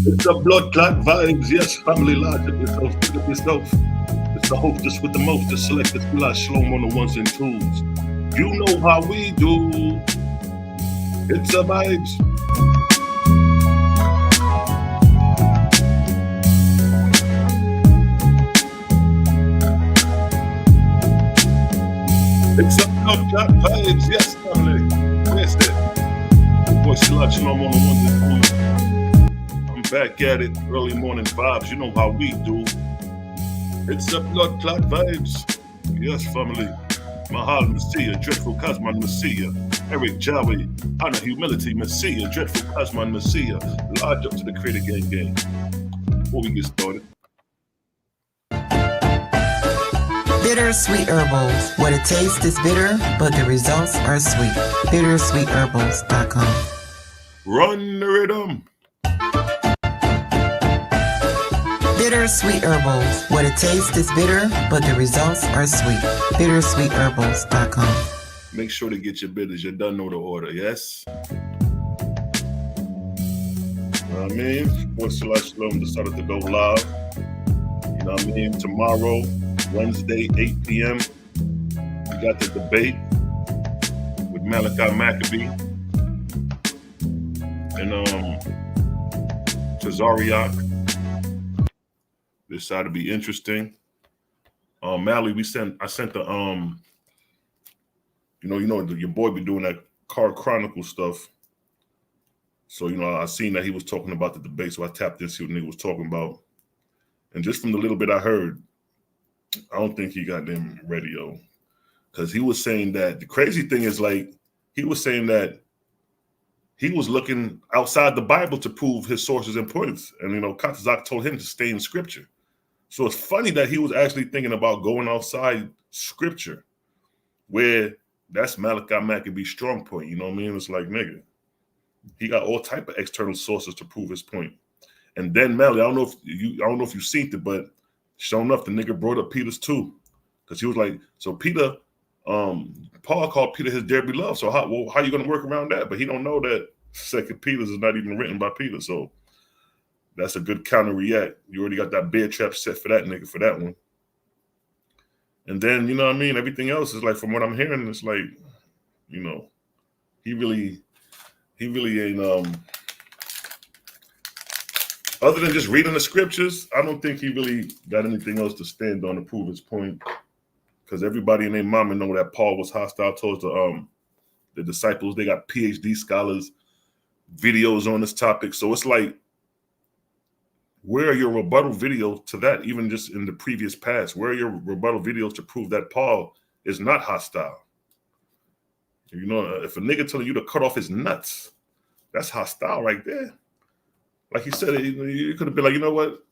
It's the blood clot vibes, yes, family logic. Yourself. It's the hostess with the most, the selected Selah, Shalom on the ones and twos. You know how we do. It's the vibes. It's the blood clot vibes, yes, family. Where's that? Boy, Selah, Shalom on the ones and twos. I'm back at it, early morning vibes. You know how we do. It's the blood clot vibes. Yes, family. Mahal Messiah, Dreadful Cosmon Messiah. Eric Jawi, Honor Humility Messiah, Dreadful Cosmon Messiah. Lodge up to the Creator Gang. Before we get started. Bittersweet Herbals, where the taste is bitter, but the results are sweet. Bittersweetherbals.com. Run the rhythm. Bittersweet Herbals, where the taste is bitter, but the results are sweet. Bittersweetherbals.com. Make sure to get your bitters. You done know the order, yes? You know what I mean? Boy, Selah Shalom decided to go live. You know what I mean? Tomorrow, Wednesday, 8 p.m., we got the debate with Malachi Maccabee and Tazariak. This side to be interesting. Mally, I sent the your boy be doing that Car Chronicle stuff. So, I seen that he was talking about the debate, so I tapped in to see what nigga was talking about. And just from the little bit I heard, I don't think he got them ready, yo. Because he was saying that the crazy thing is, like, he was saying that he was looking outside the Bible to prove his sources and points. And, Katazak told him to stay in scripture. So it's funny that he was actually thinking about going outside scripture, where that's Malachi Maccabee's strong point. You know what I mean? It's like, nigga, he got all type of external sources to prove his point. And then Mally, I don't know if you've seen it, but sure enough, the nigga brought up Peter's too, because he was like, so Peter, Paul called Peter his dear beloved. So how you gonna work around that? But he don't know that Second Peter's is not even written by Peter. So that's a good counter react. You already got that bear trap set for that nigga for that one. And then, you know what I mean? Everything else is like, from what I'm hearing, it's like, he really ain't, other than just reading the scriptures, I don't think he really got anything else to stand on to prove his point. Because everybody and their mama know that Paul was hostile towards the disciples. They got PhD scholars, videos on this topic. So it's like, where are your rebuttal videos to that, even just in the previous past? Where are your rebuttal videos to prove that Paul is not hostile? If a nigga telling you to cut off his nuts, that's hostile right there. Like he said, you could have been like, you know what?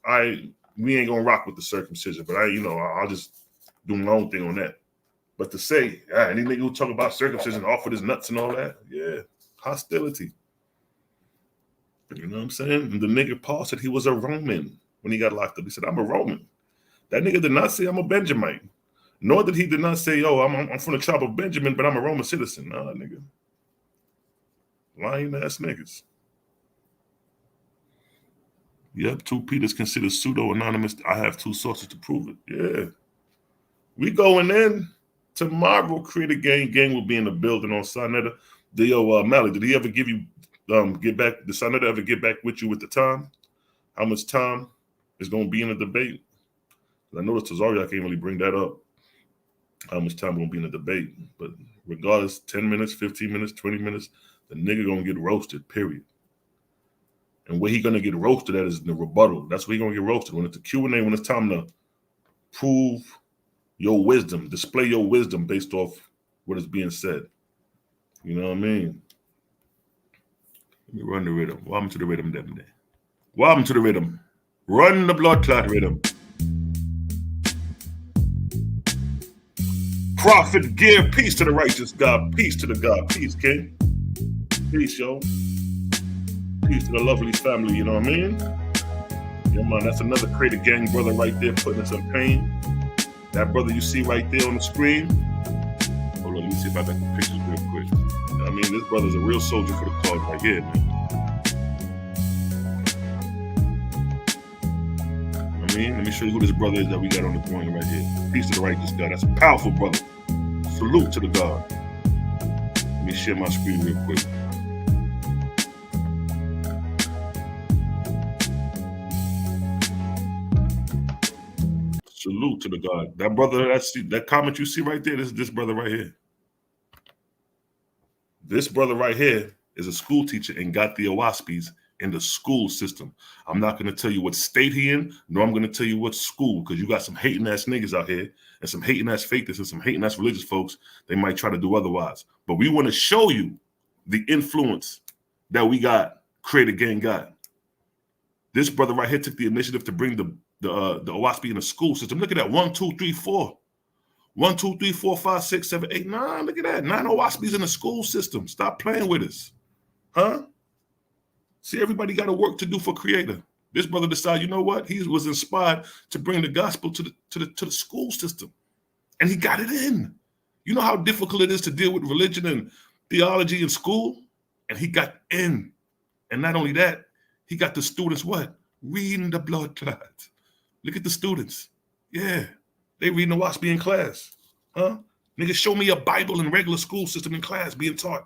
We ain't gonna rock with the circumcision, but I'll just do my own thing on that. But to say, any nigga who talk about circumcision offered his nuts and all that, yeah, hostility. You know what I'm saying? And the nigga Paul said he was a Roman when he got locked up. He said, I'm a Roman. That nigga did not say I'm a Benjamite. Nor did he not say, I'm from the tribe of Benjamin, but I'm a Roman citizen. Nah, nigga. Lying ass niggas. Yep, 2 Peter's considered pseudo-anonymous. I have 2 sources to prove it. Yeah. We going in. Tomorrow, Creator Gang will be in the building on Sinetta. Mally, did he ever give you get back? Did Sinetta ever get back with you with the time? How much time is going to be in the debate? I noticed Tazari, I can't really bring that up. How much time going to be in the debate? But regardless, 10 minutes, 15 minutes, 20 minutes, the nigga going to get roasted, period. And where he going to get roasted at is in the rebuttal. That's where he going to get roasted. When it's the Q&A, when it's time to prove your wisdom, display your wisdom based off what is being said. You know what I mean? Let me run the rhythm. Welcome to the rhythm, them day. Welcome to the rhythm. Run the blood clot rhythm. Prophet give peace to the righteous God. Peace to the God. Peace, King. Peace, yo. Peace to the lovely family, you know what I mean? Yeah, man, that's another Creator Gang brother right there putting us in pain. That brother you see right there on the screen. Hold on, let me see if I got the pictures real quick. You know what I mean, this brother's a real soldier for the cause right here, man. I mean, let me show you who this brother is that we got on the throne right here. Peace to the righteous God. That's a powerful brother. Salute to the God. Let me share my screen real quick. Salute to the God. That brother, that comment you see right there, this brother right here. This brother right here is a school teacher and got the OAHSPEs in the school system. I'm not going to tell you what state he in, nor I'm going to tell you what school, because you got some hating ass niggas out here and some hating ass faithists and some hating ass religious folks. They might try to do otherwise. But we want to show you the influence that we got, Creator Gang got. This brother right here took the initiative to bring the OAHSPE in the school system. Look at that. 1, 2, 3, 4. 1, 2, 3, 4, 5, 6, 7, 8, 9. Look at that. 9 OAHSPEs in the school system. Stop playing with us. Huh? See, everybody got a work to do for Creator. This brother decided, you know what? He was inspired to bring the gospel to the school system. And he got it in. You know how difficult it is to deal with religion and theology in school? And he got in. And not only that, he got the students what? Reading the blood clots. Look at the students. Yeah. They reading the OAHSPE in class. Huh? Nigga, show me a Bible in regular school system in class being taught.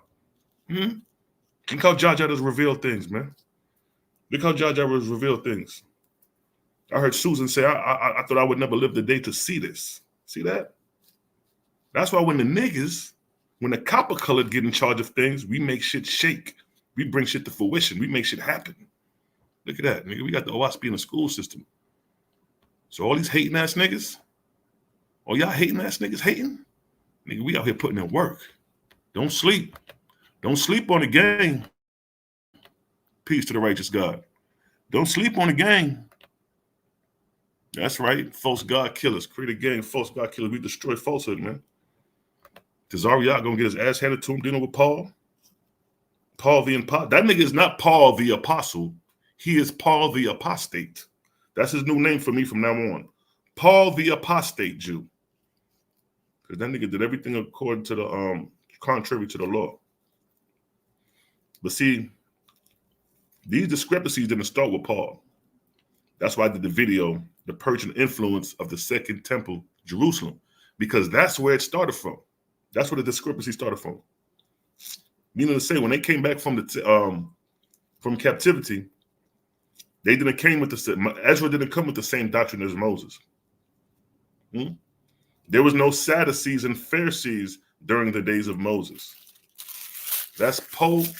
Look how Jaja does reveal things, man. Look how Jaja does reveal things. I heard Susan say, I thought I would never live the day to see this. See that? That's why when the copper colored get in charge of things, we make shit shake. We bring shit to fruition. We make shit happen. Look at that, nigga. We got the OAHSPE in the school system. So all these hating ass niggas, all y'all hating ass niggas hating, nigga, we out here putting in work. Don't sleep. Don't sleep on the game. Peace to the righteous God. Don't sleep on the game. That's right. False God killers. Create a gang, false God killers. We destroy falsehood, man. Tazariah gonna get his ass handed to him dealing with Paul. Paul the apostle. That nigga is not Paul the apostle. He is Paul the apostate. That's his new name for me from now on. Paul the apostate Jew. Because that nigga did everything according to the contrary to the law. But see, these discrepancies didn't start with Paul. That's why I did the video, The Persian Influence of the Second Temple, Jerusalem, because that's where it started from. That's where the discrepancy started from. Meaning to say, when they came back from captivity, they didn't came with Ezra didn't come with the same doctrine as Moses. There was no Sadducees and Pharisees during the days of Moses. That's post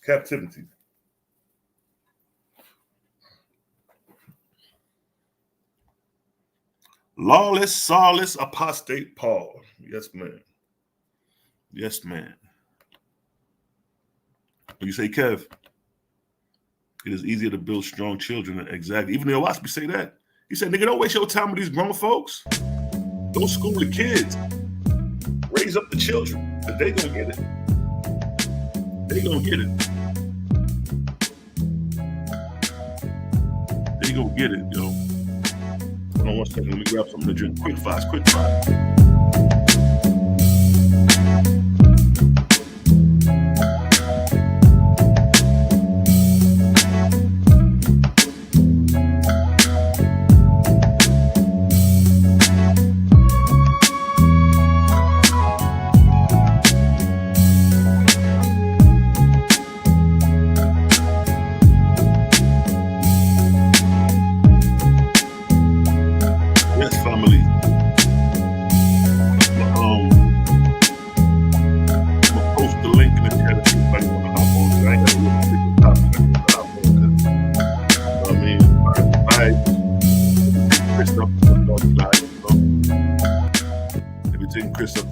captivity. Lawless, sawless, apostate Paul. Yes, man. Yes, man. When you say, Kev, it is easier to build strong children. Exactly. Even the OAHSPE say that. He said, nigga, don't waste your time with these grown folks. Don't school the kids. Raise up the children. Because they gonna get it. They gonna get it. They gonna get it, yo. Hold on one second. Let me grab something to drink. Quick fast.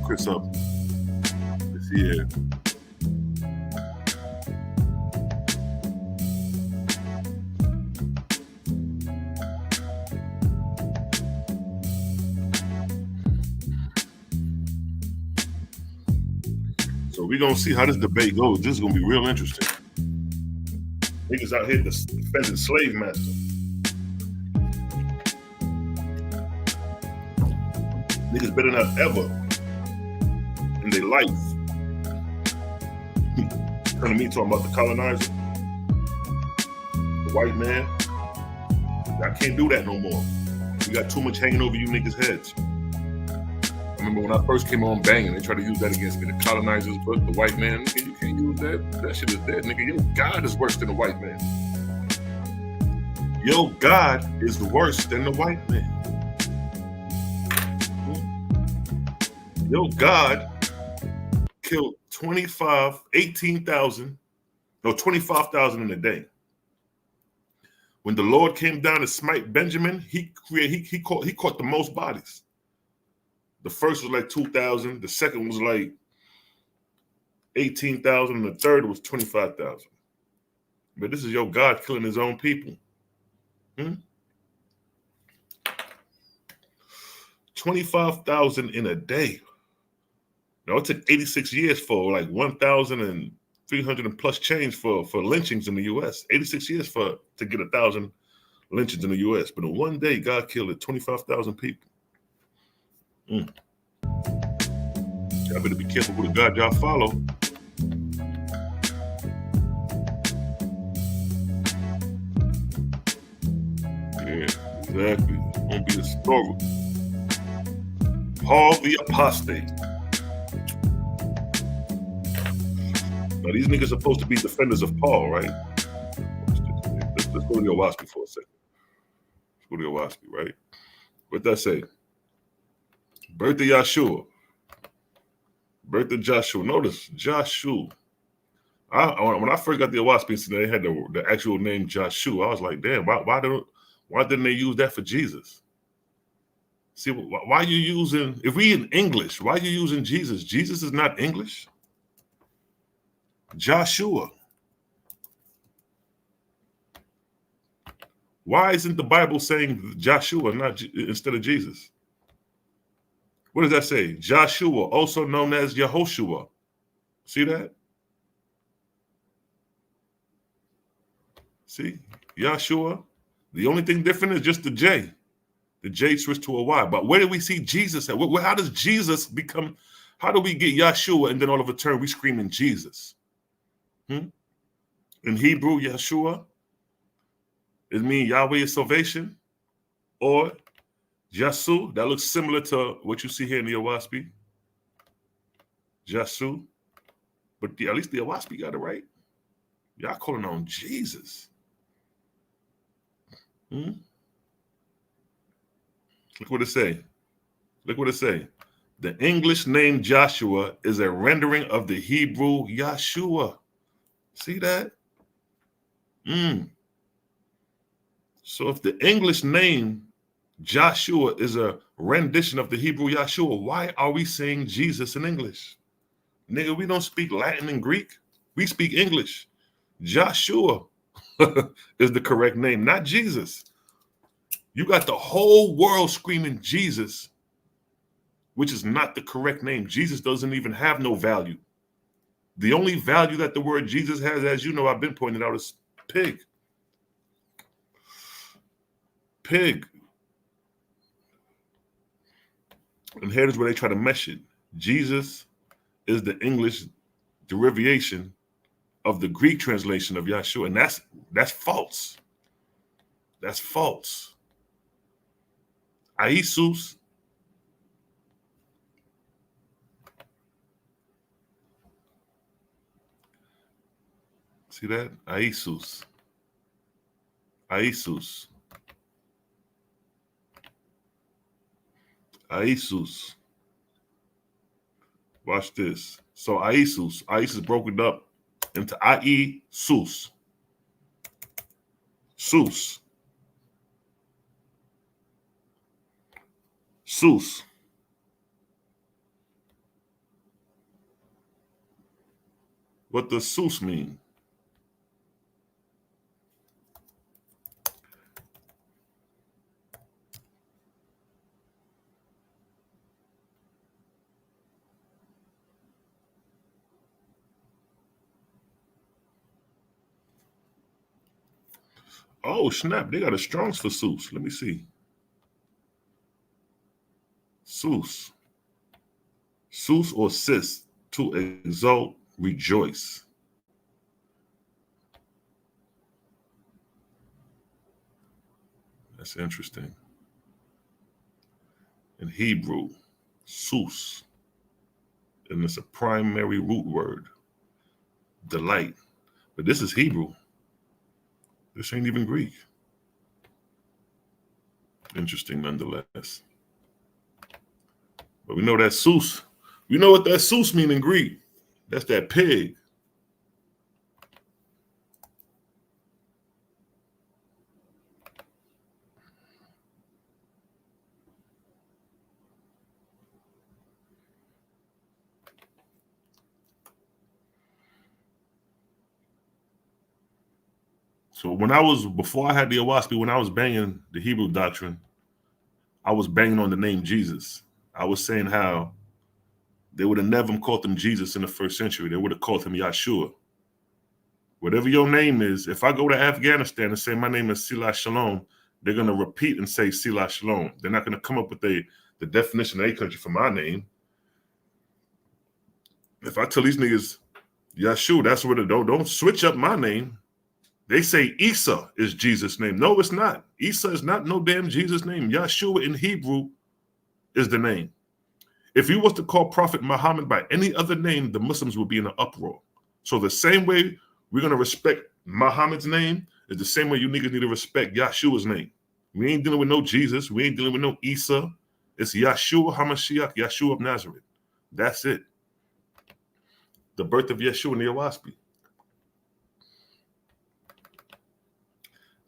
Chris up. Let's see here. So we're gonna see how this debate goes. This is gonna be real interesting. Niggas out here defending slave master. Niggas better not ever in their life. Turning me talking about the colonizer, the white man, I can't do that no more. We got too much hanging over you niggas' heads. I remember when I first came on banging, they tried to use that against me. The colonizers book, the white man. Nigga, you can't use that. That shit is dead, nigga. Your God is worse than the white man. Your God is worse than the white man. Your God killed 25,000 in a day. When the Lord came down to smite Benjamin, he caught the most bodies. The first was like 2,000, the second was like 18,000, and the third was 25,000. But this is your God killing his own people. 25,000 in a day. Now it took 86 years for like 1,300 and plus change for lynchings in the U.S. 86 years to get 1,000 lynchings in the U.S. But in one day, God killed 25,000 people. Y'all better be careful with the God y'all follow. Yeah, exactly. It's gonna be a story. Paul the Apostate. Now these niggas are supposed to be defenders of Paul, right? Let's go to the OAHSPE for a second. Let's go to the OAHSPE, right? What that say? Birth of Yeshua. Birth of Joshua. Notice Joshua. When I first got the OAHSPE, they had the actual name Joshua. I was like, damn, why didn't they use that for Jesus? See, why are you using, if we in English, why are you using Jesus? Jesus is not English. Joshua. Why isn't the Bible saying Joshua instead of Jesus? What does that say? Joshua, also known as Yahushua. See that? See? Yeshua. The only thing different is just the J. The J switched to a Y. But where do we see Jesus at? How does Jesus become, how do we get Yeshua and then all of a turn we screaming Jesus? In Hebrew, Yeshua, it means Yahweh is salvation. Or Yasu, that looks similar to what you see here in the OAHSPE. Yasu. But at least the OAHSPE got it right. Y'all calling on Jesus. Look what it say. Look what it say. The English name Joshua is a rendering of the Hebrew Yeshua. See that? So if the English name Joshua is a rendition of the Hebrew Yeshua, why are we saying Jesus in English? Nigga, we don't speak Latin and Greek. We speak English. Joshua is the correct name, not Jesus. You got the whole world screaming Jesus, which is not the correct name. Jesus doesn't even have no value. The only value that the word Jesus has, as you know, I've been pointing out, is pig. Pig. And here's where they try to mesh it. Jesus is the English derivation of the Greek translation of Yeshua, and that's false. That's false. Aisus. See that? Aisus. Aisus. Aisus. Watch this. So Aisus broken up into Ai-sus. Sus. Sus. What does sus mean? Oh, snap. They got a Strong's for sus. Let me see. Sus. Sus or sis, to exalt, rejoice. That's interesting. In Hebrew, sus, and it's a primary root word, delight. But this is Hebrew. This ain't even Greek. Interesting nonetheless. But we know that sus. We know what that sus mean in Greek. That's that pig. So before I had the OAHSPE, when I was banging the Hebrew doctrine, I was banging on the name Jesus. I was saying how they would have never called him Jesus in the first century. They would have called him Yahushua. Whatever your name is, if I go to Afghanistan and say my name is Selah Shalom, they're going to repeat and say Selah Shalom. They're not going to come up with the definition of a country for my name. If I tell these niggas Yeshua, that's what it don't switch up my name. They say Isa is Jesus' name. No, it's not. Isa is not no damn Jesus' name. Yeshua in Hebrew is the name. If you was to call Prophet Muhammad by any other name, the Muslims would be in an uproar. So the same way we're going to respect Muhammad's name is the same way you niggas need to respect Yeshua's name. We ain't dealing with no Jesus. We ain't dealing with no Isa. It's Yeshua HaMashiach, Yeshua of Nazareth. That's it. The birth of Yeshua in the OAHSPE.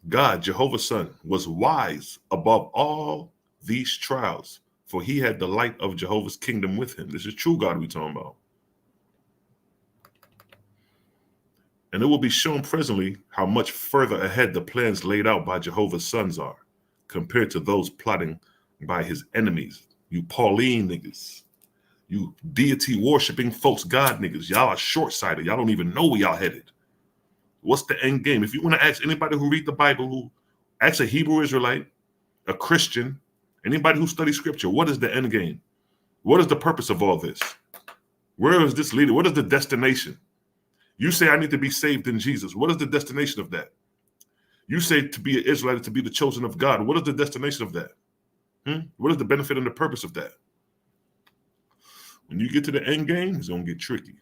God, Jehovah's Son, was wise above all these trials, for he had the light of Jehovah's kingdom with him. This is true God we're talking about. And it will be shown presently how much further ahead the plans laid out by Jehovah's sons are, compared to those plotting by his enemies. You Pauline niggas, you deity worshiping folks, God niggas, y'all are short-sighted. Y'all don't even know where y'all headed. What's the end game? If you want to ask anybody who read the Bible, who ask a Hebrew Israelite, a Christian, anybody who studies scripture, what is the end game? What is the purpose of all this? Where is this leading? What is the destination? You say I need to be saved in Jesus. What is the destination of that? You say to be an Israelite, to be the chosen of God. What is the destination of that? What is the benefit and the purpose of that? When you get to the end game, it's going to get tricky.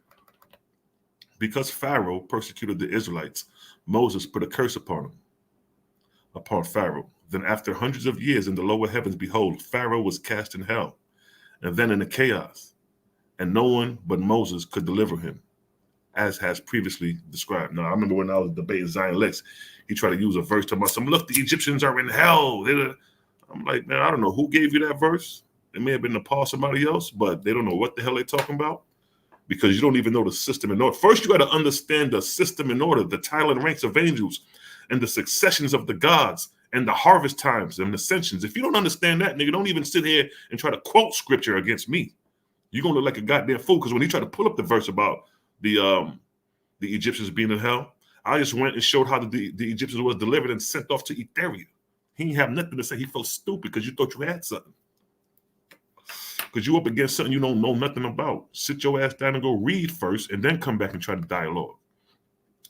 Because Pharaoh persecuted the Israelites, Moses put a curse upon Pharaoh. Then after hundreds of years in the lower heavens, behold, Pharaoh was cast in hell, and then in the chaos, and no one but Moses could deliver him, as has previously described. Now, I remember when I was debating Zion Lex, he tried to use a verse to myself, look, the Egyptians are in hell. I'm like, man, I don't know who gave you that verse. It may have been Paul, somebody else, but they don't know what the hell they're talking about. Because you don't even know the system in order. First, you got to understand the system in order, the title and ranks of angels, and the successions of the gods, and the harvest times and ascensions. If you don't understand that, nigga, don't even sit here and try to quote scripture against me. You're going to look like a goddamn fool, because when he tried to pull up the verse about the Egyptians being in hell, I just went and showed how the Egyptians was delivered and sent off to Etheria. He didn't have nothing to say. He felt stupid because you thought you had something. Because you up against something you don't know nothing about. Sit your ass down and go read first, and then come back and try to dialogue.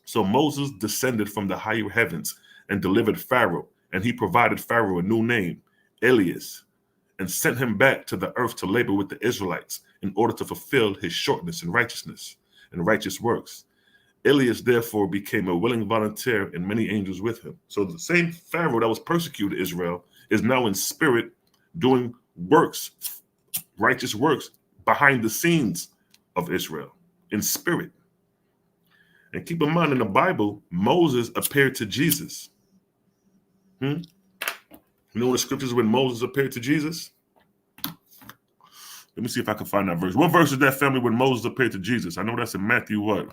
So Moses descended from the higher heavens and delivered Pharaoh, and he provided Pharaoh a new name, Elias, and sent him back to the earth to labor with the Israelites in order to fulfill his shortness and righteousness and righteous works. Elias therefore became a willing volunteer, and many angels with him. So the same Pharaoh that was persecuting Israel is now in spirit doing works, righteous works behind the scenes of Israel in spirit. And keep in mind, in the Bible, Moses appeared to Jesus. You know the scriptures when Moses appeared to Jesus? Let me see if I can find that verse. What verse is that, family, when Moses appeared to Jesus? I know that's in Matthew what?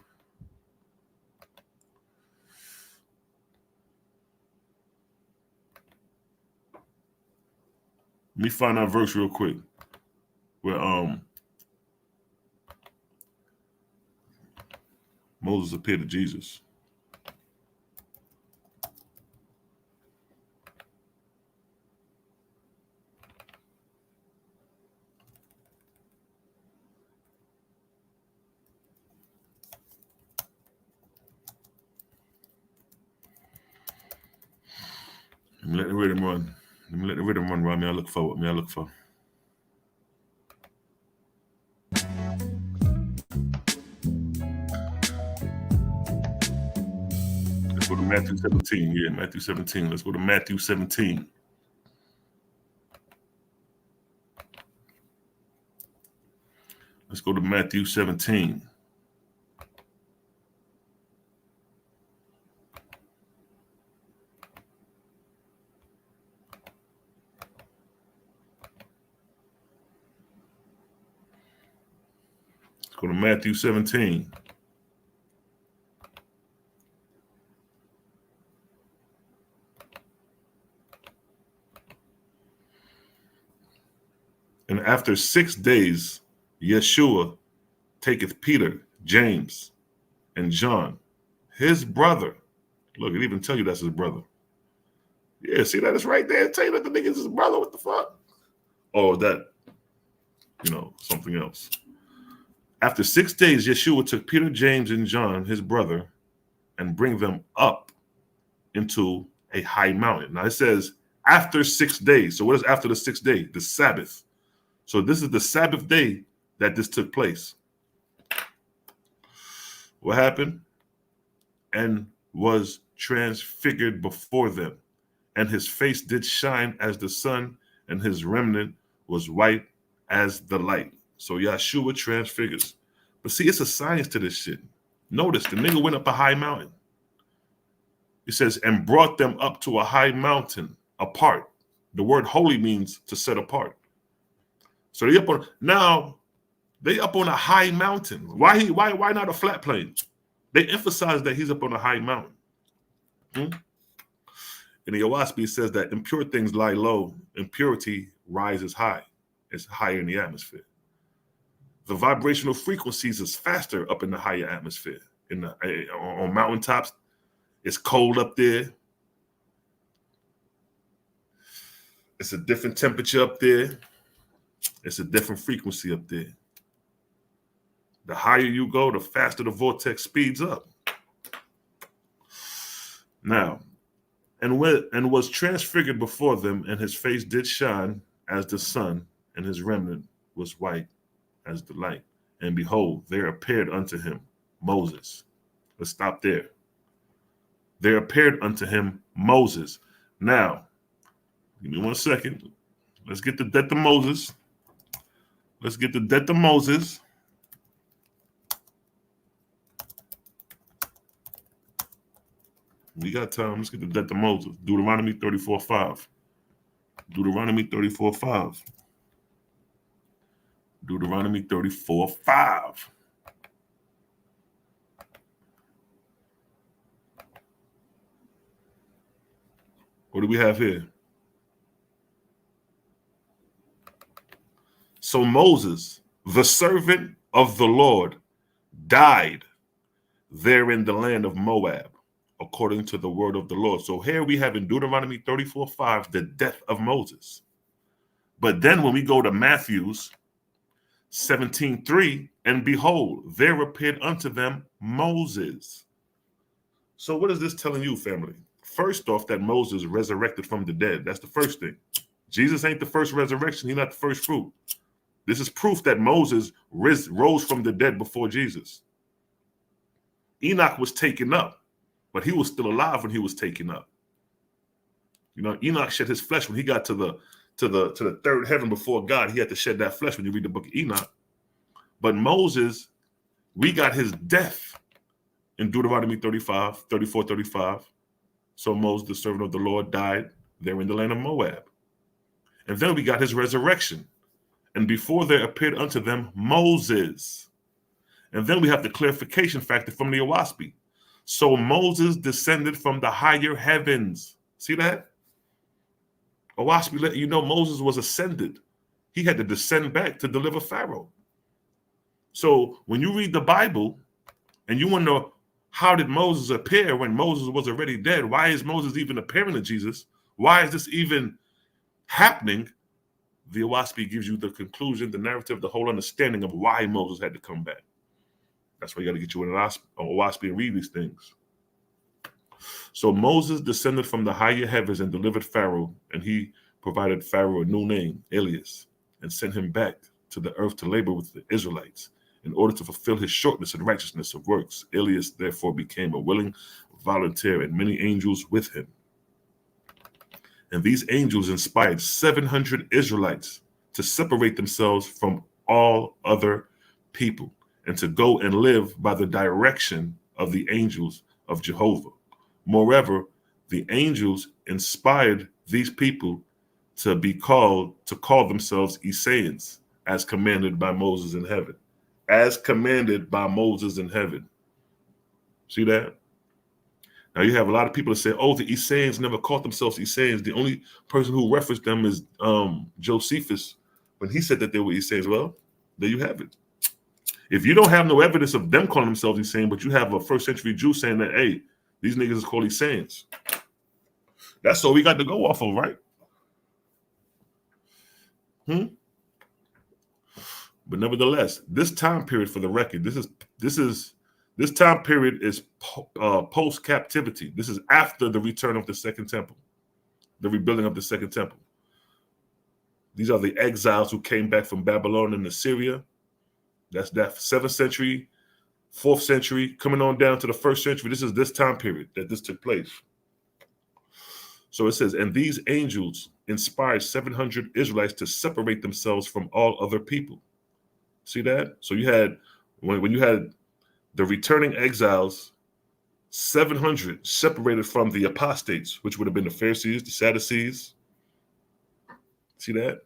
Let me find that verse real quick. Where Moses appeared to Jesus. Let me read him run. Let me let the rhythm run around me. I look for what me I look for. Let's go to Matthew 17. Yeah, Matthew 17. Let's go to Matthew 17. Let's go to Matthew 17. Let's go to Matthew 17. And after 6 days, Yeshua taketh Peter, James, and John, his brother. Look, it even tell you that's his brother. Yeah, see that? It's right there. Tell you that the nigga's his brother. What the fuck? Or that, something else. After 6 days, Yeshua took Peter, James, and John, his brother, and bring them up into a high mountain. Now it says after 6 days. So what is after the 6th day? The Sabbath. So this is the Sabbath day that this took place. What happened? And was transfigured before them, and his face did shine as the sun, and his remnant was white as the light. So Yeshua transfigures. But see, it's a science to this shit. Notice the nigga went up a high mountain. It says, and brought them up to a high mountain apart. The word holy means to set apart. So they up on a high mountain. Why not a flat plane? They emphasize that he's up on a high mountain. In the OAHSPE, it says that impure things lie low, impurity rises high. It's higher in the atmosphere. The vibrational frequencies is faster up in the higher atmosphere. On mountaintops, it's cold up there. It's a different temperature up there. It's a different frequency up there. The higher you go, the faster the vortex speeds up. Now, and was transfigured before them, and his face did shine as the sun, and his remnant was white as the light. And behold, there appeared unto him Moses. Let's stop there. There appeared unto him Moses. Now, give me 1 second. Let's get the death of Moses. Let's get the death of Moses. We got time. Let's get the death of Moses. Deuteronomy 34:5. Deuteronomy 34:5. Deuteronomy 34:5. What do we have here? So Moses, the servant of the Lord, died there in the land of Moab, according to the word of the Lord. So here we have in Deuteronomy 34:5 the death of Moses. But then when we go to Matthew's 17:3, and behold, there appeared unto them Moses. So what is this telling you, family? First off, that Moses resurrected from the dead. That's the first thing. Jesus ain't the first resurrection. He's not the first fruit. This is proof that Moses rose from the dead before Jesus. Enoch was taken up, but he was still alive when he was taken up. Enoch shed his flesh when he got to the third heaven before God. He had to shed that flesh when you read the book of Enoch. But Moses, we got his death in Deuteronomy 34:35. So Moses, the servant of the Lord, died there in the land of Moab. And then we got his resurrection. And before there appeared unto them Moses. And then we have the clarification factor from the OAHSPE. So Moses descended from the higher heavens. See that? OAHSPE let you know Moses was ascended. He had to descend back to deliver Pharaoh. So when you read the Bible and you want to know how did Moses appear when Moses was already dead? Why is Moses even appearing to Jesus? Why is this even happening? The OAHSPE gives you the conclusion, the narrative, the whole understanding of why Moses had to come back. That's why you got to get you in an OAHSPE and read these things. So Moses descended from the higher heavens and delivered Pharaoh, and he provided Pharaoh a new name, Elias, and sent him back to the earth to labor with the Israelites in order to fulfill his shortness and righteousness of works. Elias therefore became a willing volunteer, and many angels with him. And these angels inspired 700 Israelites to separate themselves from all other people and to go and live by the direction of the angels of Jehovah. Moreover, the angels inspired these people to call themselves Essenes, as commanded by Moses in heaven. As commanded by Moses in heaven. See that? Now you have a lot of people that say, oh, the Essenes never called themselves Essenes. The only person who referenced them is Josephus, when he said that they were Essenes. Well, there you have it. If you don't have no evidence of them calling themselves Essenes, but you have a first century Jew saying that, hey, these niggas is called Essenes. That's all we got to go off of, right? But nevertheless, this time period, for the record, this time period is post captivity. This is after the return of the Second Temple, the rebuilding of the Second Temple. These are the exiles who came back from Babylon and Assyria. That's that 7th century, 4th century, coming on down to the 1st century. This is this time period that this took place. So it says, and these angels inspired 700 Israelites to separate themselves from all other people. See that? So you had, when you had the returning exiles, 700 separated from the apostates, which would have been the Pharisees, the Sadducees. See that?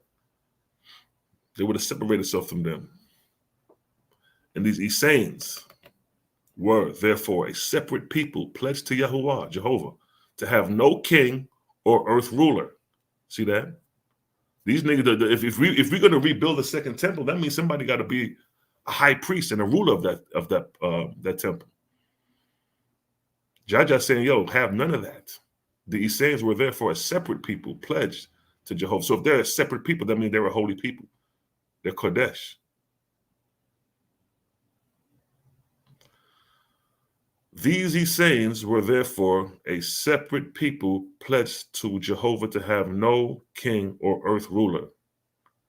They would have separated themselves from them. And these Essenes were therefore a separate people pledged to Yahuwah, Jehovah, to have no king or earth ruler. See that? These niggas, if we're going to rebuild the Second Temple, that means somebody got to be a high priest and a ruler of that temple. Jaja saying, yo, have none of that. The Essenes were therefore a separate people pledged to Jehovah. So if they're a separate people, that means they're a holy people. They're Kodesh. These Essenes were therefore a separate people pledged to Jehovah to have no king or earth ruler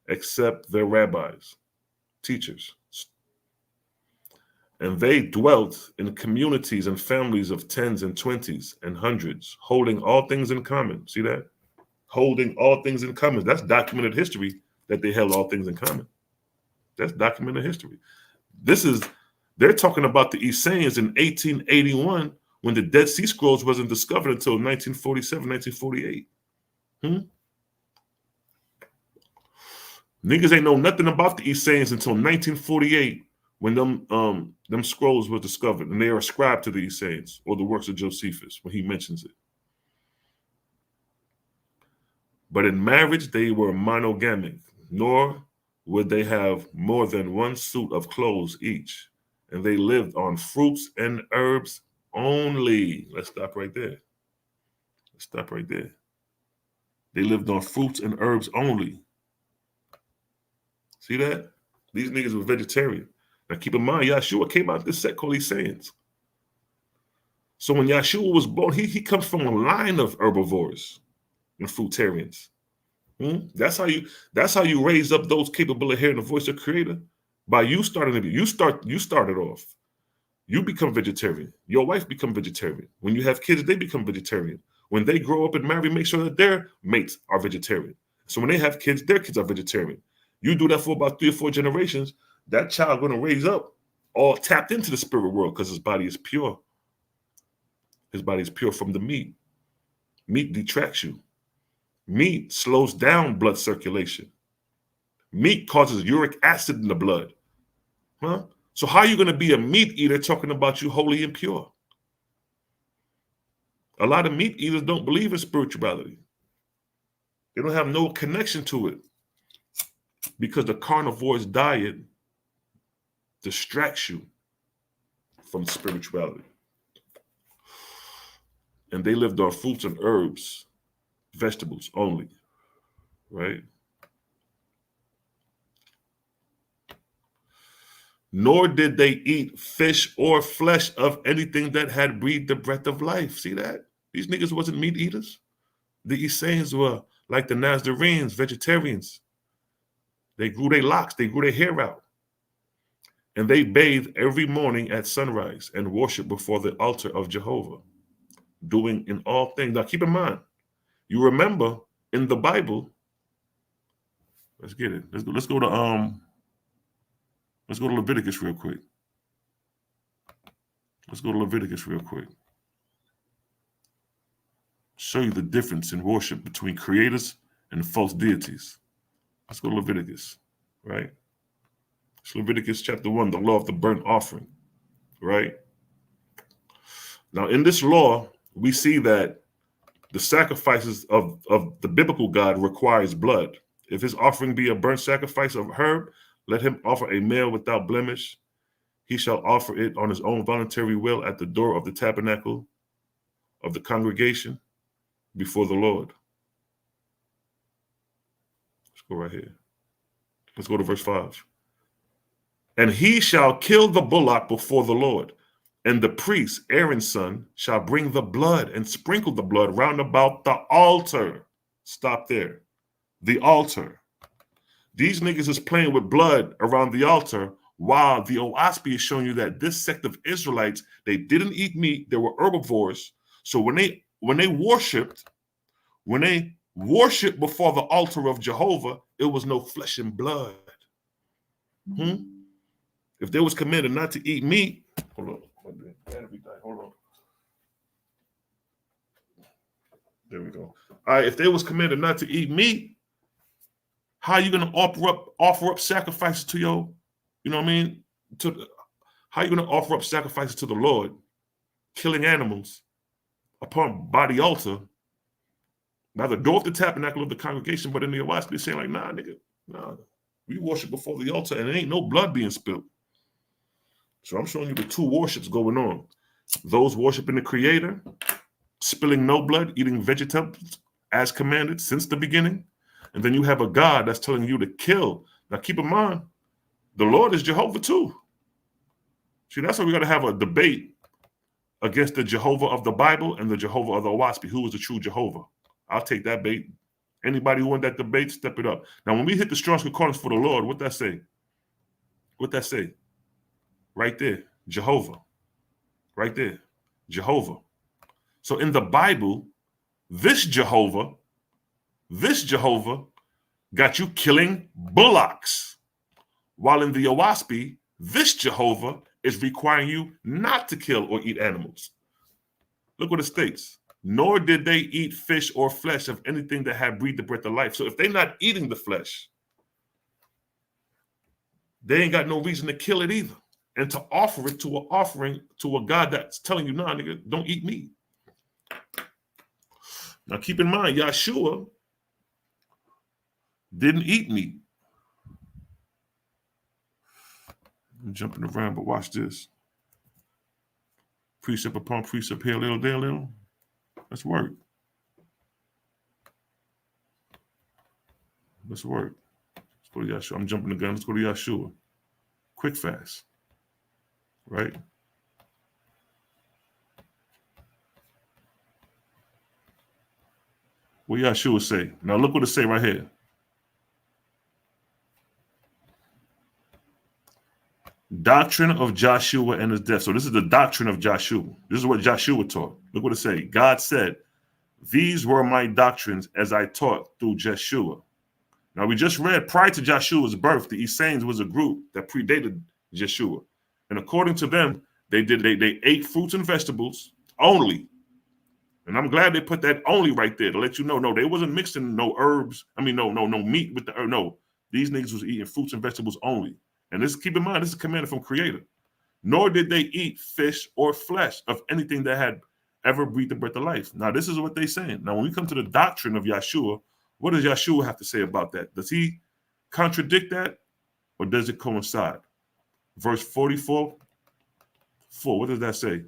except their rabbis, teachers. And they dwelt in communities and families of 10s and 20s and 100s, holding all things in common. See that? Holding all things in common. That's documented history that they held all things in common. That's documented history. They're talking about the Essenes in 1881 when the Dead Sea Scrolls wasn't discovered until 1947, 1948. Niggas ain't know nothing about the Essenes until 1948 when them scrolls were discovered, and they are ascribed to the Essenes or the works of Josephus when he mentions it. But in marriage, they were monogamic, nor would they have more than one suit of clothes each. And they lived on fruits and herbs only. Let's stop right there. Let's stop right there. They lived on fruits and herbs only. See that? These niggas were vegetarian. Now keep in mind, Yahushua came out of this set called Essenes. So when Yahushua was born, he comes from a line of herbivores and fruitarians. That's how you raise up those capable of hearing the voice of Creator. By you starting to be, you started off. You become vegetarian. Your wife become vegetarian. When you have kids, they become vegetarian. When they grow up and marry, make sure that their mates are vegetarian. So when they have kids, their kids are vegetarian. You do that for about 3 or 4 generations, that child going to raise up all tapped into the spirit world because his body is pure. His body is pure from the meat. Meat detracts you. Meat slows down blood circulation. Meat causes uric acid in the blood. So how are you going to be a meat eater talking about you holy and pure? A lot of meat eaters don't believe in spirituality. They don't have no connection to it because the carnivore's diet distracts you from spirituality. And they lived on fruits and herbs, vegetables only, right? Nor did they eat fish or flesh of anything that had breathed the breath of life. See that? These niggas wasn't meat eaters. The Essenes were like the Nazarenes, vegetarians. They grew their locks, they grew their hair out. And they bathed every morning at sunrise and worship before the altar of Jehovah, doing in all things. Now keep in mind, you remember in the Bible, let's get it. Let's go to Leviticus real quick. Let's go to Leviticus real quick. Show you the difference in worship between creators and false deities. Let's go to Leviticus, right? It's Leviticus chapter 1, the law of the burnt offering, right? Now, in this law, we see that the sacrifices of the biblical God requires blood. If his offering be a burnt sacrifice of herb, let him offer a male without blemish. He shall offer it on his own voluntary will at the door of the tabernacle of the congregation before the Lord. Let's go right here. Let's go to verse 5. And he shall kill the bullock before the Lord, and the priest, Aaron's son, shall bring the blood and sprinkle the blood round about the altar. Stop there. The altar. These niggas is playing with blood around the altar, while the OAHSPE is showing you that this sect of Israelites, they didn't eat meat, they were herbivores. So when they worshipped before the altar of Jehovah, it was no flesh and blood. If they was commanded not to eat meat, hold on. There we go. All right, if they was commanded not to eat meat, how are you going to offer up sacrifices to your, you know what I mean? How are you going to offer up sacrifices to the Lord, killing animals by the altar, by the door of the tabernacle of the congregation, but in the OAHSPE saying like, nah, nigga, nah, we worship before the altar and there ain't no blood being spilled. So I'm showing you the two worships going on. Those worshiping the Creator, spilling no blood, eating vegetables as commanded since the beginning. And then you have a God that's telling you to kill. Now keep in mind, the Lord is Jehovah too. See, that's why we got to have a debate against the Jehovah of the Bible and the Jehovah of the OAHSPE. Who is the true Jehovah? I'll take that bait. Anybody who want that debate, step it up. Now, when we hit the Strong's Concordance for the Lord, what that say? What that say? Right there, Jehovah. Right there, Jehovah. So in the Bible, this Jehovah got you killing bullocks. While in the OAHSPE, this Jehovah is requiring you not to kill or eat animals. Look what it states. Nor did they eat fish or flesh of anything that had breathed the breath of life. So if they're not eating the flesh, they ain't got no reason to kill it either. And to offer it to an offering to a God that's telling you, nah, nigga, don't eat meat. Now keep in mind, Yahushua didn't eat meat. I'm jumping around, but watch this. Precept upon precept, here a little, there a little. Let's work. Let's work. Let's go to Yahushua. I'm jumping the gun. Let's go to Yahushua. Quick, fast. Right? What Yahushua say? Now look what it say right here. Doctrine of Joshua and his death. So this is the doctrine of Joshua. This is what Joshua taught. Look what it say. God said, these were my doctrines as I taught through Joshua. Now we just read prior to Joshua's birth, the Essenes was a group that predated Joshua. And according to them, they ate fruits and vegetables only. And I'm glad they put that only right there to let you know, no, they wasn't mixing no herbs. I mean, no meat with the herb. No, these niggas was eating fruits and vegetables only. And this, keep in mind, this is a command from Creator. Nor did they eat fish or flesh of anything that had ever breathed the breath of life. Now, this is what they're saying. Now, when we come to the doctrine of Yahushua, what does Yahushua have to say about that? Does he contradict that, or does it coincide? Verse 44, 4, what does that say?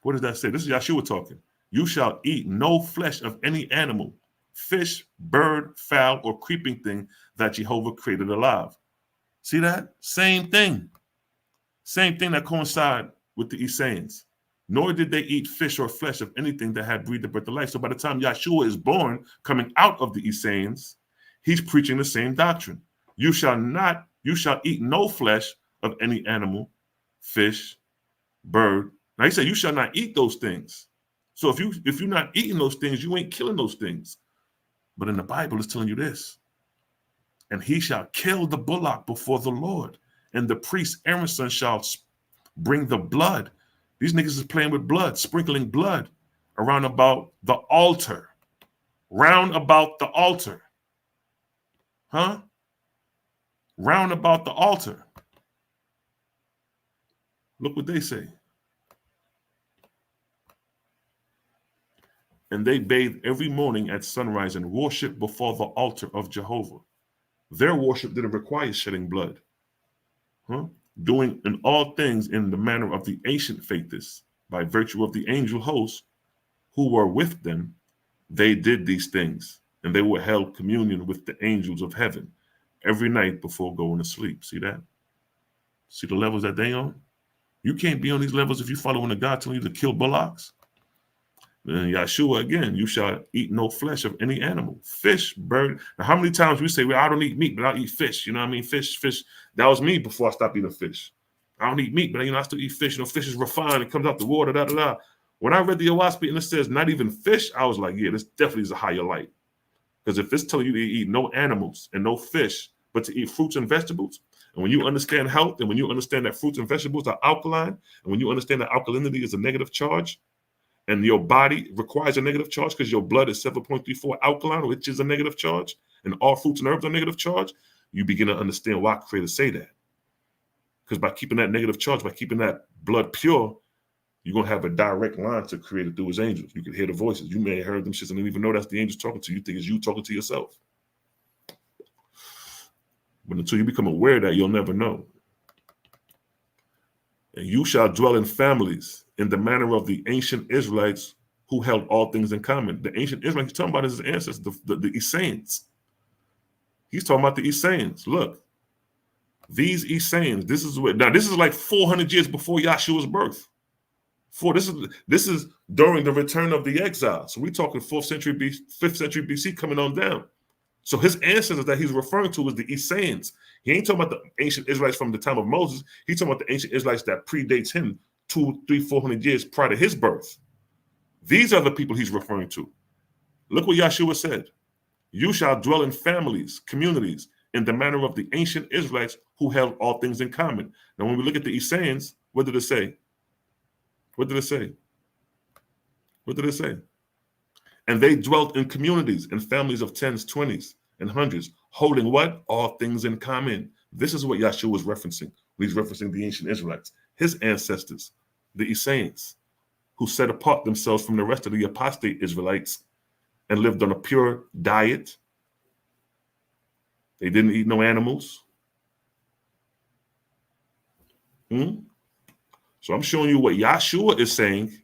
What does that say? This is Yahushua talking. You shall eat no flesh of any animal, fish, bird, fowl, or creeping thing that Jehovah created alive. See that? Same thing. Same thing that coincide with the Essenes. nor did they eat fish or flesh of anything that had breathed the breath of life. So by the time Yahushua is born, coming out of the Essenes, he's preaching the same doctrine. You shall eat no flesh of any animal, fish, bird. Now he said, you shall not eat those things. So if you're not eating those things, you ain't killing those things. But in the Bible, it's telling you this. And he shall kill the bullock before the Lord, and the priest Aaron's son shall bring the blood. These niggas is playing with blood, sprinkling blood around about the altar. Round about the altar. Huh? Round about the altar. Look what they say. And they bathe every morning at sunrise and worship before the altar of Jehovah. Their worship didn't require shedding blood. Huh? Doing in all things in the manner of the ancient faithists, by virtue of the angel hosts who were with them, they did these things, and they were held communion with the angels of heaven every night before going to sleep. See that? See the levels that they on? You can't be on these levels if you're following a God telling you to kill bullocks. And Yahushua, again, you shall eat no flesh of any animal, fish, bird. Now, how many times we say, well, I don't eat meat, but I'll eat fish. You know what I mean? Fish. That was me before I stopped eating fish. I don't eat meat, but I still eat fish. Fish is refined. It comes out the water, da. When I read the OAHSPE and it says not even fish, I was like, yeah, this definitely is a higher light. Because if it's telling you to eat no animals and no fish, but to eat fruits and vegetables, and when you understand health, and when you understand that fruits and vegetables are alkaline, and when you understand that alkalinity is a negative charge, and your body requires a negative charge because your blood is 7.34 alkaline, which is a negative charge, and all fruits and herbs are negative charge, you begin to understand why creators say that. Because by keeping that negative charge, by keeping that blood pure, you're going to have a direct line to Creator through his angels. You can hear the voices. You may have heard them shits and didn't even know that's the angels talking to you. You think it's you talking to yourself. But until you become aware of that, you'll never know. And you shall dwell in families in the manner of the ancient Israelites who held all things in common. The ancient Israelites he's talking about is his ancestors, the Essenes. He's talking about the Essenes. Look, these Essenes, this is like 400 years before Yahshua's birth. This is during the return of the exile. So we're talking 5th century BC coming on down. So his ancestors that he's referring to is the Essenes. He ain't talking about the ancient Israelites from the time of Moses. He's talking about the ancient Israelites that predates him 200, 300, 400 years prior to his birth. These are the people he's referring to. Look what Yahushua said. You shall dwell in families, communities, in the manner of the ancient Israelites who held all things in common. Now, when we look at the Essenes, what did it say? What did it say? What did it say? And they dwelt in communities and families of tens, 20s, and hundreds, holding what? All things in common. This is what Yahushua was referencing when he's referencing the ancient Israelites, his ancestors, the Essenes, who set apart themselves from the rest of the apostate Israelites and lived on a pure diet. They didn't eat no animals. So I'm showing you what Yahushua is saying,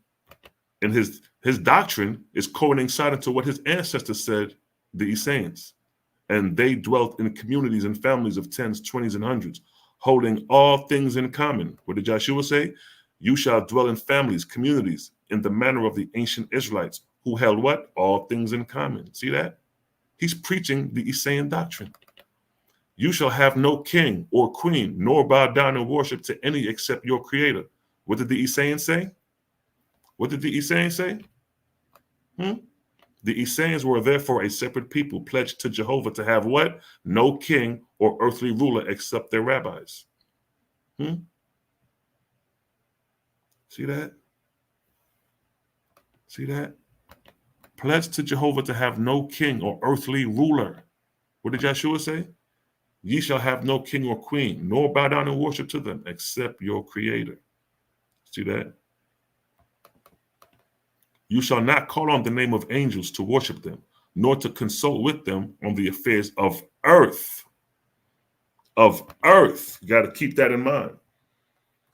and his doctrine is coinciding to what his ancestors said, the Essenes. And they dwelt in communities and families of tens, 20s, and hundreds, holding all things in common. What did Yahushua say? You shall dwell in families, communities, in the manner of the ancient Israelites, who held what? All things in common. See that? He's preaching the Essene doctrine. You shall have no king or queen, nor bow down and worship to any except your Creator. What did the Essenes say? What did the Essenes say? The Essenes were therefore a separate people pledged to Jehovah to have what? No king or earthly ruler except their rabbis. See that? See that? Pledged to Jehovah to have no king or earthly ruler. What did Yahushua say? Ye shall have no king or queen, nor bow down and worship to them except your Creator. See that? You shall not call on the name of angels to worship them, nor to consult with them on the affairs of earth. Of earth. You got to keep that in mind.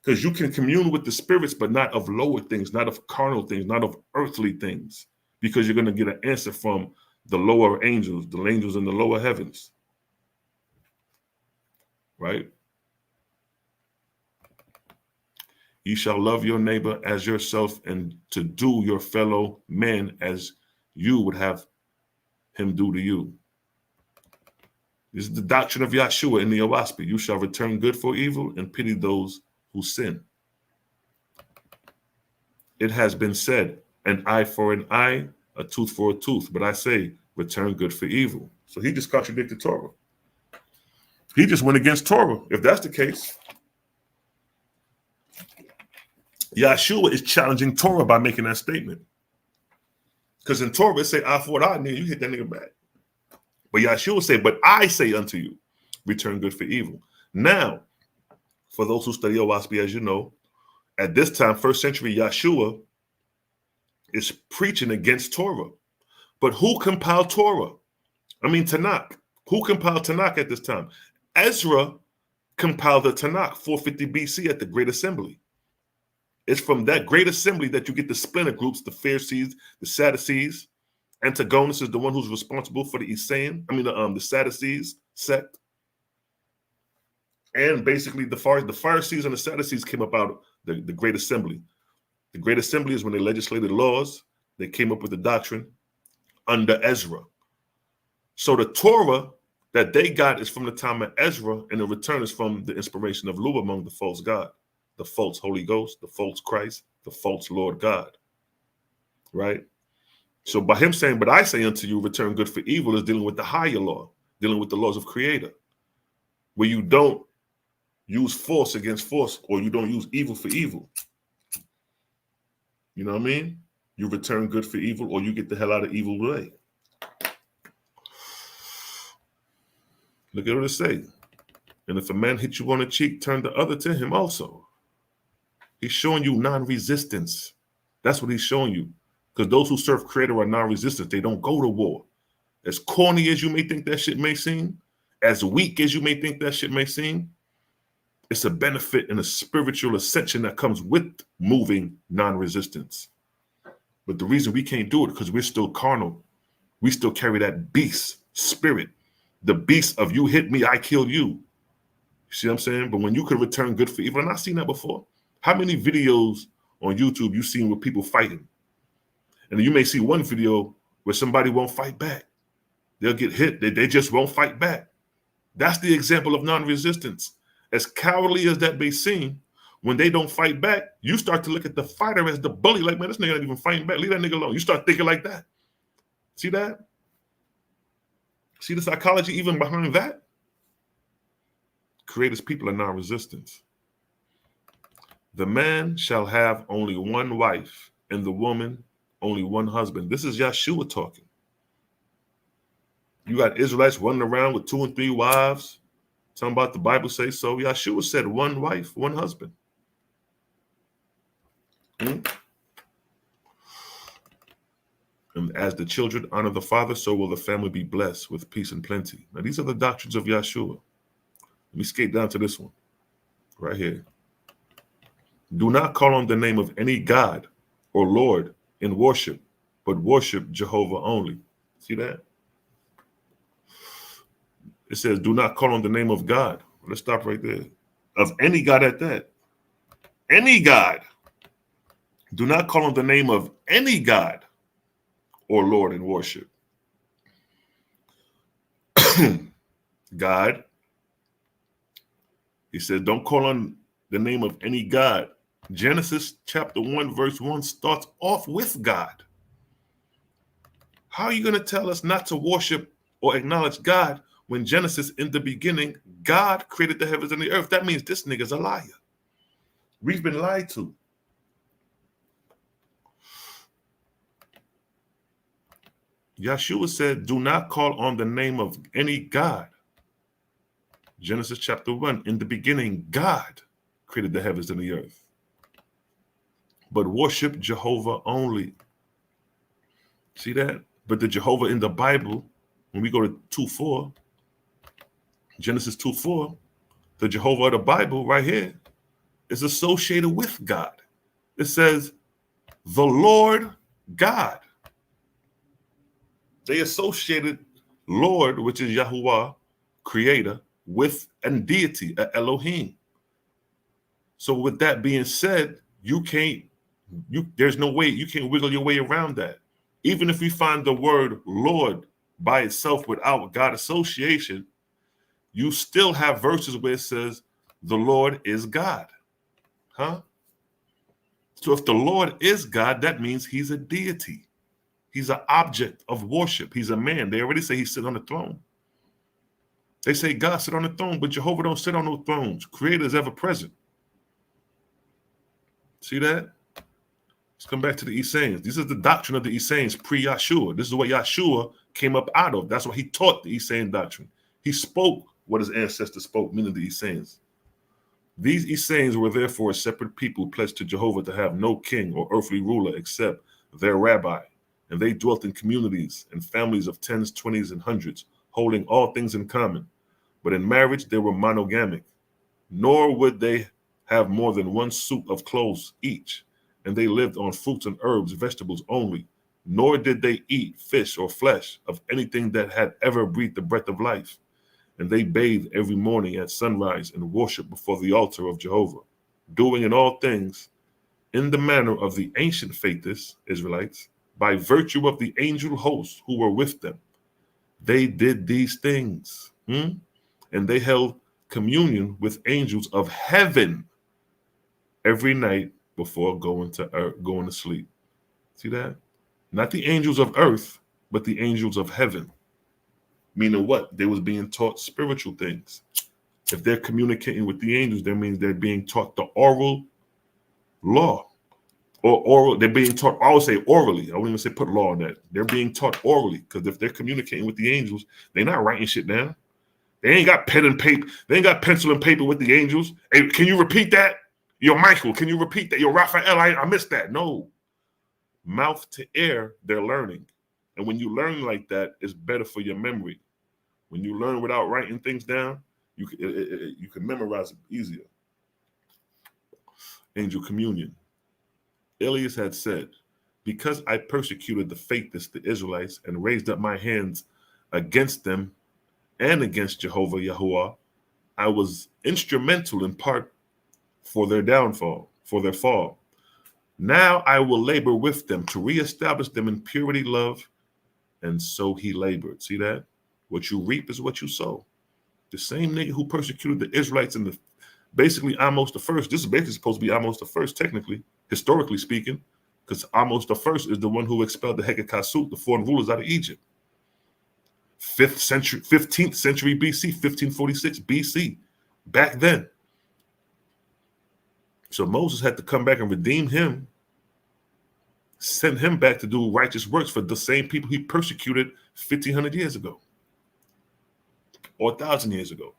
Because you can commune with the spirits, but not of lower things, not of carnal things, not of earthly things. Because you're going to get an answer from the lower angels, the angels in the lower heavens. Right? You shall love your neighbor as yourself, and to do your fellow man as you would have him do to you. This is the doctrine of Yeshua in the OAHSPE. You shall return good for evil and pity those who sin. It has been said, an eye for an eye, a tooth for a tooth. But I say, return good for evil. So he just contradicted Torah. He just went against Torah. If that's the case, Yeshua is challenging Torah by making that statement. Because in Torah, it say, eye for an eye, and then you hit that nigga back. But Yeshua say, but I say unto you, return good for evil. Now, for those who study OAHSPE, as you know, at this time, first century, Yeshua is preaching against Torah. But who compiled Torah? I mean, Tanakh. Who compiled Tanakh at this time? Ezra compiled the Tanakh, 450 BC at the Great Assembly. It's from that Great Assembly that you get the splinter groups, the Pharisees, the Sadducees. Antigonus is the one who's responsible for the Essene, the Sadducees sect. And basically the Pharisees and the Sadducees came up out of the Great Assembly. The Great Assembly is when they legislated laws. They came up with the doctrine under Ezra. So the Torah that they got is from the time of Ezra, and the return is from the inspiration of Lu among the false God, the false Holy Ghost, the false Christ, the false Lord God, right? So by him saying, but I say unto you, return good for evil, is dealing with the higher law, dealing with the laws of Creator, where you don't use force against force, or you don't use evil for evil. You know what I mean? You return good for evil, or you get the hell out of evil way. Look at what it say. And if a man hits you on the cheek, turn the other to him also. He's showing you non-resistance. That's what he's showing you. Because those who serve Creator are non-resistant. They don't go to war. As corny as you may think that shit may seem, as weak as you may think that shit may seem, it's a benefit and a spiritual ascension that comes with moving non-resistance. But the reason we can't do it because we're still carnal. We still carry that beast spirit. The beast of you hit me, I kill you. You see what I'm saying? But when you can return good for evil, and I've seen that before. How many videos on YouTube you've seen with people fighting? And you may see one video where somebody won't fight back. They'll get hit. They just won't fight back. That's the example of non-resistance. As cowardly as that may seem, when they don't fight back, you start to look at the fighter as the bully. Like, man, this nigga not even fighting back. Leave that nigga alone. You start thinking like that. See that? See the psychology even behind that? Creator's people are non-resistance. The man shall have only one wife, and the woman only one husband. This is Yeshua talking. You got Israelites running around with 2 and 3 wives. Talking about the Bible say so. Yeshua said one wife, one husband. And as the children honor the father, so will the family be blessed with peace and plenty. Now, these are the doctrines of Yeshua. Let me skate down to this one right here. Do not call on the name of any God or Lord in worship, but worship Jehovah only. See that? It says, do not call on the name of God. Let's stop right there. Of any God at that. Any God. Do not call on the name of any God or Lord in worship. God. He says, don't call on the name of any God. Genesis chapter 1, verse 1 starts off with God. How are you going to tell us not to worship or acknowledge God when Genesis, in the beginning, God created the heavens and the earth? That means this nigga's a liar. We've been lied to. Yeshua said, do not call on the name of any God. Genesis chapter 1, in the beginning, God created the heavens and the earth. But worship Jehovah only. See that? But the Jehovah in the Bible, when we go to 2:4, Genesis 2:4, the Jehovah of the Bible right here is associated with God. It says, the Lord God. They associated Lord, which is Yahuwah, creator, with and deity, Elohim. So with that being said, there's no way, you can't wiggle your way around that. Even if we find the word Lord by itself without God association, you still have verses where it says the Lord is God. Huh? So if the Lord is God, that means he's a deity. He's an object of worship. He's a man. They already say he sit on the throne. They say God sit on the throne, but Jehovah don't sit on no thrones. Creator is ever present. See that? Let's come back to the Essenes. This is the doctrine of the Essenes pre-Yahushua. This is what Yahushua came up out of. That's what he taught the Essene doctrine. He spoke what his ancestors spoke, meaning the Essenes. These Essenes were therefore a separate people pledged to Jehovah to have no king or earthly ruler except their rabbi. And they dwelt in communities and families of tens, 20s, and hundreds, holding all things in common. But in marriage, they were monogamic. Nor would they have more than one suit of clothes each. And they lived on fruits and herbs, vegetables only. Nor did they eat fish or flesh of anything that had ever breathed the breath of life. And they bathed every morning at sunrise and worshiped before the altar of Jehovah, doing in all things in the manner of the ancient faithists, Israelites, by virtue of the angel hosts who were with them. They did these things, and they held communion with angels of heaven every night before going to sleep. See that? Not the angels of earth, but the angels of heaven. Meaning what? They was being taught spiritual things. If they're communicating with the angels, that means they're being taught the oral law. Or oral, they're being taught, I would say orally. I wouldn't even say put law on that. They're being taught orally, because if they're communicating with the angels, they're not writing shit down. They ain't got pen and paper. They ain't got pencil and paper with the angels. Hey, can you repeat that? Yo, Michael, can you repeat that? Yo, Raphael, I missed that. No. Mouth to ear, they're learning. And when you learn like that, it's better for your memory. When you learn without writing things down, you can memorize it easier. Angel communion. Elias had said, because I persecuted the faithless, the Israelites, and raised up my hands against them and against Jehovah Yahuwah, I was instrumental in part for their downfall, for their fall. Now I will labor with them to reestablish them in purity, love, and so he labored. See that? What you reap is what you sow. The same nigga who persecuted the Israelites in the basically Amos the first. This is basically supposed to be Amos the first, technically, historically speaking, because Amos the first is the one who expelled the Hekakasut, the foreign rulers, out of Egypt. 15th century BC, 1546 BC, back then. So Moses had to come back and redeem him, send him back to do righteous works for the same people he persecuted 1,500 years ago or 1,000 years ago.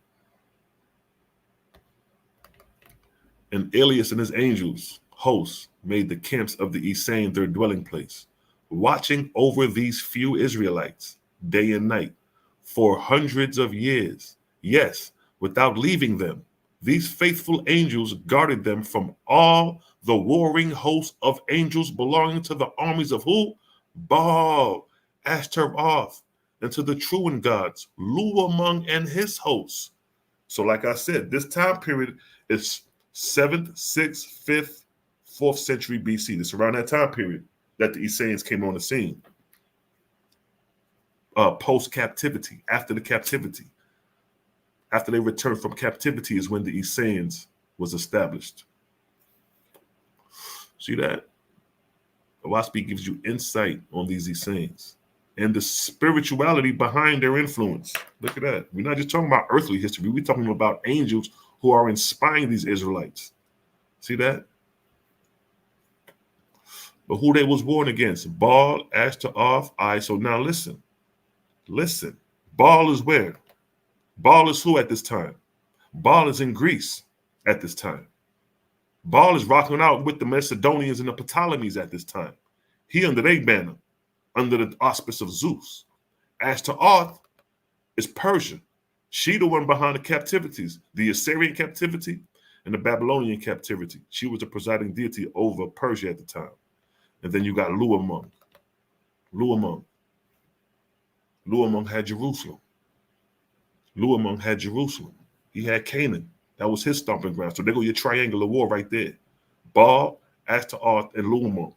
And Elias and his angels, hosts, made the camps of the Essene their dwelling place, watching over these few Israelites day and night for hundreds of years. Yes, without leaving them, these faithful angels guarded them from all the warring hosts of angels belonging to the armies of who? Baal, Ashtaroth, and to the truant gods, Luamung and his hosts. So like I said, this time period is 7th, 6th, 5th, 4th century BC. This is around that time period that the Essenes came on the scene. Post-captivity, after the captivity. After they returned from captivity is when the Essenes was established. See that? OAHSPE gives you insight on these Essenes and the spirituality behind their influence. Look at that. We're not just talking about earthly history. We're talking about angels who are inspiring these Israelites. See that? But who they was warned against? Baal, Ashtaroth, So now listen. Listen. Baal is where? Baal is who at this time? Baal is in Greece at this time. Baal is rocking out with the Macedonians and the Ptolemies at this time. He under their banner, under the auspice of Zeus. Ashtaroth is Persia. She the one behind the captivities, the Assyrian captivity and the Babylonian captivity. She was the presiding deity over Persia at the time. And then you got Luamung. Luamung had Jerusalem. Luamung had Jerusalem. He had Canaan. That was his stomping ground. So there go your triangular war right there. Baal, Ashtaroth, and Luamon.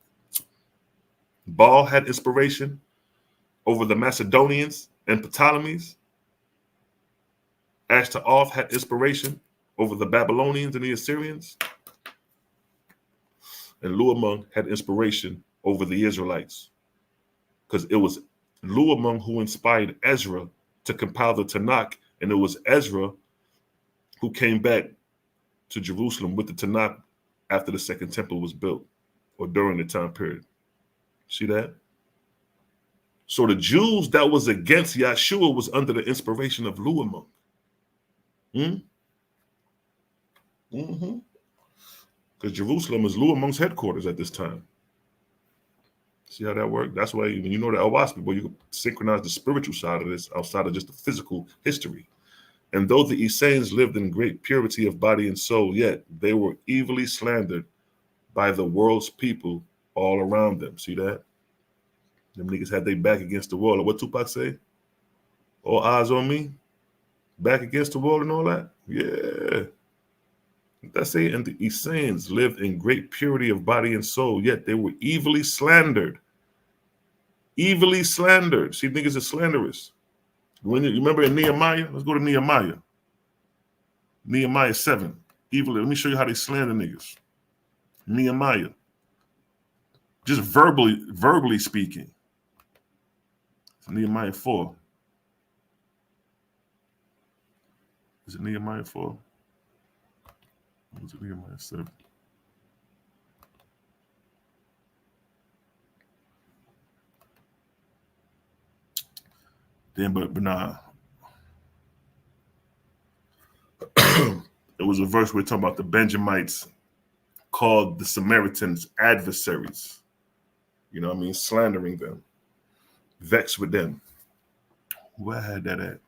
Baal had inspiration over the Macedonians and Ptolemies. Ashtaroth had inspiration over the Babylonians and the Assyrians. And Luamon had inspiration over the Israelites. Because it was Luamon who inspired Ezra to compile the Tanakh, and it was Ezra who came back to Jerusalem with the Tanakh after the second temple was built, or during the time period. See that? So the Jews that was against Yeshua was under the inspiration of Luamon. Because Jerusalem is Luamon's headquarters at this time. See how that worked? That's why when you know the OAHSPE, you can synchronize the spiritual side of this outside of just the physical history. And though the Essenes lived in great purity of body and soul, yet they were evilly slandered by the world's people all around them. See that? Them niggas had their back against the wall. What Tupac say? All eyes on me? Back against the wall and all that? Yeah. That's it. And the Essenes lived in great purity of body and soul, yet they were evilly slandered. Evilly slandered. See, niggas are slanderous. When you remember in Nehemiah, let's go to Nehemiah. Nehemiah 7. Evilly. Let me show you how they slander niggas. Nehemiah. Just verbally speaking. It's Nehemiah 4. Is it Nehemiah 4? Was it Nehemiah 7? Then, but nah. It was a verse we're talking about the Benjamites called the Samaritans adversaries. You know what I mean? Slandering them. Vexed with them. Where I had that at?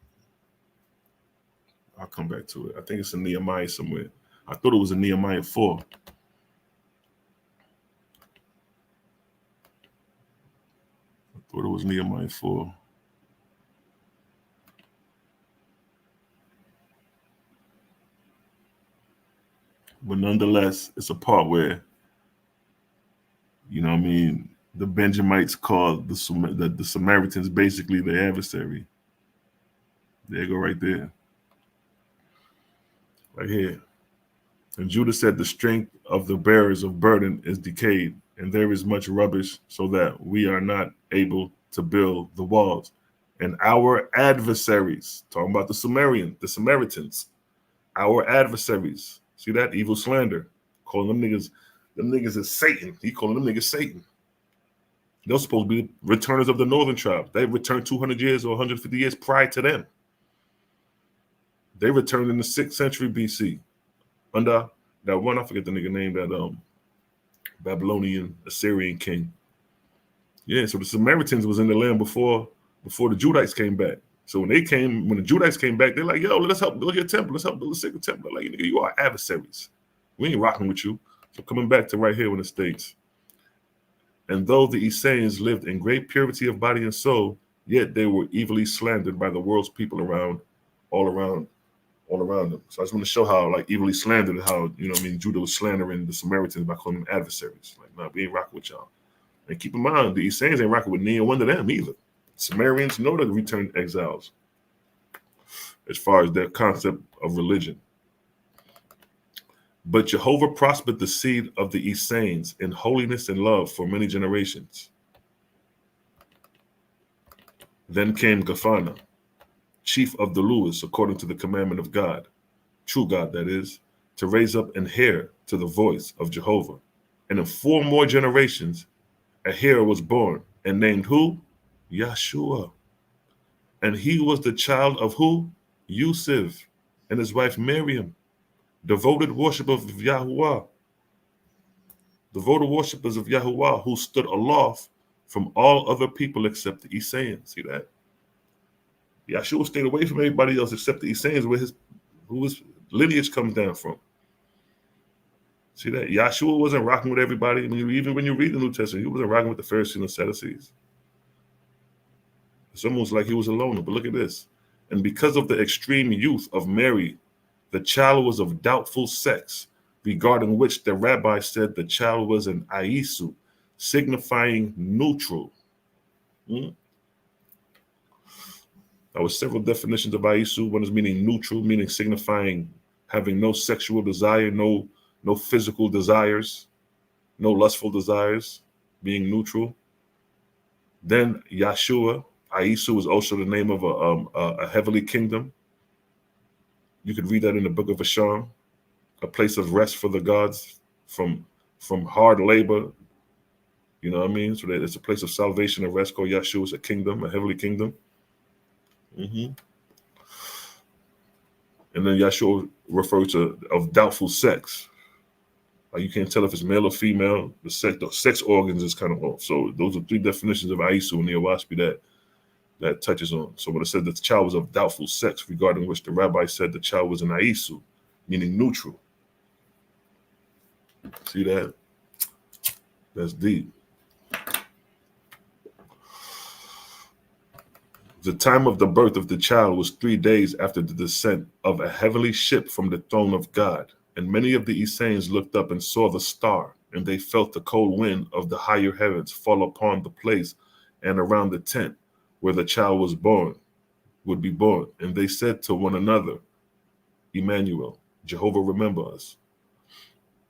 I'll come back to it. I think it's in Nehemiah somewhere. I thought it was in Nehemiah 4. I thought it was Nehemiah 4. But nonetheless, it's a part where, you know what I mean, the Benjamites called the Samaritans basically the adversary. There you go right there. Right here. And Judah said, the strength of the bearers of burden is decayed, and there is much rubbish, so that we are not able to build the walls. And our adversaries, talking about the Samaritans, our adversaries, see that? Evil slander, calling them niggas is Satan. He calling them niggas Satan. They're supposed to be returners of the northern tribe. They returned 200 years or 150 years prior to them. They returned in the 6th century BC under that one, I forget the nigga name, that Babylonian Assyrian king. Yeah, so the Samaritans was in the land before the Judites came back. So when the Judites came back, they're like, yo, let's help build your temple. Let's help build a sacred temple. Like, nigga, you are adversaries. We ain't rocking with you. So coming back to right here in the States. And though the Essenes lived in great purity of body and soul, yet they were evilly slandered by the world's people all around them. So I just want to show how, like, evilly slandered, how, you know what I mean, Judah was slandering the Samaritans by calling them adversaries. Like, nah, we ain't rocking with y'all. And keep in mind, the Essenes ain't rocking with neither one of them either. Sumerians know the returned exiles as far as their concept of religion. But Jehovah prospered the seed of the Essenes in holiness and love for many generations. Then came Gaphana, chief of the Lewis, according to the commandment of God, true God that is, to raise up an heir to the voice of Jehovah. And in 4 more generations, a heir was born, and named who? Yeshua. And he was the child of who? Yusuf, and his wife Miriam, devoted worshippers of Yahuwah. Devoted worshippers of Yahuwah, who stood aloft from all other people except the Essenes. See that? Yeshua stayed away from everybody else except the Essenes, who his lineage comes down from. See that? Yeshua wasn't rocking with everybody. Even when you read the New Testament, he wasn't rocking with the Pharisees and the Sadducees. It's almost like he was alone. But look at this. And because of the extreme youth of Mary, the child was of doubtful sex, regarding which the rabbi said the child was an aisu, signifying neutral. There were several definitions of aisu. One is meaning neutral, meaning signifying having no sexual desire, no physical desires, no lustful desires, being neutral. Then Yahushua, Aisu, is also the name of a heavenly kingdom. You could read that in the book of Essene, a place of rest for the gods from hard labor. You know what I mean? So that it's a place of salvation and rest called Yahushua. It's a kingdom, a heavenly kingdom. And then Yahushua refers to of doubtful sex. Like you can't tell if it's male or female. The sex organs is kind of off. So those are three definitions of Aisu in the OAHSPE that touches on. So when it said that the child was of doubtful sex, regarding which the rabbi said the child was an Aisu, meaning neutral. See that? That's deep. The time of the birth of the child was 3 days after the descent of a heavenly ship from the throne of God. And many of the Essenes looked up and saw the star, and they felt the cold wind of the higher heavens fall upon the place and around the tent where the child would be born. And they said to one another, Emmanuel, Jehovah remember us.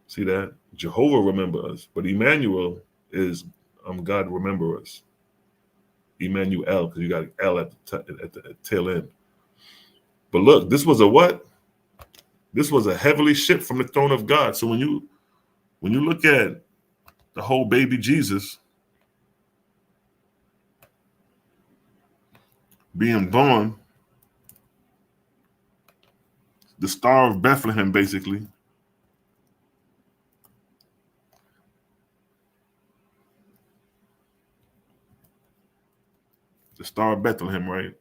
See that? Jehovah remember us. But Emmanuel is God remember us. Emmanuel, because you got L at the tail end. But look, this was a what? This was a heavenly ship from the throne of God. So when you look at the whole baby Jesus being born, the Star of Bethlehem, basically, the Star of Bethlehem, right?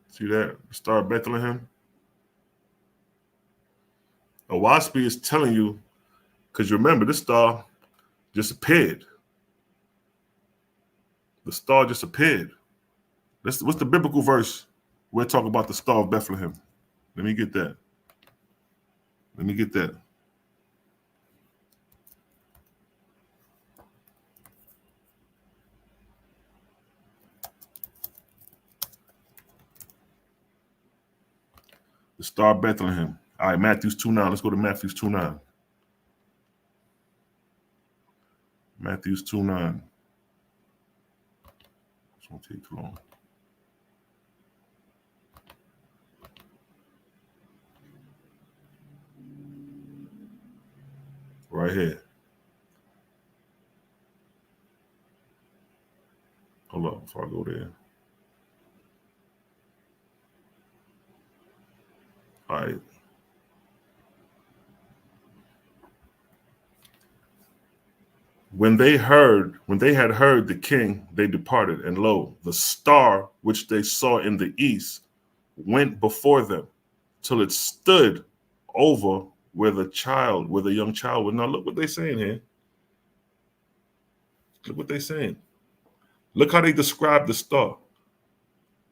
See that? The Star of Bethlehem. OAHSPE is telling you, because remember, this star just appeared. The star just appeared. What's the biblical verse? We're talking about the Star of Bethlehem. Let me get that. The Star of Bethlehem. All right, Matthew 2:9. Let's go to Matthew 2:9. Matthew 2:9. This won't take too long. Right here. Hold up before I go there. All right. When they had heard the king, they departed, and lo, the star which they saw in the east went before them till it stood over where the young child was. Now look what they're saying here. Look what they're saying. Look how they describe the star.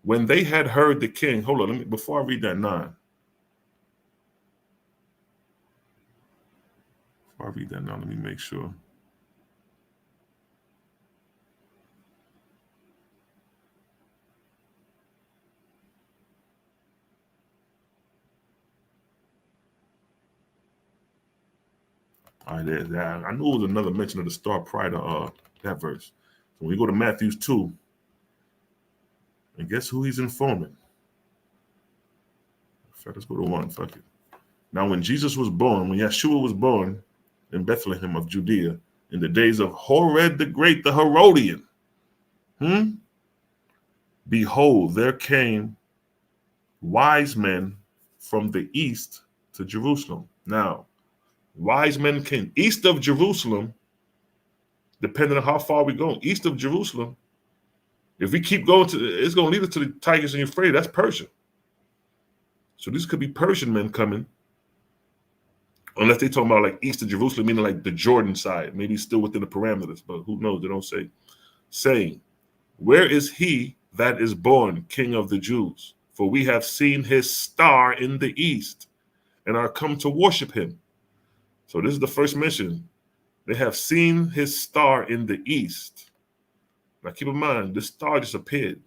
When they had heard the king, hold on, before I read that 9. Before I read that 9, let me make sure. All right, I knew it was another mention of the star prior to that verse. So when we go to Matthew 2, and guess who he's informing? Let's go to 1. Fuck it. Now, when Yahushua was born in Bethlehem of Judea, in the days of Herod the Great, the Herodian, behold, there came wise men from the east to Jerusalem. Now, wise men came east of Jerusalem, depending on how far we go. East of Jerusalem, if we keep going it's going to lead us to the Tigris and Euphrates. That's Persia. So this could be Persian men coming, unless they're talking about like east of Jerusalem, meaning like the Jordan side, maybe still within the parameters, but who knows? They don't say. Saying, Where is he that is born King of the Jews? For we have seen his star in the east and are come to worship him. So this is the first mention. They have seen his star in the east. Now keep in mind, this star just appeared.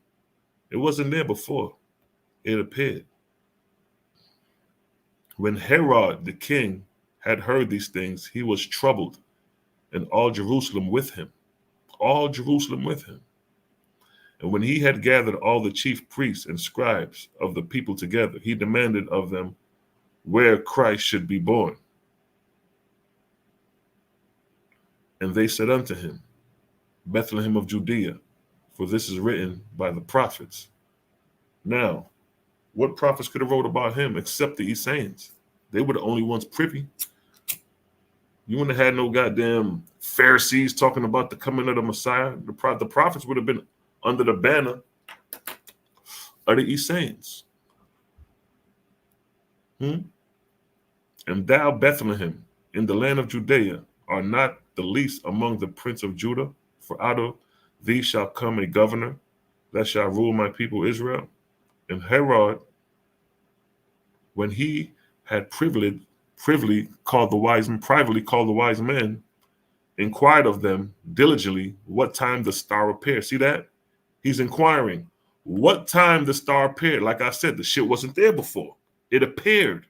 It wasn't there before. It appeared. When Herod the king had heard these things, he was troubled, and all Jerusalem with him. All Jerusalem with him. And when he had gathered all the chief priests and scribes of the people together, he demanded of them where Christ should be born. And they said unto him, Bethlehem of Judea, for this is written by the prophets. Now, what prophets could have wrote about him except the Essenes? They were the only ones privy. You wouldn't have had no goddamn Pharisees talking about the coming of the Messiah. The prophets would have been under the banner of the Essenes. And thou, Bethlehem, in the land of Judea, are not the least among the prince of Judah, for out of thee shall come a governor that shall rule my people Israel. And Herod, when he had privately called the wise men, inquired of them diligently what time the star appeared. See that? He's inquiring what time the star appeared. Like I said, the shit wasn't there before. It appeared.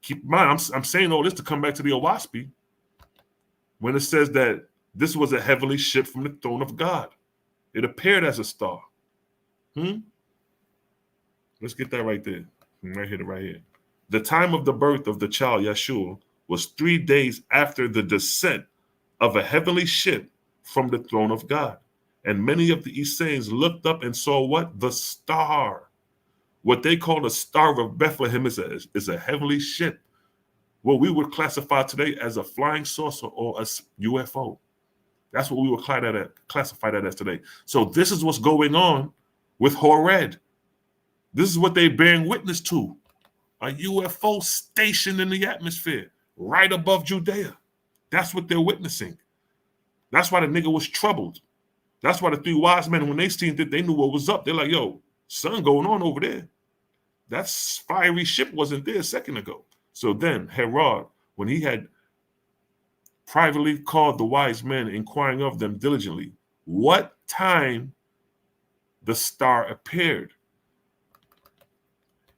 Keep in mind, I'm saying all this to come back to the OAHSPE when it says that this was a heavenly ship from the throne of God. It appeared as a star. Let's get that right there. Right here. The time of the birth of the child Yeshua was 3 days after the descent of a heavenly ship from the throne of God. And many of the Essenes looked up and saw what? The star. What they call the Star of Bethlehem is a heavenly ship. What we would classify today as a flying saucer or a UFO. That's what we would classify that as today. So this is what's going on with Horeb. This is what they're bearing witness to. A UFO stationed in the atmosphere right above Judea. That's what they're witnessing. That's why the nigga was troubled. That's why the three wise men, when they seen it, they knew what was up. They're like, yo, something going on over there. That fiery ship wasn't there a second ago. So then Herod, when he had privately called the wise men, inquiring of them diligently, what time the star appeared.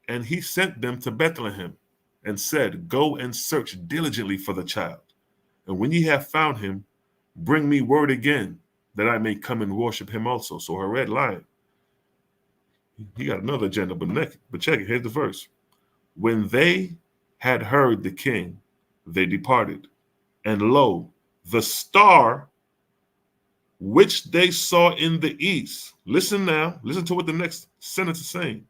And he sent them to Bethlehem and said, go and search diligently for the child. And when ye have found him, bring me word again that I may come and worship him also. So Herod lied. He got another agenda, but check it. Here's the verse. When they had heard the king, they departed. And lo, the star which they saw in the east, listen now, listen to what the next sentence is saying,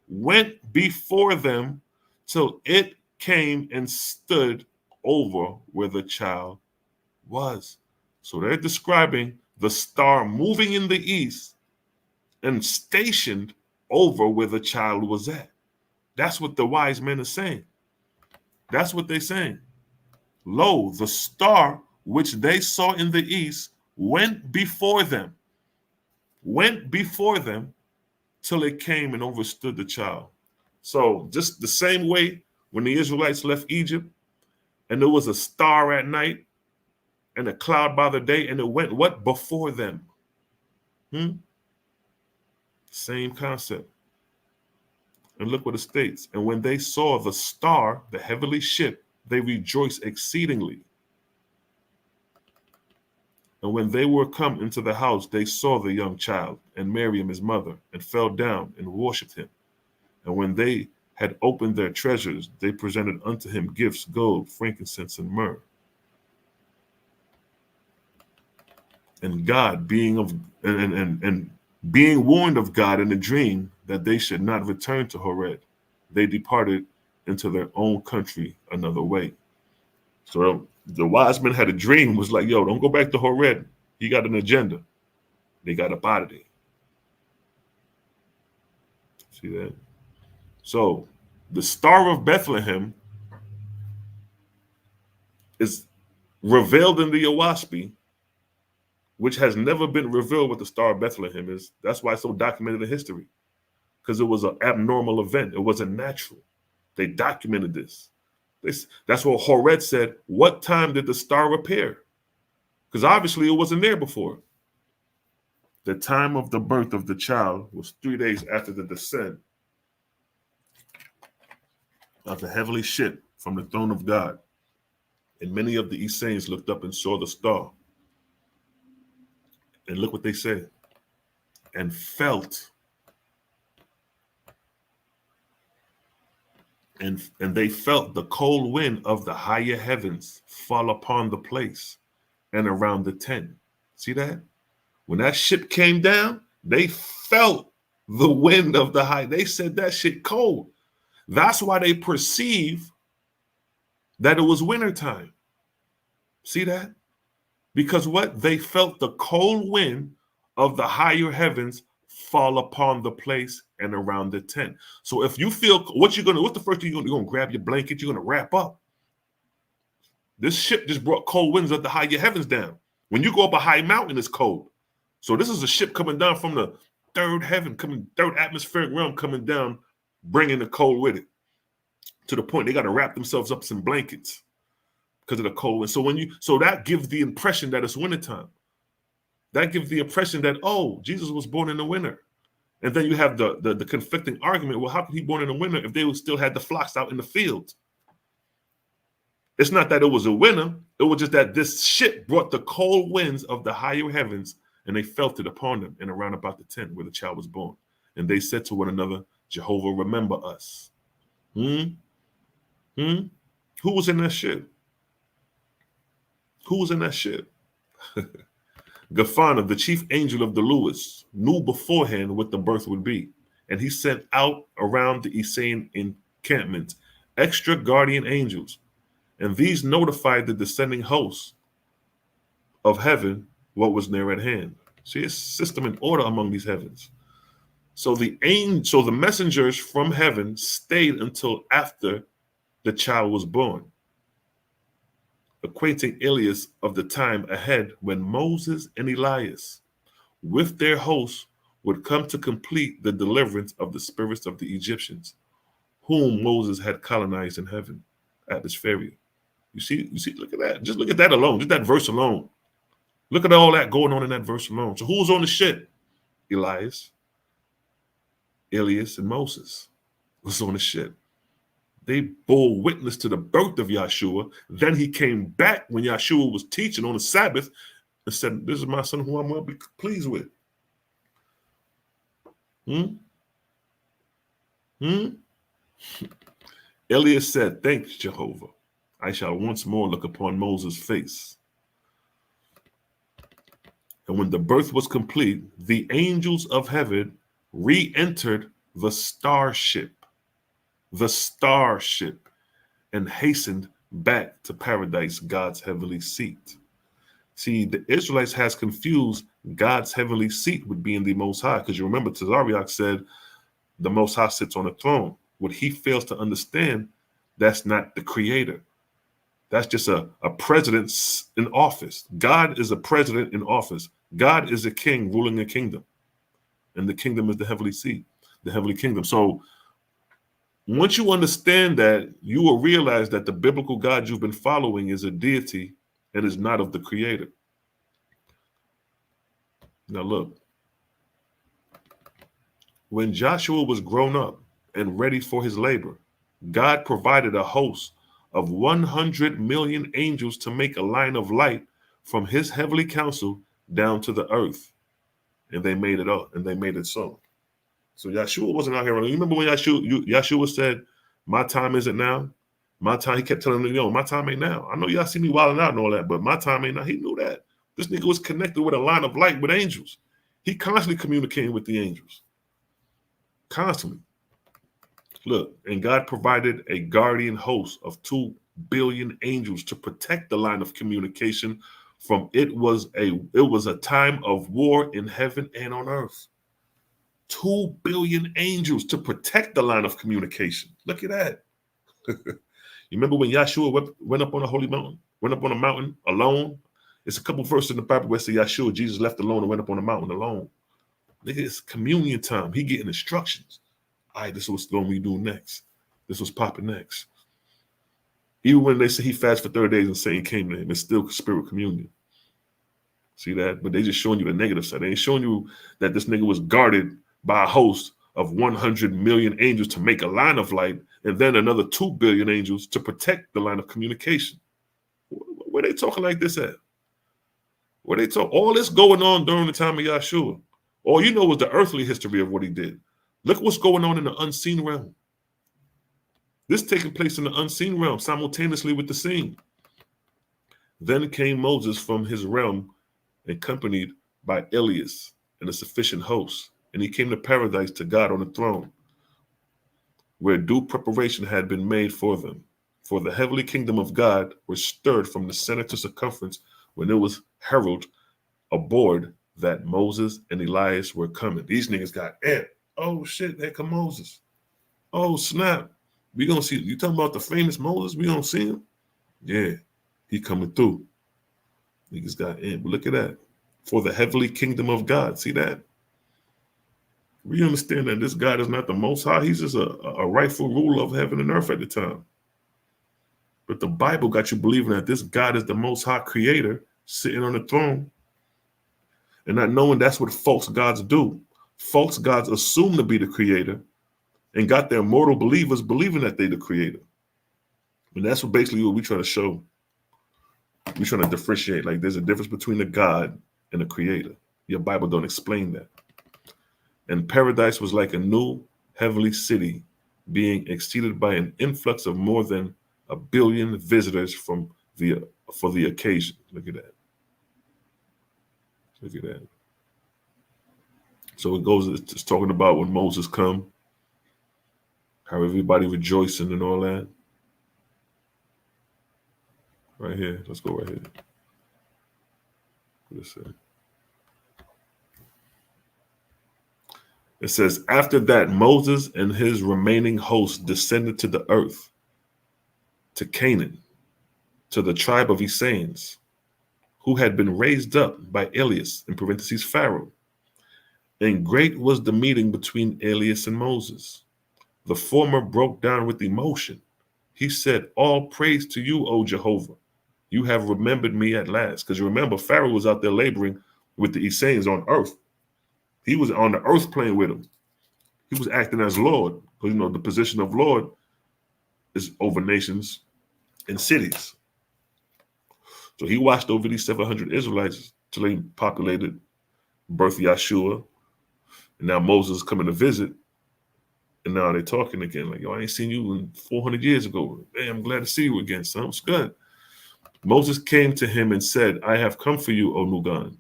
went before them till it came and stood over where the child was. So they're describing the star moving in the east and stationed over where the child was at. That's what the wise men are saying. That's what they're saying. Lo, the star which they saw in the east went before them till it came and overstood the child. So just the same way when the Israelites left Egypt and there was a star at night and a cloud by the day and it went what? Before them. Same concept. And look what it states. And when they saw the star, the heavenly ship, they rejoiced exceedingly. And when they were come into the house, they saw the young child and Miriam his mother, and fell down and worshipped him. And when they had opened their treasures, they presented unto him gifts, gold, frankincense, and myrrh. And God, being warned of God in a dream that they should not return to Horeb, they departed into their own country another way. So the wise men had a dream, was like, yo, don't go back to Horeb. He got an agenda. They got up out of there. See that? So the Star of Bethlehem is revealed in the OAHSPE which has never been revealed what the Star of Bethlehem is. That's why it's so documented in history, because it was an abnormal event. It wasn't natural. They documented this. That's what Hored said. What time did the star appear? Because obviously it wasn't there before. The time of the birth of the child was 3 days after the descent of the heavenly ship from the throne of God. And many of the Essenes looked up and saw the star. And look what they said. And felt. And they felt the cold wind of the higher heavens fall upon the place and around the tent. See that? When that ship came down, they felt the wind of the high. They said that shit cold. That's why they perceive that it was wintertime. See that? Because what? They felt the cold wind of the higher heavens fall upon the place and around the tent. So if you feel, what's the first thing you're gonna grab your blanket, you're gonna wrap up. This ship just brought cold winds of the higher heavens down. When you go up a high mountain, it's cold. So this is a ship coming down from the third atmospheric realm coming down, bringing the cold with it. To the point they got to wrap themselves up in blankets because of the cold wind. So that gives the impression that it's wintertime. That gives the impression that, oh, Jesus was born in the winter. And then you have the conflicting argument. Well, how could he be born in the winter if they still had the flocks out in the fields? It's not that it was a winter. It was just that this ship brought the cold winds of the higher heavens, and they felt it upon them and around about the tent where the child was born. And they said to one another, Jehovah, remember us. Who was in that ship? Who was in that ship? Gaphana, the chief angel of the Lewis, knew beforehand what the birth would be, and he sent out around the Essene encampment extra guardian angels, and these notified the descending hosts of heaven what was near at hand. See, it's system and order among these heavens. So the messengers from heaven stayed until after the child was born, equating Elias of the time ahead when Moses and Elias, with their hosts, would come to complete the deliverance of the spirits of the Egyptians, whom Moses had colonized in heaven at this ferry. You see, look at that. Just look at that alone, just that verse alone. Look at all that going on in that verse alone. So who was on the ship? Elias, and Moses was on the ship. They bore witness to the birth of Yahushua. Then he came back when Yahushua was teaching on the Sabbath and said, this is my son who I'm well pleased with. Elias said, thanks, Jehovah. I shall once more look upon Moses' face. And when the birth was complete, the angels of heaven re-entered the starship, and hastened back to paradise, God's heavenly seat. See, the Israelites has confused God's heavenly seat with being the Most High, because you remember Tazariach said the Most High sits on a throne. What he fails to understand, that's not the creator. That's just a president in office. God is a president in office. God is a king ruling a kingdom. And the kingdom is the heavenly seat, the heavenly kingdom. So once you understand that, you will realize that the biblical God you've been following is a deity and is not of the creator. Now look, when Joshua was grown up and ready for his labor, God provided a host of 100 million angels to make a line of light from his heavenly counsel down to the earth. And they made it up, and they made it so. So Yahushua wasn't out here. You remember when Yahushua said, my time isn't now? My time, he kept telling them, my time ain't now. I know y'all see me wilding out and all that, but my time ain't now. He knew that. This nigga was connected with a line of light with angels. He constantly communicating with the angels. Constantly. Look, and God provided a guardian host of 2 billion angels to protect the line of communication from it was a time of war in heaven and on earth. 2 billion angels to protect the line of communication. Look at that. You remember when Yahushua went up on a holy mountain, went up on a mountain alone, It's a couple verses in the Bible where it says Yahshua, Jesus left alone and went up on the mountain alone. Nigga, it's communion time. He getting instructions. All right, this is what's going to be doing next. This was popping next. Even when they say he fasted for 30 days and Satan came to him, it's still spirit communion. See that? But they just showing you the negative side. They ain't showing you that this nigga was guarded by a host of 100 million angels to make a line of light, and then another 2 billion angels to protect the line of communication. Where they talking like this at? Where they talk? All this going on during the time of Yahshua. All you know was the earthly history of what he did. Look what's going on in the unseen realm. This taking place in the unseen realm simultaneously with the seen. Then came Moses from his realm, accompanied by Elias and a sufficient host, and he came to paradise to God on the throne, where due preparation had been made for them. For the heavenly kingdom of God was stirred from the center to circumference when it was heralded aboard that Moses and Elias were coming. These niggas got amped. Oh shit, there come Moses. Oh snap. We gonna see, you talking about the famous Moses? We gonna see him? Yeah, he coming through. Niggas got amped. But look at that. For the heavenly kingdom of God. See that? We understand that this God is not the Most High. He's just a rightful ruler of heaven and earth at the time. But the Bible got you believing that this God is the Most High creator sitting on the throne, and not knowing that's what false gods do. False gods assume to be the creator and got their mortal believers believing that they're the creator. And that's what basically what we try to show. We're trying to differentiate. Like there's a difference between a God and a creator. Your Bible don't explain that. And paradise was like a new heavenly city being exceeded by an influx of more than 1 billion visitors for the occasion. Look at that. Look at that. So it goes, it's talking about when Moses come, how everybody rejoicing and all that. Right here. Let's go right here. What does it say? It says, after that, Moses and his remaining host descended to the earth, to Canaan, to the tribe of Essenes, who had been raised up by Elias, in parentheses, Pharaoh. And great was the meeting between Elias and Moses. The former broke down with emotion. He said, all praise to you, O Jehovah. You have remembered me at last. Because you remember, Pharaoh was out there laboring with the Essenes on earth. He was on the earth plane with him. He was acting as Lord. Because, you know, the position of Lord is over nations and cities. So he watched over these 700 Israelites till they populated, birthed Yahshua. And now Moses is coming to visit. And now they're talking again. Like, yo, I ain't seen you in 400 years ago. Hey, I'm glad to see you again, son. It's good. Moses came to him and said, I have come for you, O Nugan.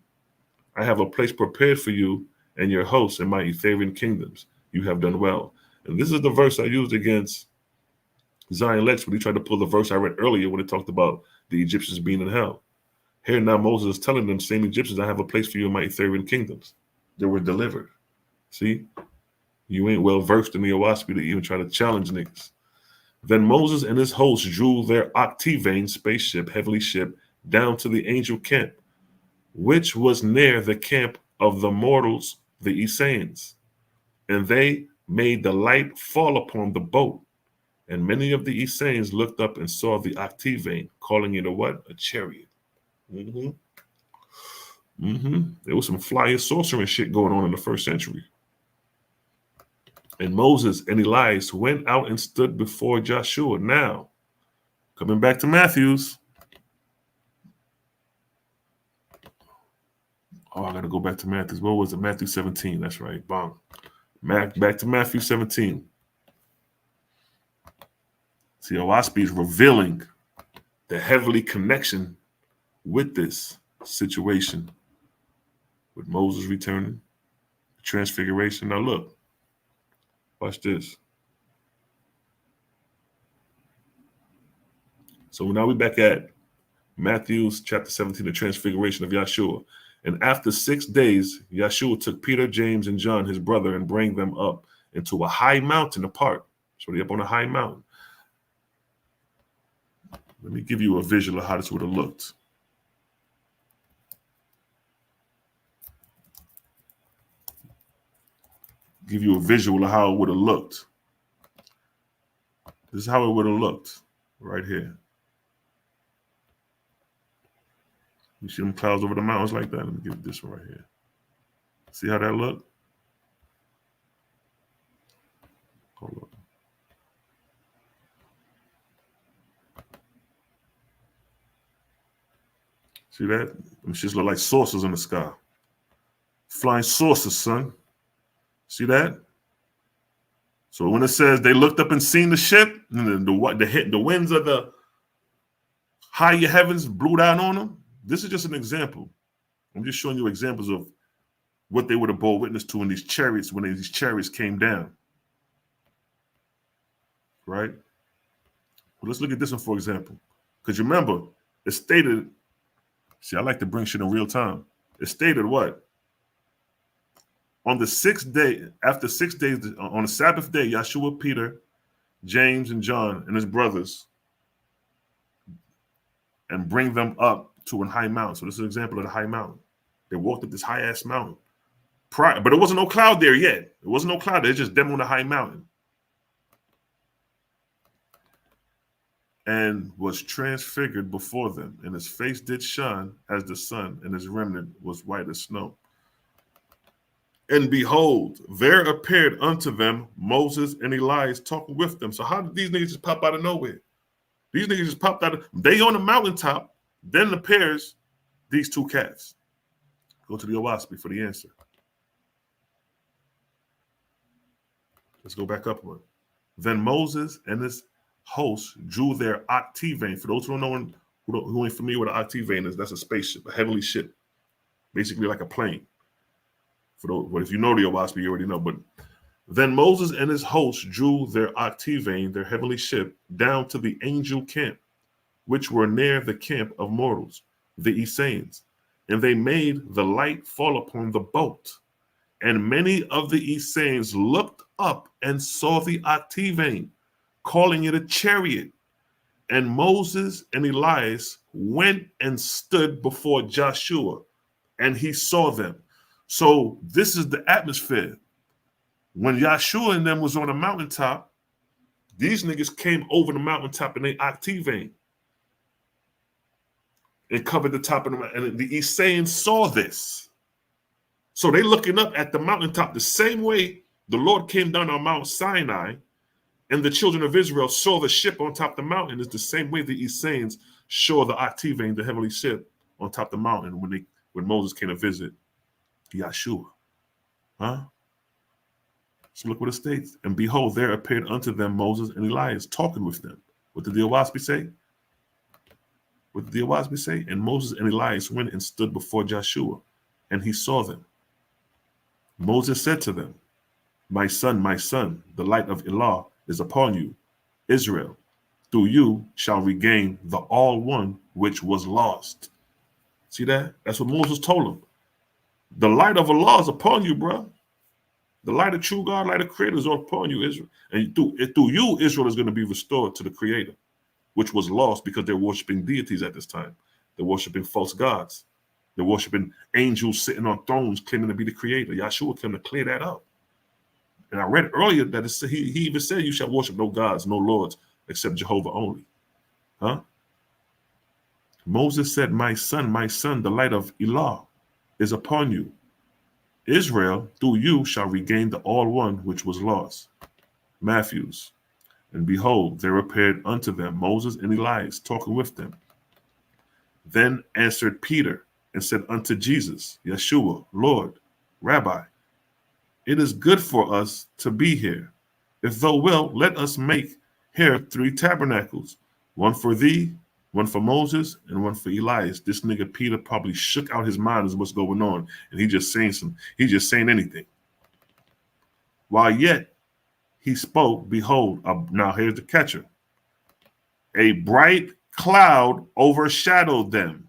I have a place prepared for you and your hosts in my Etherian kingdoms. You have done well. And this is the verse I used against Zion Lex when he tried to pull the verse I read earlier when it talked about the Egyptians being in hell. Here now Moses is telling them, same Egyptians, I have a place for you in my Etherian kingdoms. They were delivered. See? You ain't well versed in the OAHSPE to even try to challenge niggas. Then Moses and his hosts drew their octavane spaceship, heavenly ship, down to the angel camp, which was near the camp of the mortals, the Essenes. And they made the light fall upon the boat. And many of the Essenes looked up and saw the octavane, calling it a what? A chariot. There was some flying sorcery and shit going on in the first century. And Moses and Elias went out and stood before Joshua. Now, coming back to Matthew's. Oh, I got to go back to Matthew's. What was it? Matthew 17. That's right. Bong. Back to Matthew 17. See, OAHSPE is revealing the heavenly connection with this situation with Moses returning, the transfiguration. Now look, watch this. So now we're back at Matthew's chapter 17, the transfiguration of Yahshua. And after 6 days, Yahshua took Peter, James, and John, his brother, and brought them up into a high mountain apart. So they're up on a high mountain. Let me give you a visual of how this would have looked. give you a visual of how it would have looked. This is how it would have looked right here. You see them clouds over the mountains like that? Let me get this one right here. See how that look? Hold on. See that? Them shits look like saucers in the sky. Flying saucers, son. See that? So when it says they looked up and seen the ship, and the winds of the higher heavens blew down on them, this is just an example. I'm just showing you examples of what they would have bore witness to in these chariots when these chariots came down. Right? Well, let's look at this one, for example. Because remember, it stated, see, I like to bring shit in real time. It stated what? On the 6th day, after 6 days, on the Sabbath day, Yahushua, Peter, James, and John, and his brothers, and bring them up to an high mountain. So this is an example of the high mountain. They walked up this high-ass mountain. But there wasn't no cloud there yet. There wasn't no cloud there. It's just them on the high mountain. And was transfigured before them, and his face did shine as the sun, and his remnant was white as snow. And behold, there appeared unto them Moses and Elias talking with them. So how did these niggas just pop out of nowhere? These niggas just popped out of, they on the mountaintop, then appears these two cats. Go to the OAHSPE for the answer. Let's go back up one. Then Moses and his hosts drew their octavane. For those who don't know, who ain't familiar with an octavane, that's a spaceship, a heavenly ship, basically like a plane. For those, but if you know the OAHSPE, you already know. But then Moses and his hosts drew their octavane, their heavenly ship, down to the angel camp, which were near the camp of mortals, the Essenes. And they made the light fall upon the boat. And many of the Essenes looked up and saw the octavane, calling it a chariot. And Moses and Elias went and stood before Joshua, and he saw them. So this is the atmosphere. When Yahushua and them was on the mountaintop, these niggas came over the mountaintop in their octavane and covered the top of the mountain. And the Essenes saw this. So they looking up at the mountaintop the same way the Lord came down on Mount Sinai and the children of Israel saw the ship on top of the mountain. Is the same way the Essenes saw the octavane, the heavenly ship, on top of the mountain when Moses came to visit Yahushua. Huh? So look what it states. And behold, there appeared unto them Moses and Elias talking with them. What did the OAHSPE say? What did the OAHSPE say? And Moses and Elias went and stood before Joshua, and he saw them. Moses said to them, my son, the light of Elah is upon you, Israel. Through you shall regain the all one which was lost. See that? That's what Moses told him. The light of Allah is upon you, bro. The light of true God, light of Creator is upon you, Israel. And through you, Israel is going to be restored to the Creator, which was lost because they're worshiping deities at this time. They're worshiping false gods. They're worshiping angels sitting on thrones claiming to be the Creator. Yahushua came to clear that up. And I read earlier that he even said you shall worship no gods, no lords, except Jehovah only. Huh? Moses said, my son, the light of Elah is upon you. Israel, through you shall regain the all one which was lost. Matthews. And behold, there appeared unto them Moses and Elias talking with them. Then answered Peter and said unto Jesus, Yeshua, Lord, Rabbi, it is good for us to be here. If thou wilt, let us make here 3 tabernacles, one for thee, one for Moses, and one for Elias. This nigga Peter probably shook out his mind as what's going on, and he's just saying anything. While yet he spoke, behold, now here's the catcher. A bright cloud overshadowed them.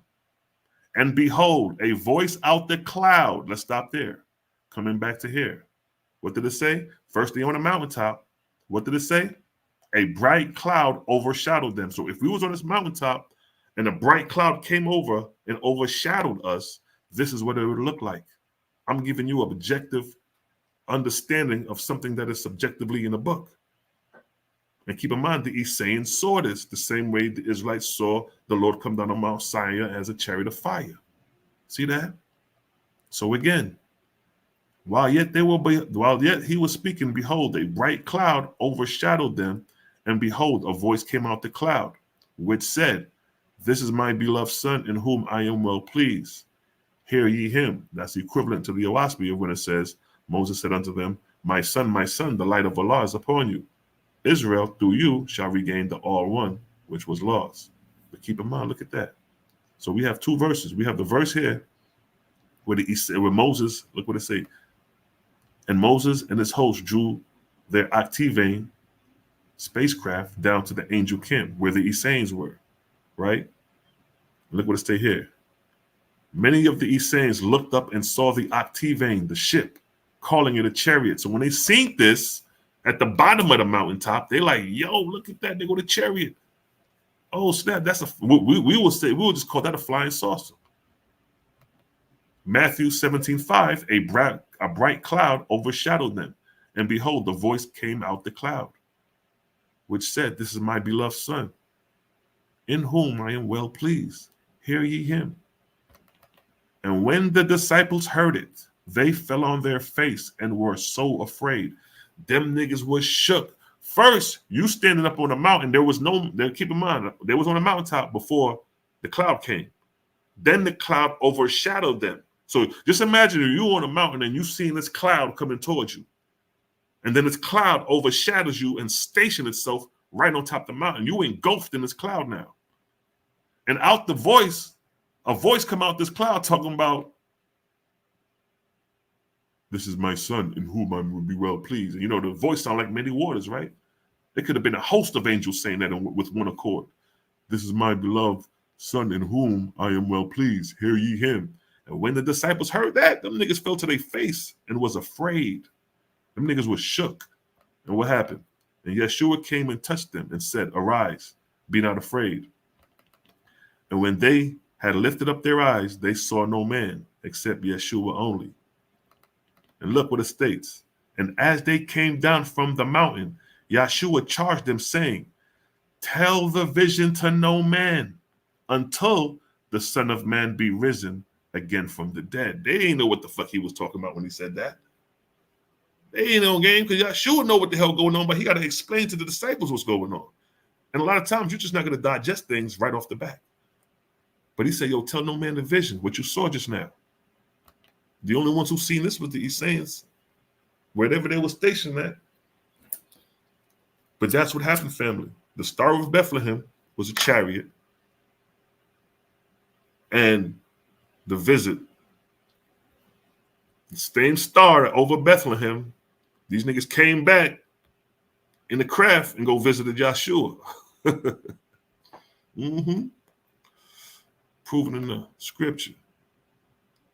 And behold, a voice out the cloud. Let's stop there. Coming back to here. What did it say? First thing on the mountaintop. What did it say? A bright cloud overshadowed them. So if we was on this mountaintop and a bright cloud came over and overshadowed us, this is what it would look like. I'm giving you objective understanding of something that is subjectively in a book. And keep in mind, the Essenes saw this the same way the Israelites saw the Lord come down on Mount Sinai as a chariot of fire. See that? So again, while yet he was speaking, behold, a bright cloud overshadowed them, and behold, a voice came out the cloud, which said, "This is my beloved Son, in whom I am well pleased. Hear ye him." That's equivalent to the OAHSPE when it says, Moses said unto them, my son, the light of Allah is upon you. Israel, through you, shall regain the all one, which was lost. But keep in mind, look at that. So we have two verses. We have the verse here where Moses, look what it say. And Moses and his host drew their Activane spacecraft down to the angel camp where the Essenes were, right? Look what it say here. Many of the Essenes looked up and saw the Activane, the ship, calling it a chariot. So when they seen this at the bottom of the mountaintop, they like, yo, look at that. They go to chariot. Oh, snap. That's we will just call that a flying saucer. Matthew 17:5, a bright cloud overshadowed them. And behold, the voice came out the cloud, which said, "This is my beloved Son, in whom I am well pleased. Hear ye him." And when the disciples heard it, they fell on their face and were so afraid. Them niggas was shook. First, you standing up on a mountain, keep in mind, they was on a mountaintop before the cloud came. Then the cloud overshadowed them. So just imagine if you're on a mountain and you seeing this cloud coming towards you. And then this cloud overshadows you and stations itself right on top of the mountain. You engulfed in this cloud now. And out a voice come out this cloud talking about, "This is my Son, in whom I will be well pleased." And the voice sound like many waters, right? There could have been a host of angels saying that with one accord. "This is my beloved Son, in whom I am well pleased. Hear ye him." And when the disciples heard that, them niggas fell to their face and was afraid. Them niggas was shook. And what happened? And Yeshua came and touched them and said, "Arise, be not afraid." And when they had lifted up their eyes, they saw no man except Yeshua only. And look what it states. And as they came down from the mountain, Yeshua charged them, saying, "Tell the vision to no man until the Son of Man be risen again from the dead." They didn't know what the fuck he was talking about when he said that. They ain't no game, because Yeshua know what the hell going on, but he got to explain to the disciples what's going on. And a lot of times you're just not going to digest things right off the bat. But he said, yo, tell no man the vision, what you saw just now. The only ones who seen this was the Essenes, wherever they were stationed at. But that's what happened, family. The Star of Bethlehem was a chariot. And the visit, the same star over Bethlehem, these niggas came back in the craft and go visited Yeshua. Proven in the scripture.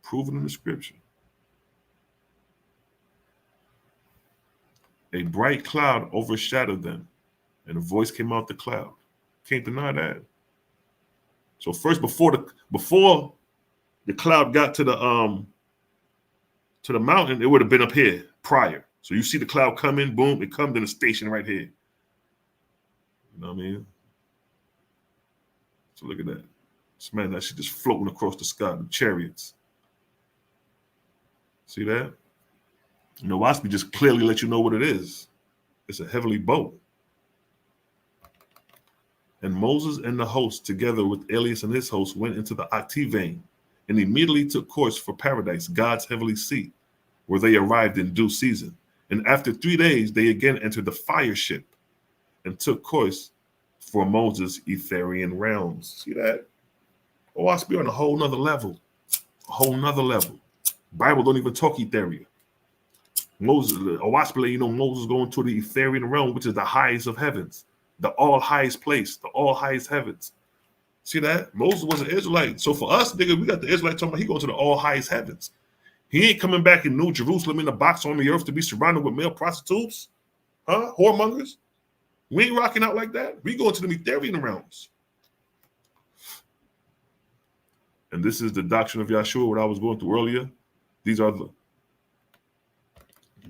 Proven in the scripture. A bright cloud overshadowed them, and a voice came out the cloud. Can't deny that. So first, before the cloud got to the mountain, it would have been up here prior. So you see the cloud coming, boom, it comes in a station right here. You know what I mean? So look at that. This man, that shit just floating across the sky, the chariots. See that? OAHSPE just clearly let you know what it is. It's a heavenly boat. And Moses and the host, together with Elias and his host, went into the Activane and immediately took course for paradise, God's heavenly seat, where they arrived in due season. And after 3 days, they again entered the fire ship and took course for Moses' Etherian realms. See that? OAHSPE on a whole nother level. A whole nother level. Bible don't even talk Etheria. Moses, OAHSPE, Moses going to the Etherian realm, which is the highest of heavens, the all highest place, the all highest heavens. See that? Moses was an Israelite. So for us, nigga, we got the Israelite talking about he going to the all highest heavens. He ain't coming back in New Jerusalem in a box on the earth to be surrounded with male prostitutes, whoremongers. We ain't rocking out like that. We going to the Etherian realms. And this is the doctrine of Yeshua, what I was going through earlier. These are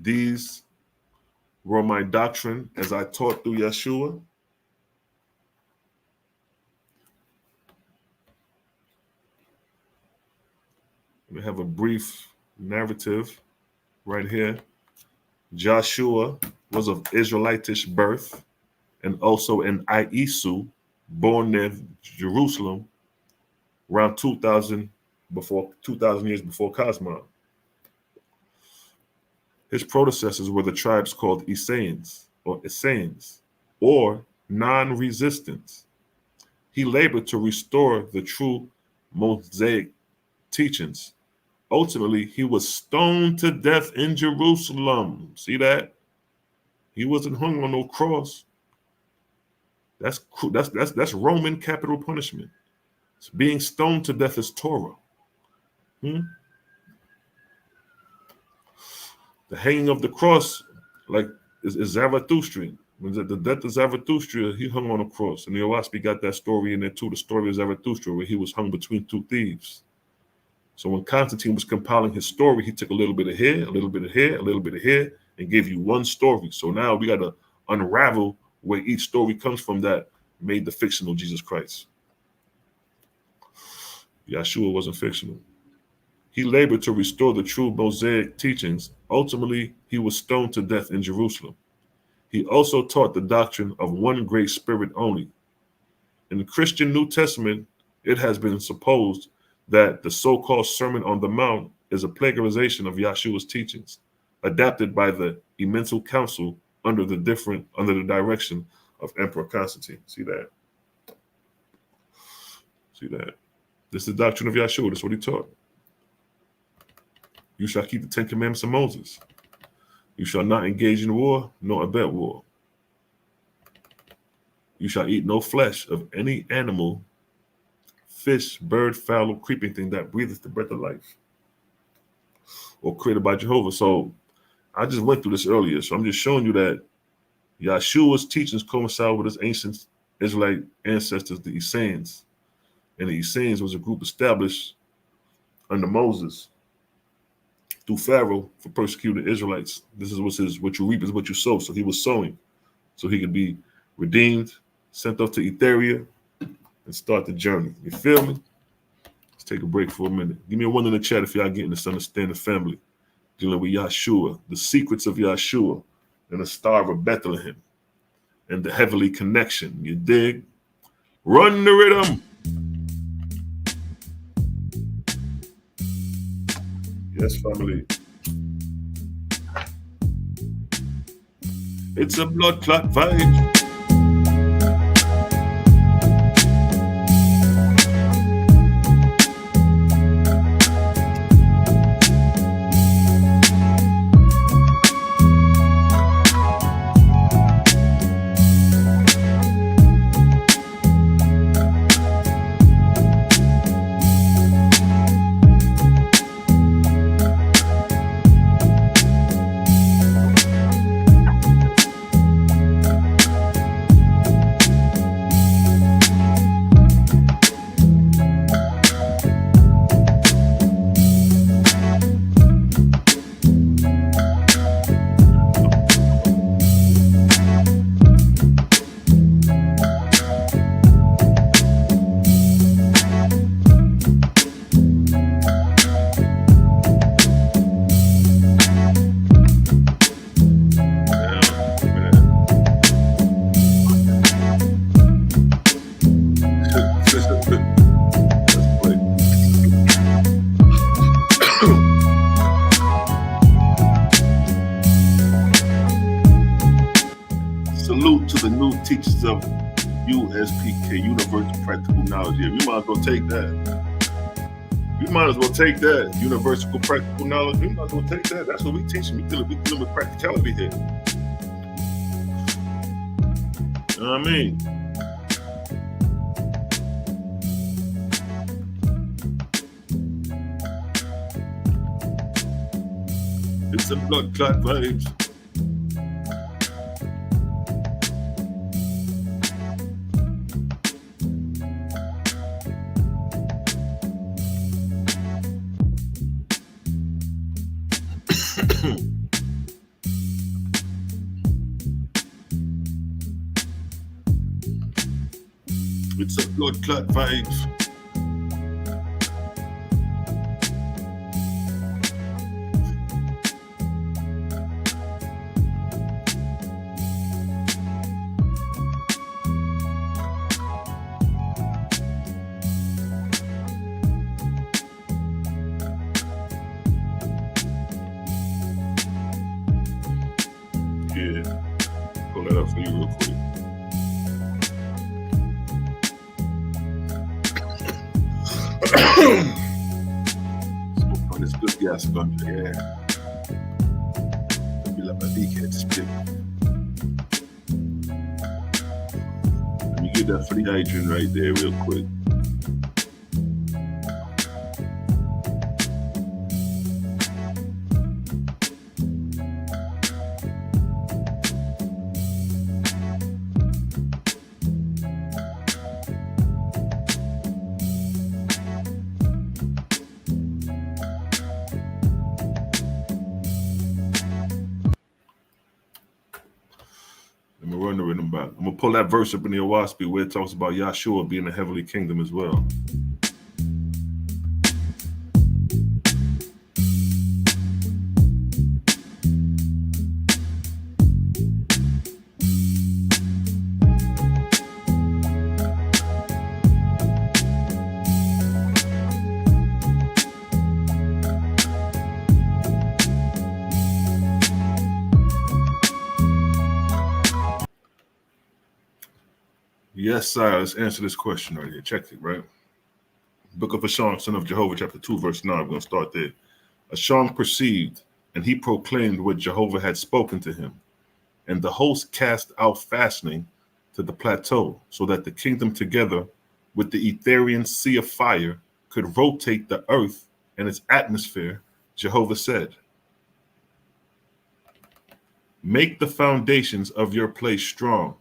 These were my doctrine as I taught through Yeshua. We have a brief narrative right here. Joshua was of Israelitish birth and also an Iesu, born near Jerusalem around 2,000 years before Cosmos. His predecessors were the tribes called Essenes or non-resistance. He labored to restore the true Mosaic teachings. Ultimately, he was stoned to death in Jerusalem. See that? He wasn't hung on no cross. That's Roman capital punishment. Being stoned to death is Torah. The hanging of the cross, like, is Zarathustra. When the death of Zarathustra, he hung on a cross. And the OAHSPE got that story in there too, the story of Zarathustra, where he was hung between two thieves. So when Constantine was compiling his story, he took a little bit of here, a little bit of here, a little bit of here, and gave you one story. So now we got to unravel where each story comes from that made the fictional Jesus Christ. Yeshua wasn't fictional. He labored to restore the true Mosaic teachings. Ultimately, he was stoned to death in Jerusalem. He also taught the doctrine of one great spirit only. In the Christian New Testament, it has been supposed that the so-called Sermon on the Mount is a plagiarization of Yeshua's teachings, adapted by the Ecumenical Council under the direction of Emperor Constantine. See that? See that? This is the doctrine of Yeshua. That's what he taught. You shall keep the 10 Commandments of Moses. You shall not engage in war, nor abet war. You shall eat no flesh of any animal, fish, bird, fowl, or creeping thing that breatheth the breath of life, or created by Jehovah. So I just went through this earlier. So I'm just showing you that Yeshua's teachings coincide with his ancient Israelite ancestors, the Essenes. And the Essenes was a group established under Moses through Pharaoh for persecuting Israelites. This is what you reap is what you sow. So he was sowing so he could be redeemed, sent off to Etheria, and start the journey. You feel me? Let's take a break for a minute. Give me a one in the chat if y'all getting this understanding family. Dealing with Yeshua, the secrets of Yeshua, and the Star of Bethlehem, and the heavenly connection. You dig? Run the rhythm. Yes, family. It's a blood clot vibe. Salute to the new teachers of USPK, Universal Practical Knowledge. Yeah, you might as well take that. You might as well take that. Universal Practical Knowledge. You might as well take that. That's what we teach. We dealing with practicality here. You know what I mean? It's a blood clot vibes. with some blood clot vibes. Yeah, pull that up for you real quick. Smoke on this good gas under the air. Be like my dickhead split. Let me get that for the hydrant right there real quick. I'm gonna pull that verse up in the OAHSPE where it talks about Yahushua being the heavenly kingdom as well. Yes, sir. Let's answer this question right here. Check it, right? Book of Essenes, son of Jehovah, chapter 2, verse 9. We're going to start there. Essenes perceived, and he proclaimed what Jehovah had spoken to him. And the host cast out fastening to the plateau, so that the kingdom together with the Etherian sea of fire could rotate the earth and its atmosphere. Jehovah said, make the foundations of your place strong,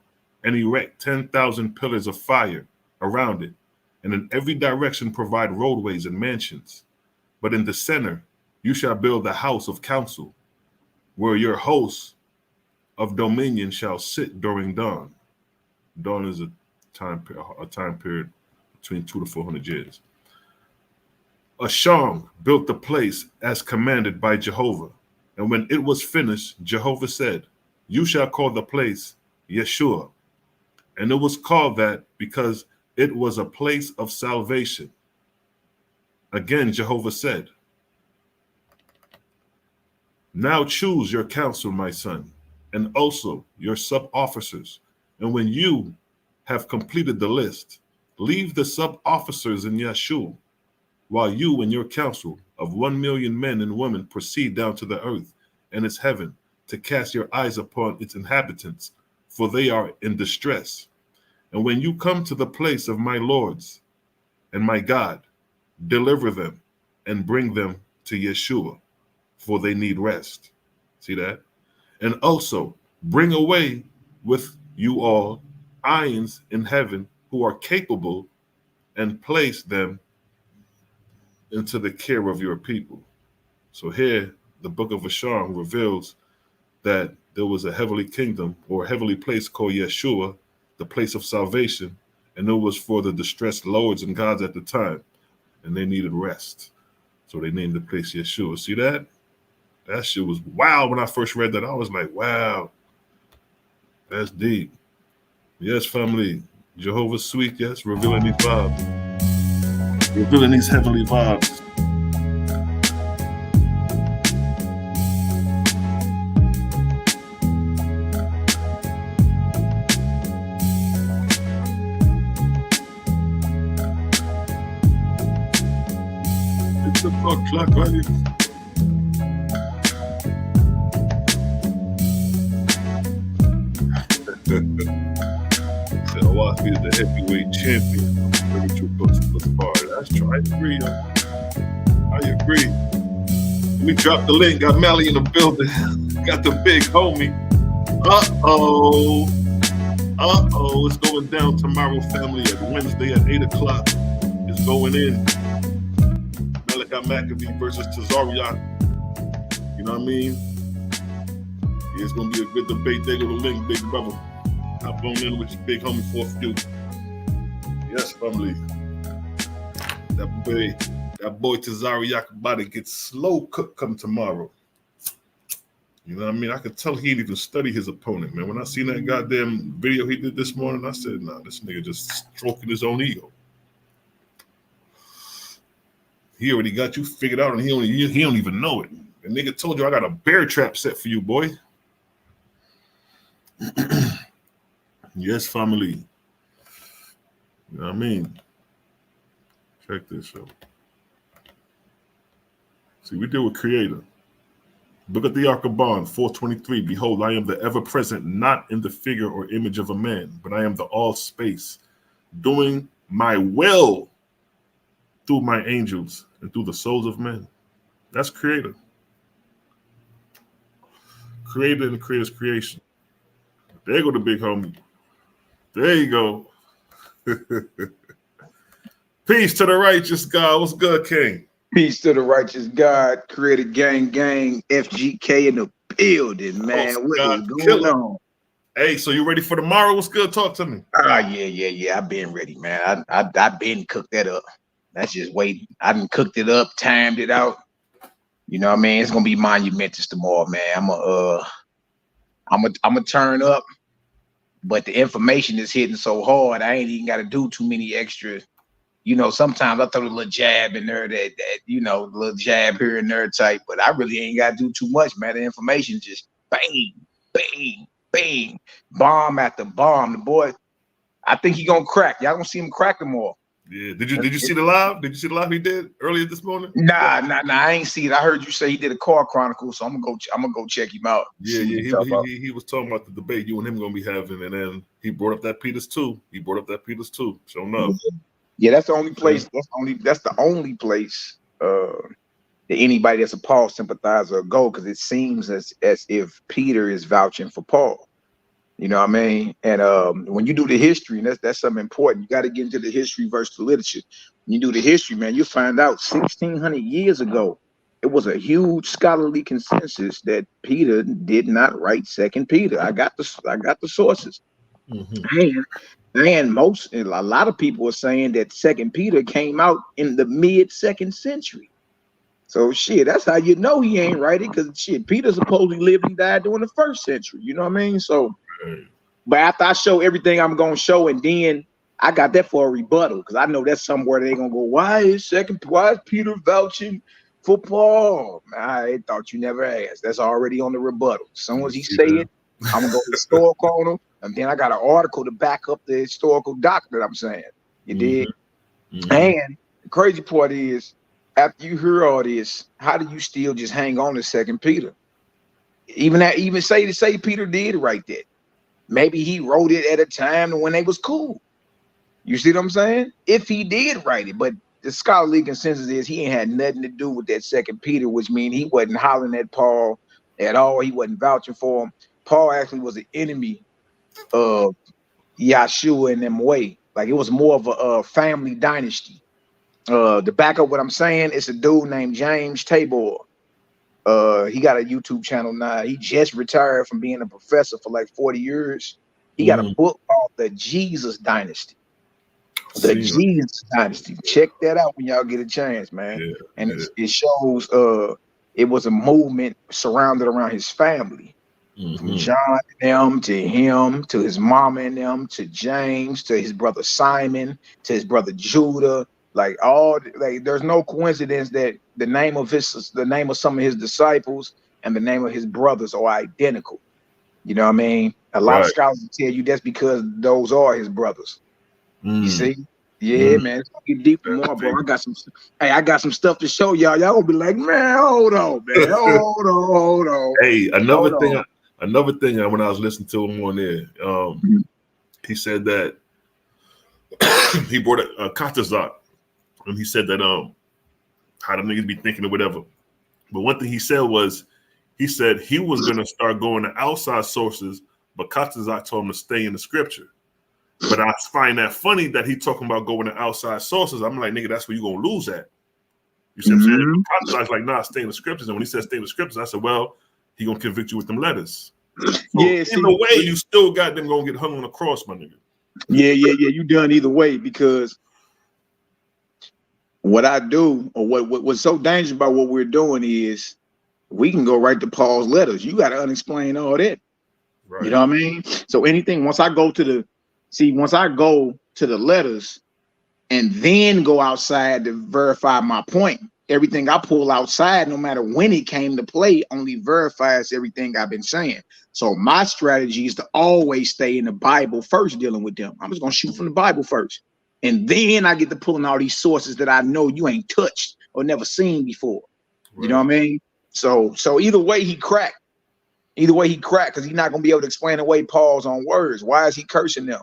and erect 10,000 pillars of fire around it, and in every direction provide roadways and mansions. But in the center you shall build the house of counsel, where your hosts of dominion shall sit during dawn. Dawn is a time period between 200 to 400 years. Essenes built the place as commanded by Jehovah, and when it was finished, Jehovah said, you shall call the place Yeshua. And it was called that because it was a place of salvation. Again, Jehovah said, now choose your counsel, my son, and also your sub-officers. And when you have completed the list, leave the sub-officers in Yeshua, while you and your council of 1 million men and women proceed down to the earth and its heaven to cast your eyes upon its inhabitants, for they are in distress. And when you come to the place of my lords and my God, deliver them and bring them to Yeshua, for they need rest. See that? And also bring away with you all ions in heaven who are capable, and place them into the care of your people. So here, the book of Essenes reveals that there was a heavenly kingdom or a heavenly place called Yeshua, the place of salvation, and it was for the distressed lords and gods at the time, and they needed rest. So they named the place Yeshua. See that? That shit was wild when I first read that. I was like, wow, that's deep. Yes, family. Jehovah's sweet, yes, revealing these vibes. Revealing these heavenly vibes. It's the blood clock, right? OAHSPE is the heavyweight champion of spiritual books thus far. That's true. I agree. I agree. Let me drop the link. Got Mally in the building. Got the big homie. Uh-oh. It's going down tomorrow, family, at Wednesday at 8 o'clock. It's going in. Malachi Maccabee versus Tazariot. You know what I mean? Yeah, it's going to be a good debate. There go the link, big brother. Hop on in with your big homie for a few. Yes, family. That boy Tazari Yakubadi gets slow cooked come tomorrow. You know what I mean? I could tell he didn't even study his opponent, man. When I seen that goddamn video he did this morning, I said, nah, this nigga just stroking his own ego. He already got you figured out, and he don't even know it. The nigga told you I got a bear trap set for you, boy. Yes, family. You know what I mean? Check this out. See, we deal with Creator. Book of the Ark of Bond, 423. Behold, I am the ever-present, not in the figure or image of a man, but I am the all-space, doing my will through my angels and through the souls of men. That's Creator. Creator and the Creator's creation. There go the big homie. There you go. Peace to the righteous God. What's good, King? Peace to the righteous God. Creator gang, FGK in the building, man. What is going on? Hey, so you ready for tomorrow? What's good? Talk to me. Yeah. I've been ready, man. I've been cooked that up. That's just waiting. I done cooked it up, timed it out. You know what I mean? It's gonna be monumentous tomorrow, man. I'm a turn up, but the information is hitting so hard. I ain't even got to do too many extra. You know, sometimes I throw a little jab in there, that you know, a little jab here and there type, but I really ain't got to do too much, man. The information just bang, bang, bang, bomb after bomb. The boy, I think he gonna crack. Y'all gonna see him crack them all. Yeah. Did you see the live? Did you see the live he did earlier this morning? Nah. I ain't see it. I heard you say he did a car chronicle, so I'm gonna go check him out. Yeah. He was talking about the debate you and him gonna be having, and then he brought up that Peters too. Sure enough. Yeah, that's the only place. That's the only place that anybody that's a Paul sympathizer go, because it seems as if Peter is vouching for Paul. You know what I mean? And when you do the history, and that's something important. You got to get into the history versus the literature. When you do the history, man, you find out 1,600 years ago, it was a huge scholarly consensus that Peter did not write Second Peter. I got the sources. Mm-hmm. And a lot of people are saying that Second Peter came out in the mid-2nd century. So shit, that's how you know he ain't right, because shit, Peter supposedly lived and died during the 1st century. You know what I mean? So, but after I show everything I'm gonna show, and then I got that for a rebuttal, because I know that's somewhere they're gonna go, why is Peter vouching for Paul? I thought you never asked. That's already on the rebuttal. As soon as he say it, I'm gonna go historical on him. And then I got an article to back up the historical doctrine that I'm saying. You dig? Mm-hmm. And the crazy part is, after you hear all this, how do you still just hang on to Second Peter? Even say Peter did write that. Maybe he wrote it at a time when they was cool. You see what I'm saying? If he did write it, but the scholarly consensus is he ain't had nothing to do with that Second Peter, which means he wasn't hollering at Paul at all. He wasn't vouching for him. Paul actually was an enemy of Yahushua in them way. Like, it was more of a family dynasty. To back up what I'm saying, it's a dude named James Tabor. He got a YouTube channel now. He just retired from being a professor for like 40 years. He got a book called The Jesus Dynasty. Jesus Dynasty. Check that out when y'all get a chance, man. Yeah, and it shows it was a movement surrounded around his family. From John and them, to him, to his mama and them, to James, to his brother Simon, to his brother Judah. There's no coincidence that the name of some of his disciples and the name of his brothers are identical. You know what I mean? A lot of scholars will tell you that's because those are his brothers. You see? Yeah, man. It's gonna get deep more, bro. I got some stuff to show y'all. Y'all gonna be like, man, hold on, man. Hold on. Hey, another thing when I was listening to him on there, he said that he brought a Katazak, and he said that how the niggas be thinking or whatever. But one thing he said was, he said he was gonna start going to outside sources, but Katazak told him to stay in the scripture. But I find that funny that he talking about going to outside sources. I'm like, nigga, that's where you gonna lose at. You see what I'm saying? Katazak's like, nah, stay in the scriptures. And when he said stay in the scriptures, I said, well, he gonna convict you with them letters. So in a way, you still got them gonna get hung on the cross, my nigga. Yeah. You done either way, because what I do, or what's so dangerous about what we're doing is we can go right to Paul's letters. You got to unexplain all that. Right. You know what I mean? So anything, once I go to the letters and then go outside to verify my point, everything I pull outside, no matter when it came to play, only verifies everything I've been saying. So my strategy is to always stay in the Bible first, dealing with them. I'm just gonna shoot from the Bible first, and then I get to pulling all these sources that I know you ain't touched or never seen before. Right. You know what I mean? So either way he cracked. Either way he cracked, because he's not gonna be able to explain away Paul's own words. Why is he cursing them?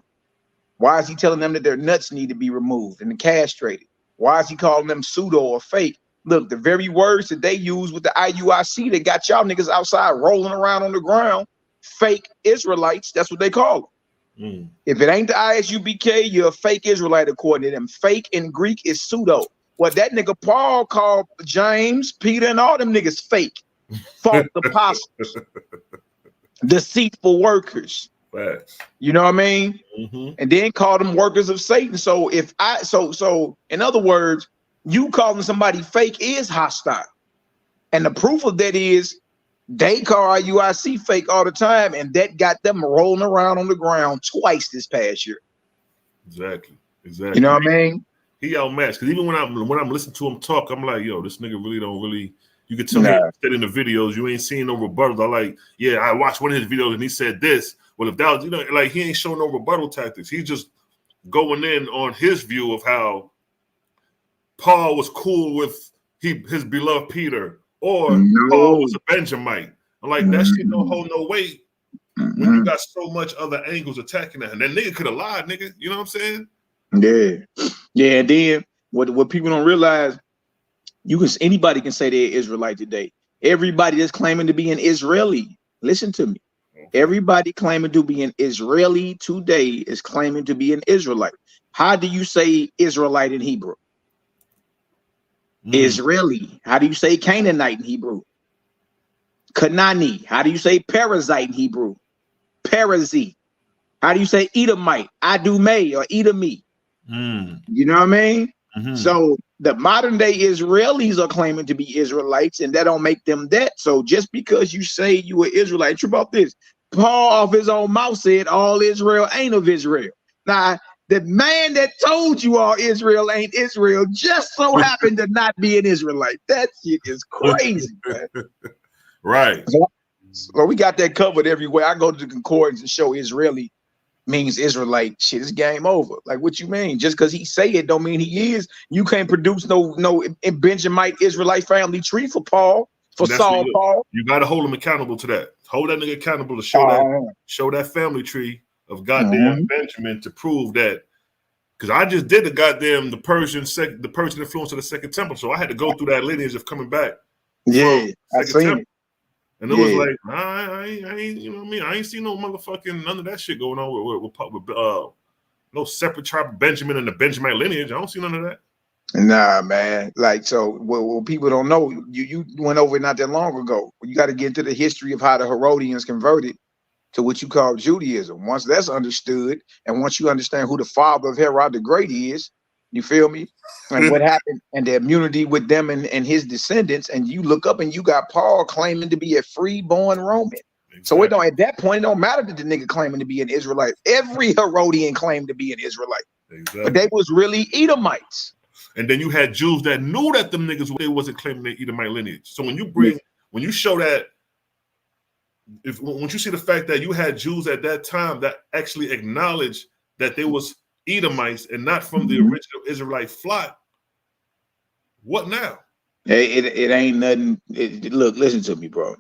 Why is he telling them that their nuts need to be removed and castrated? Why is he calling them pseudo or fake? Look, the very words that they use with the IUIC that got y'all niggas outside rolling around on the ground, fake Israelites, that's what they call them. If it ain't the ISUBK, you're a fake Israelite according to them. Fake in Greek is pseudo. What that nigga Paul called James, Peter, and all them niggas fake. False apostles. Deceitful workers. Facts. You know what I mean? And then call them workers of Satan. So in other words, you calling somebody fake is hostile. And the proof of that is they call IUIC fake all the time, and that got them rolling around on the ground twice this past year. Exactly. You know what I mean? He outmatched, because even when I'm listening to him talk, I'm like, yo, this nigga really don't really. You can tell me instead in the videos, you ain't seeing no rebuttal. I like, yeah, I watched one of his videos and he said this. Well, if that was, like he ain't showing no rebuttal tactics. He's just going in on his view of how Paul was cool with his beloved Peter, or Paul was a Benjamite. I'm like, that shit don't hold no weight when you got so much other angles attacking that. And that nigga could have lied, nigga. You know what I'm saying? Yeah. And then what people don't realize, anybody can say they're Israelite today. Everybody that's claiming to be an Israeli, listen to me. Everybody claiming to be an Israeli today is claiming to be an Israelite. How do you say Israelite in Hebrew? Israeli. How do you say Canaanite in Hebrew? Kanani. How do you say Perizzite in Hebrew? Perizzi. How do you say Edomite? Adume or Edomi. You know what I mean? So the modern day Israelis are claiming to be Israelites, and that don't make them that. So just because you say you are Israelite, true about this. Paul off his own mouth said all Israel ain't of Israel. Now, the man that told you all Israel ain't Israel just so happened to not be an Israelite. That shit is crazy, man. Right. So we got that covered everywhere. I go to the concordance and show Israeli means Israelite. Shit, it's game over. Like, what you mean? Just because he say it don't mean he is. You can't produce no Benjamite Israelite family tree for Paul, for Saul Paul. You got to hold him accountable to that. Hold that nigga accountable to show that family tree of goddamn Benjamin to prove that. Because I just did the Persian influence of the Second Temple, so I had to go through that lineage of coming back. Yeah, I seen it. And it was like, I ain't, you know what I mean? I ain't seen no motherfucking none of that shit going on with no separate tribe of Benjamin and the Benjamite lineage. I don't see none of that. Nah, man. Like, so what people don't know, you went over it not that long ago. You got to get into the history of how the Herodians converted to what you call Judaism. Once that's understood, and once you understand who the father of Herod the Great is, you feel me? And what happened, and the immunity with them and his descendants, and you look up and you got Paul claiming to be a free-born Roman. Exactly. So it don't, at that point, it don't matter that the nigga claiming to be an Israelite. Every Herodian claimed to be an Israelite. Exactly. But they was really Edomites. And then you had Jews that knew that them niggas, they wasn't claiming their Edomite lineage. So when you show that, once you see the fact that you had Jews at that time that actually acknowledged that they was Edomites and not from the original Israelite flock, what now? It ain't nothing. Look, listen to me, bro.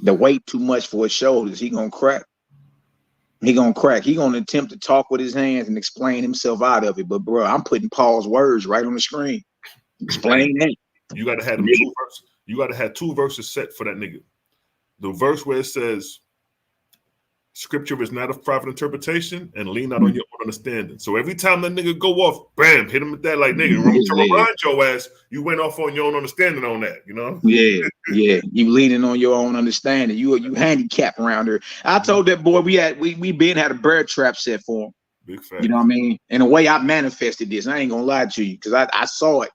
The weight too much for his shoulders. He gonna crack. He gonna crack. He gonna attempt to talk with his hands and explain himself out of it. But bro, I'm putting Paul's words right on the screen. Explain that. You gotta have them 2 verses. You gotta have 2 verses set for that nigga. The verse where it says, "Scripture is not of private interpretation, and lean not on your own understanding." So every time that nigga go off, bam, hit him with that, like, nigga, to remind your ass, you went off on your own understanding on that, you know? Yeah. You leaning on your own understanding. You handicapped around here. I told that boy we been had a bear trap set for him. Big fact. You know what I mean? In a way, I manifested this. I ain't gonna lie to you, because I saw it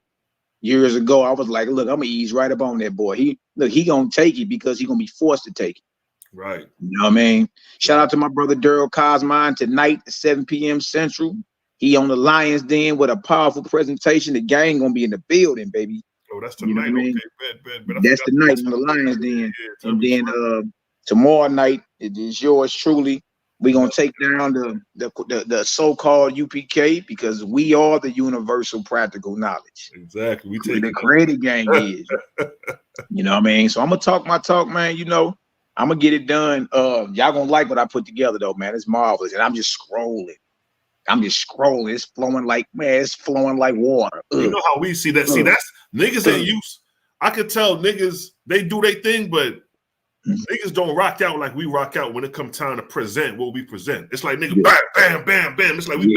years ago. I was like, look, I'm gonna ease right up on that boy. He gonna take it because he gonna be forced to take it. Right. You know what I mean? Shout out to my brother Daryl Cosmine tonight at 7 p.m. Central. He on the Lions Den with a powerful presentation. The gang gonna be in the building, baby. Oh, that's You know tonight. what I mean? Okay, bet. That's the night on the Lions Den. And then tomorrow night it is yours truly. We're gonna take down the so-called UPK, because we are the universal practical knowledge. Exactly. The creative gang is. You know what I mean? So I'm gonna talk my talk, man. You know, I'm gonna get it done. Y'all gonna like what I put together though, man. It's marvelous. And I'm just scrolling. It's flowing like water. You know how we see that? See, that's niggas ain't used. I could tell niggas, they do their thing, but niggas don't rock out like we rock out when it comes time to present what we present. It's like nigga, bam, bam, bam. It's like we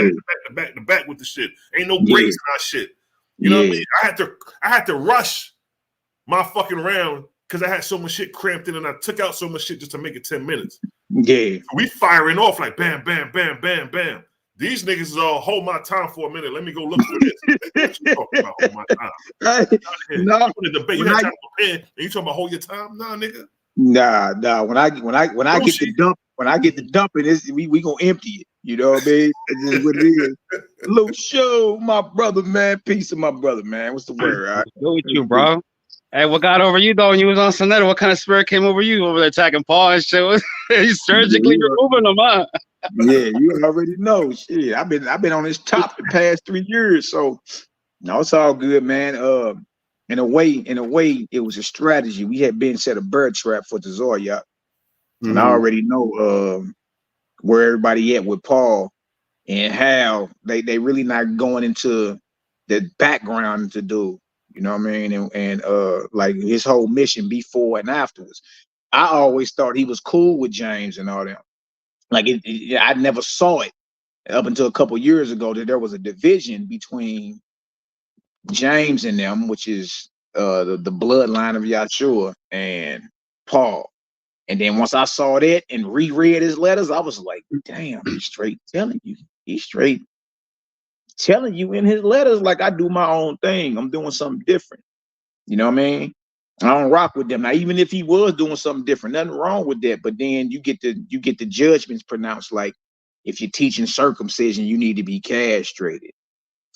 back to back with the shit. Ain't no breaks in our shit. You know what I mean? I had to rush my fucking round because I had so much shit cramped in, and I took out so much shit just to make it 10 minutes. Yeah. So we firing off like bam, bam, bam, bam, bam. These niggas is all hold my time for a minute. Let me go look for this. What you talking about? Hold my time. No, you debate. You had time to prepare, and you talking about hold your time? Nah, nigga. Nah. When I get the dumping, we gonna empty it. You know what I mean? That's just what it is. Luke Show, my brother, man. Peace of my brother, man. What's the word? All right? Go with you, bro. Hey, what got over you though when you was on Sonetta? What kind of spirit came over you over there attacking Paul and shit? You surgically removing them, huh? Yeah, you already know. Shit, I've been on this top the past 3 years, so no, it's all good, man. In a way, it was a strategy. We had been set a bird trap for the Zoya, and I already know where everybody at with Paul and how they really not going into the background to do. You know what I mean? And like his whole mission before and afterwards. I always thought he was cool with James and all that. Like I never saw it up until a couple years ago that there was a division between James and them, which is the bloodline of Yahushua and Paul. And then once I saw that and reread his letters, I was like, damn, he's straight telling you. He's straight telling you in his letters, like, I do my own thing. I'm doing something different. You know what I mean? I don't rock with them. Now, even if he was doing something different, nothing wrong with that. But then you get the judgments pronounced, like if you're teaching circumcision, you need to be castrated.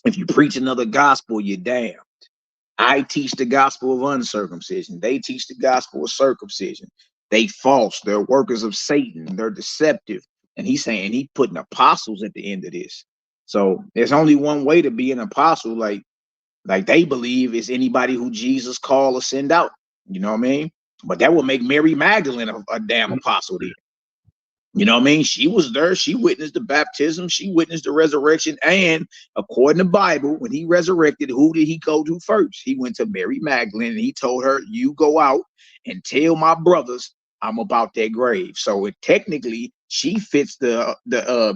If you preach another gospel, you're damned. I teach the gospel of uncircumcision. They teach the gospel of circumcision. They false. They're workers of Satan. They're deceptive. And he's saying he putting apostles at the end of this. So there's only one way to be an apostle, like they believe is anybody who Jesus called or send out. You know what I mean? But that would make Mary Magdalene a damn apostle then. You know what I mean? She was there. She witnessed the baptism. She witnessed the resurrection. And according to the Bible, when he resurrected, who did he go to first? He went to Mary Magdalene and he told her, you go out and tell my brothers I'm about their grave. So technically, she fits the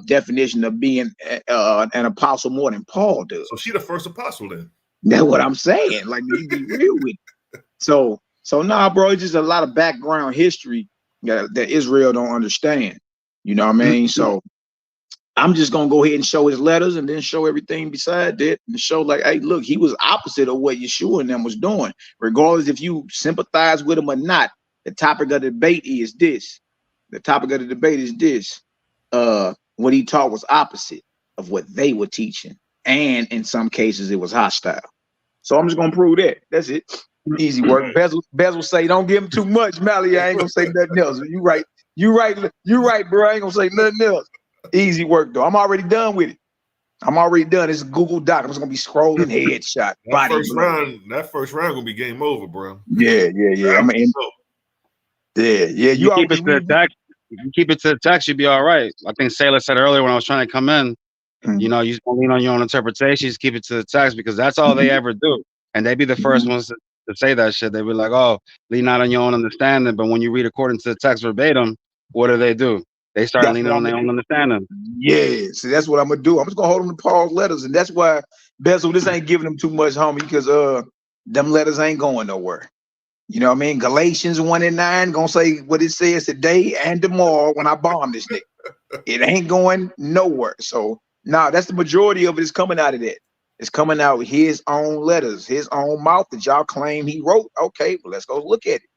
definition of being an apostle more than Paul does. So she the first apostle then? That's what I'm saying. Like, you be real with it. So nah, bro, it's just a lot of background history that Israel don't understand. You know what I mean? So I'm just gonna go ahead and show his letters and then show everything beside that and show like, hey, look, he was opposite of what Yeshua and them was doing. Regardless if you sympathize with him or not, the topic of the debate is this. What he taught was opposite of what they were teaching. And in some cases, it was hostile. So I'm just gonna prove that. That's it. Easy work. Bezel say, don't give him too much, Mally. I ain't gonna say nothing else. You right, bro. I ain't gonna say nothing else. Easy work, though. I'm already done with it. It's Google Doc. I'm just gonna be scrolling headshot. That first round gonna be game over, bro. Yeah. I mean, yeah. You keep it to the text. If you keep it to the text, you'll be all right. I think Selah said earlier when I was trying to come in, you know, you don't lean on your own interpretation. Just keep it to the text because that's all they ever do. And they be the first ones to say that shit. They be like, oh, lean not on your own understanding. But when you read according to the text verbatim, what do? They start leaning on their own understanding. Yeah, so that's what I'm gonna do. I'm just gonna hold them to Paul's letters, and that's why Bezel, this ain't giving them too much, homie, because them letters ain't going nowhere. You know what I mean? Galatians 1:9 gonna say what it says today and tomorrow when I bomb this nigga. It ain't going nowhere. So No, that's the majority of it is coming out of that. It's coming out his own letters, his own mouth that y'all claim he wrote. Okay, well, let's go look at it.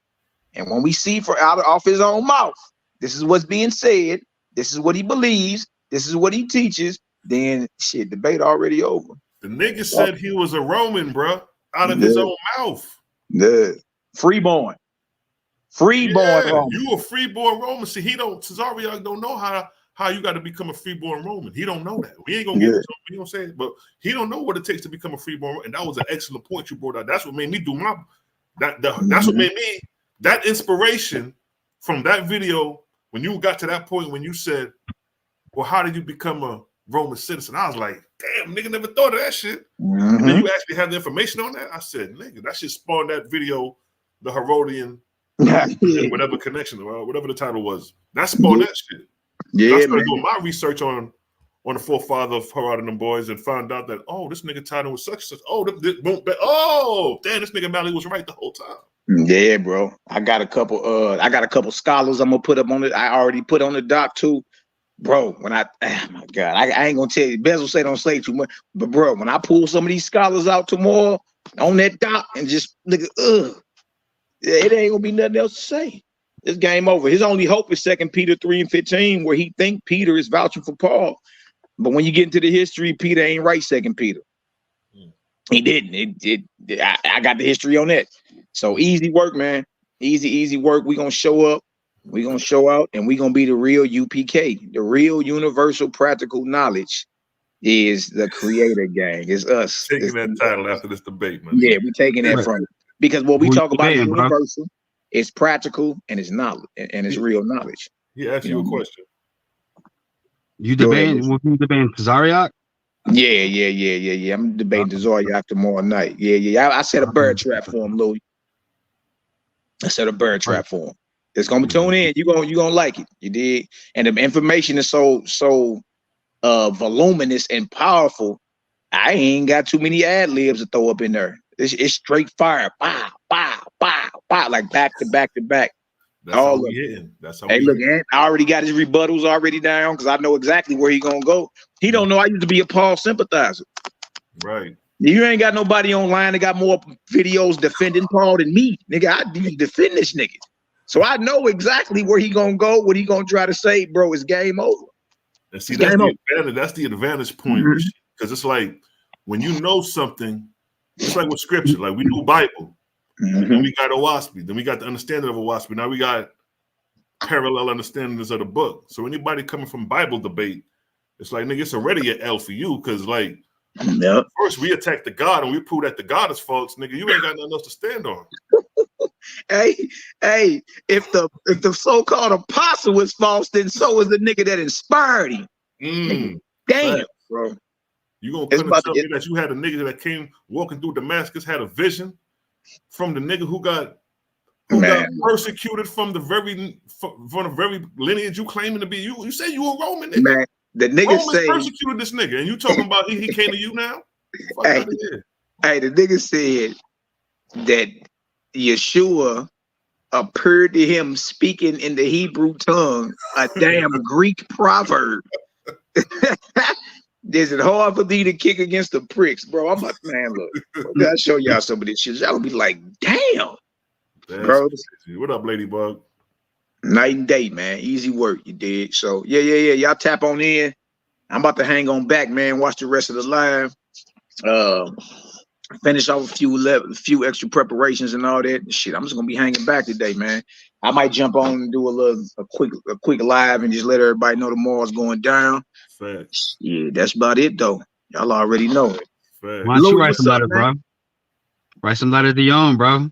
And when we see off his own mouth, this is what's being said, this is what he believes, this is what he teaches, then shit, debate already over. The nigga said he was a Roman, bro, out of his own mouth. The freeborn. Roman. You a freeborn Roman. See, Cesariak don't know how you got to become a freeborn Roman. He don't know that. We ain't gonna get into it, you know what I'm saying? But he don't know what it takes to become a freeborn Roman. And that was an excellent point you brought out. That's what made me do that's what made me that inspiration from that video when you got to that point when you said, well, how did you become a Roman citizen? I was like, damn, nigga never thought of that shit. And then you actually have the information on that. I said, nigga, that shit spawned that video, the Herodian, whatever connection, whatever the title was. That spawned that shit. Yeah, I started doing my research on the forefather of Herod and them boys and found out that, oh, this nigga title was such and such. Oh, damn, this nigga Mally was right the whole time. Yeah, bro. I got a couple scholars I'm gonna put up on it. I already put on the doc too. Bro, oh my God, I ain't gonna tell you. Bezel say don't say too much, but bro, when I pull some of these scholars out tomorrow on that doc and just look at, it ain't gonna be nothing else to say. It's game over. His only hope is 2 Peter 3:15, where he think Peter is vouching for Paul. But when you get into the history, Peter ain't right. 2 Peter, he didn't. I got the history on that. So easy work, man. Easy work. We gonna show up. We gonna show out, and we gonna be the real UPK. The real universal practical knowledge is the creator gang. It's us. Taking that title after this debate, man. Yeah, we taking that from it. Because what we talk about is universal, it's practical, and it's knowledge, and it's real knowledge. He asked you a question. You debating Cesariak? Yeah. I'm debating Cesariak tomorrow night. Yeah. I set a bird trap for him, Louis. I set a bird trap for him. It's gonna tune in. You gonna like it. You did. And the information is so voluminous and powerful. I ain't got too many ad libs to throw up in there. It's straight fire. Pow, like back to back to back. That's all we hitting. That's how. Hey, look, I already got his rebuttals already down because I know exactly where he gonna go. He don't know I used to be a Paul sympathizer. Right. You ain't got nobody online that got more videos defending Paul than me, nigga. I defend this nigga, so I know exactly where he gonna go. What he gonna try to say, bro? It's game over. And see, that's the advantage point because it's like when you know something, it's like with scripture. Like we knew Bible. Then we got OAHSPE. Then we got the understanding of OAHSPE. Now we got parallel understandings of the book. So anybody coming from Bible debate, it's like, nigga, it's already an L for you because, like, first we attack the God and we prove that the God is false. Nigga, you ain't got nothing else to stand on. Hey, if the so-called apostle is false, then so is the nigga that inspired him. Damn, right. Bro. You gonna come and tell me that you had a nigga that came walking through Damascus, had a vision from the nigga who got persecuted from the very lineage you claiming to be. You say you a Roman nigga. Man, the nigga say persecuted this nigga, and you talking about he came to you now? Hey, the nigga said that Yeshua appeared to him speaking in the Hebrew tongue, a damn Greek proverb. Is it hard for thee to kick against the pricks, bro? I'm like, man, look, I'll show y'all some of this shit. Y'all be like, damn, bro. Crazy. What up, Ladybug? Night and day, man. Easy work, you did. So yeah. Y'all tap on in. I'm about to hang on back, man. Watch the rest of the live. Finish off a few extra preparations and all that shit. I'm just gonna be hanging back today, man. I might jump on and do a quick live and just let everybody know tomorrow's going down. Facts. Yeah, that's about it though. Y'all already know. Facts. Why don't you write some letters, bro? Write some letters to your own, bro.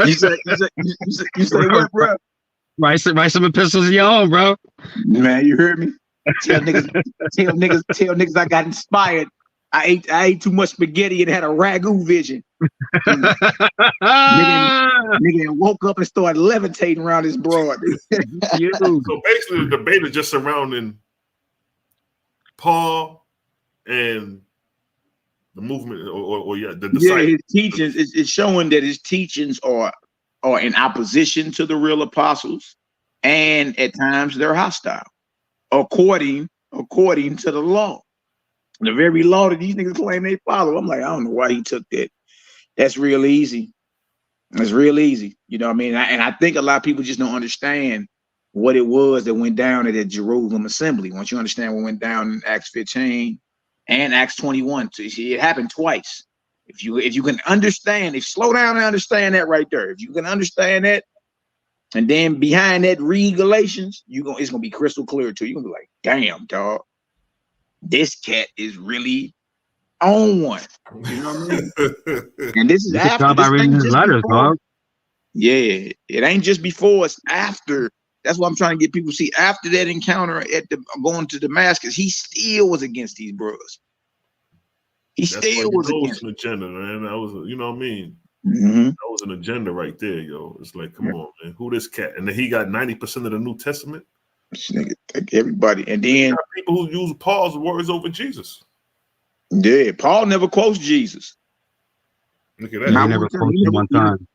You say what, bro? Write some epistles of your own, bro. Man, you heard me? Tell niggas I got inspired. I ate too much spaghetti and had a ragu vision. nigga woke up and started levitating around his broad. So basically, the debate is just surrounding Paul and the movement, or the disciples. Yeah, his teachings. It's showing that his teachings are in opposition to the real apostles, and at times they're hostile, according according to the law. The very law that these niggas claim they follow. I'm like, I don't know why he took that. That's real easy. That's real easy. You know what I mean? And I think a lot of people just don't understand what it was that went down at the Jerusalem assembly. Once you understand what went down in Acts 15 and Acts 21, it happened twice. If you can understand, if slow down and understand that right there, if you can understand that, and then behind that read Galatians, it's gonna be crystal clear to you. You're gonna be like, damn, dog, this cat is really on one. You know what I mean? And this is you after can tell by reading his letters, dog. Yeah, it ain't just before, it's after. That's what I'm trying to get people to see. After that encounter at the going to Damascus, he still was against these brothers. He still was against an agenda, man. That was, you know what I mean? Mm-hmm. That was an agenda right there, yo. It's like, come on, man. Who this cat? And then he got 90% of the New Testament. Nigga, like everybody, and then people who use Paul's words over Jesus. Yeah, Paul never quotes Jesus. Look at that. He never quotes him one time.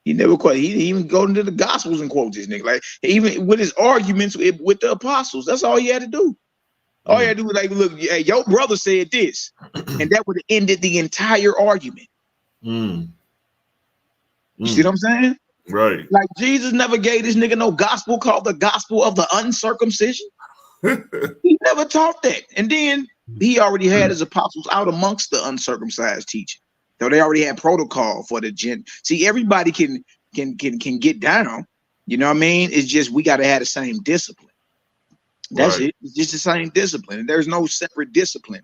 He never quote. He even go into the Gospels and quote this nigga. Like even with his arguments with the apostles, that's all he had to do. All he had to do was like, look, hey, your brother said this, and that would have ended the entire argument. You see what I'm saying? Right. Like Jesus never gave this nigga no gospel called the gospel of the uncircumcision. He never taught that. And then he already had his apostles out amongst the uncircumcised teaching. So they already had protocol for the gen. See, everybody can get down. You know what I mean? It's just we got to have the same discipline. That's it. It's just the same discipline. And there's no separate discipline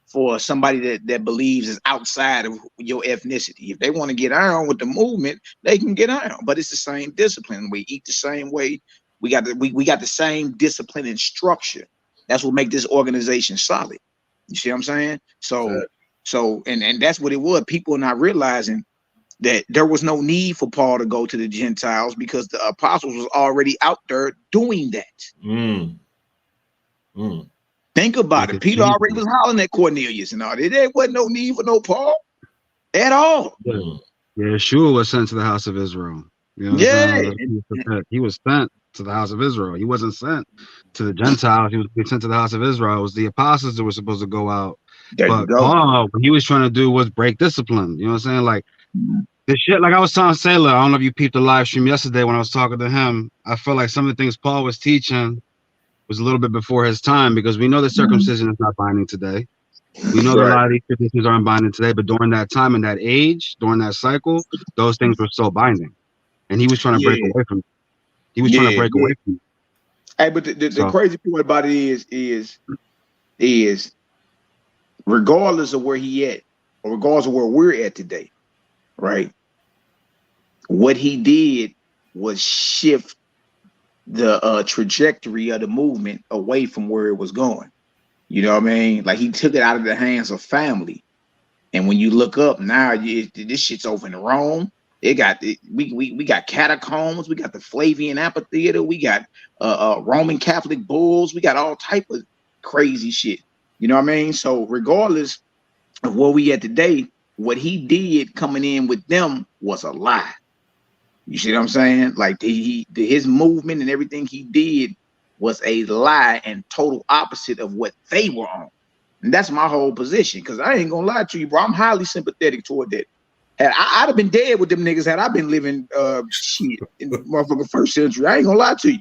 for somebody that believes is outside of your ethnicity. If they want to get on with the movement, they can get on. But it's the same discipline. We eat the same way. We got the same discipline and structure. That's what make this organization solid. You see what I'm saying? So and that's what it was. People are not realizing that there was no need for Paul to go to the Gentiles because the apostles was already out there doing that. Think about it. Peter already was hollering at Cornelius and all that. There wasn't no need for no Paul at all. Yeah, Yeshua was sent to the house of Israel. You know what I'm saying? He was sent to the house of Israel. He wasn't sent to the Gentiles. He was sent to the house of Israel. It was the apostles that were supposed to go out. But Paul, what he was trying to do was break discipline. You know what I'm saying? Like the shit, like I was telling Selah, I don't know if you peeped the live stream yesterday when I was talking to him. I feel like some of the things Paul was teaching was a little bit before his time because we know that circumcision is not binding today. We know that a lot of these traditions aren't binding today, but during that time and that age, during that cycle, those things were still binding. And he was trying to break away from it. He was trying to break away from it. Hey, but the crazy part about it is regardless of where he at, or regardless of where we're at today, right? What he did was shift the trajectory of the movement away from where it was going. You know what I mean? Like he took it out of the hands of family. And when you look up now, this shit's over in Rome. We got catacombs, we got the Flavian amphitheater, we got Roman Catholic bulls, we got all type of crazy shit. You know what I mean? So regardless of where we at today, what he did coming in with them was a lie. You see what I'm saying? Like his movement and everything he did was a lie and total opposite of what they were on. And that's my whole position. Because I ain't gonna lie to you, bro. I'm highly sympathetic toward that. I'd have been dead with them niggas had I been living shit in the motherfucking first century. I ain't gonna lie to you.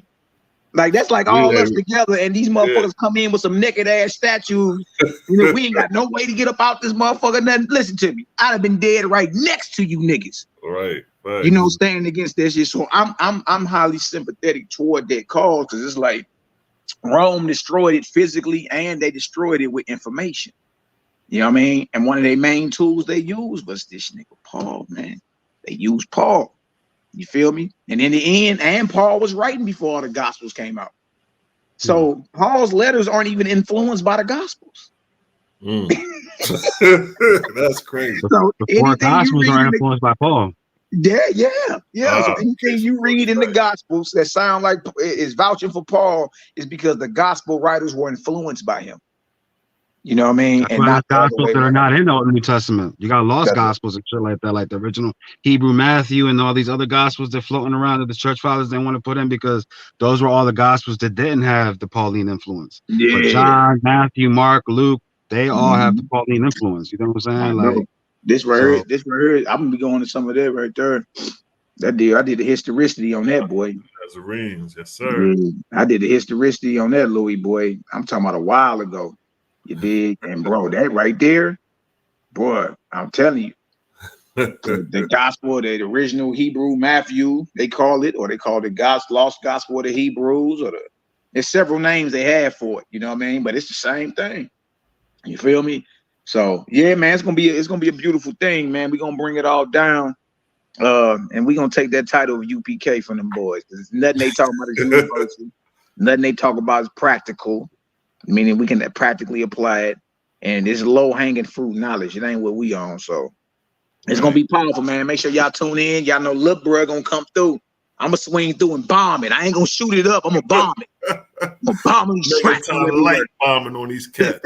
Like that's like all us together, and these motherfuckers come in with some naked ass statues. You know, we ain't got no way to get up out this motherfucker. Nothing. Listen to me. I'd have been dead right next to you niggas. Right. You know, standing against that shit. So I'm highly sympathetic toward that cause because it's like Rome destroyed it physically and they destroyed it with information. You know what I mean? And one of their main tools they used was this nigga Paul, man. They used Paul. You feel me? And in the end, and Paul was writing before all the Gospels came out. So Paul's letters aren't even influenced by the Gospels. That's crazy. So the four Gospels are influenced by Paul. Yeah. So anything you read in the Gospels that sound like is vouching for Paul is because the Gospel writers were influenced by him. You know what I mean? That's And why not there's the other gospels way that are around. not in the New Testament. You got lost That's it. gospels and shit like that, like the original Hebrew Matthew and all these other gospels that floating around that the church fathers didn't want to put in because those were all the gospels that didn't have the Pauline influence. Yeah. But John, Matthew, Mark, Luke, they all have the Mhm. Pauline influence. You know what I'm I saying? know. Like, This right so here, I'm gonna be going to some of that right there. I did the historicity on that, boy. Nazarenes, yes, sir. Yeah, I did the historicity on that, Louis, boy. I'm talking about a while ago. You dig? And bro, that right there, boy, I'm telling you, the gospel, the original Hebrew Matthew, they call it, or they call it lost gospel of the Hebrews, or there's several names they have for it, you know what I mean? But it's the same thing. You feel me? So yeah, man, it's gonna be a beautiful thing, man. We're gonna bring it all down. And we're gonna take that title of UPK from them boys. Because nothing they talk about is universal, nothing they talk about is practical, meaning we can practically apply it, and it's low-hanging fruit knowledge. It ain't what we on, so it's gonna be powerful, man. Make sure y'all tune in. Y'all know Lil Bruh gonna come through. I'm gonna swing through and bomb it. I ain't gonna shoot it up. I'm gonna bomb it. I'm gonna bomb these tracks light bombing on these cats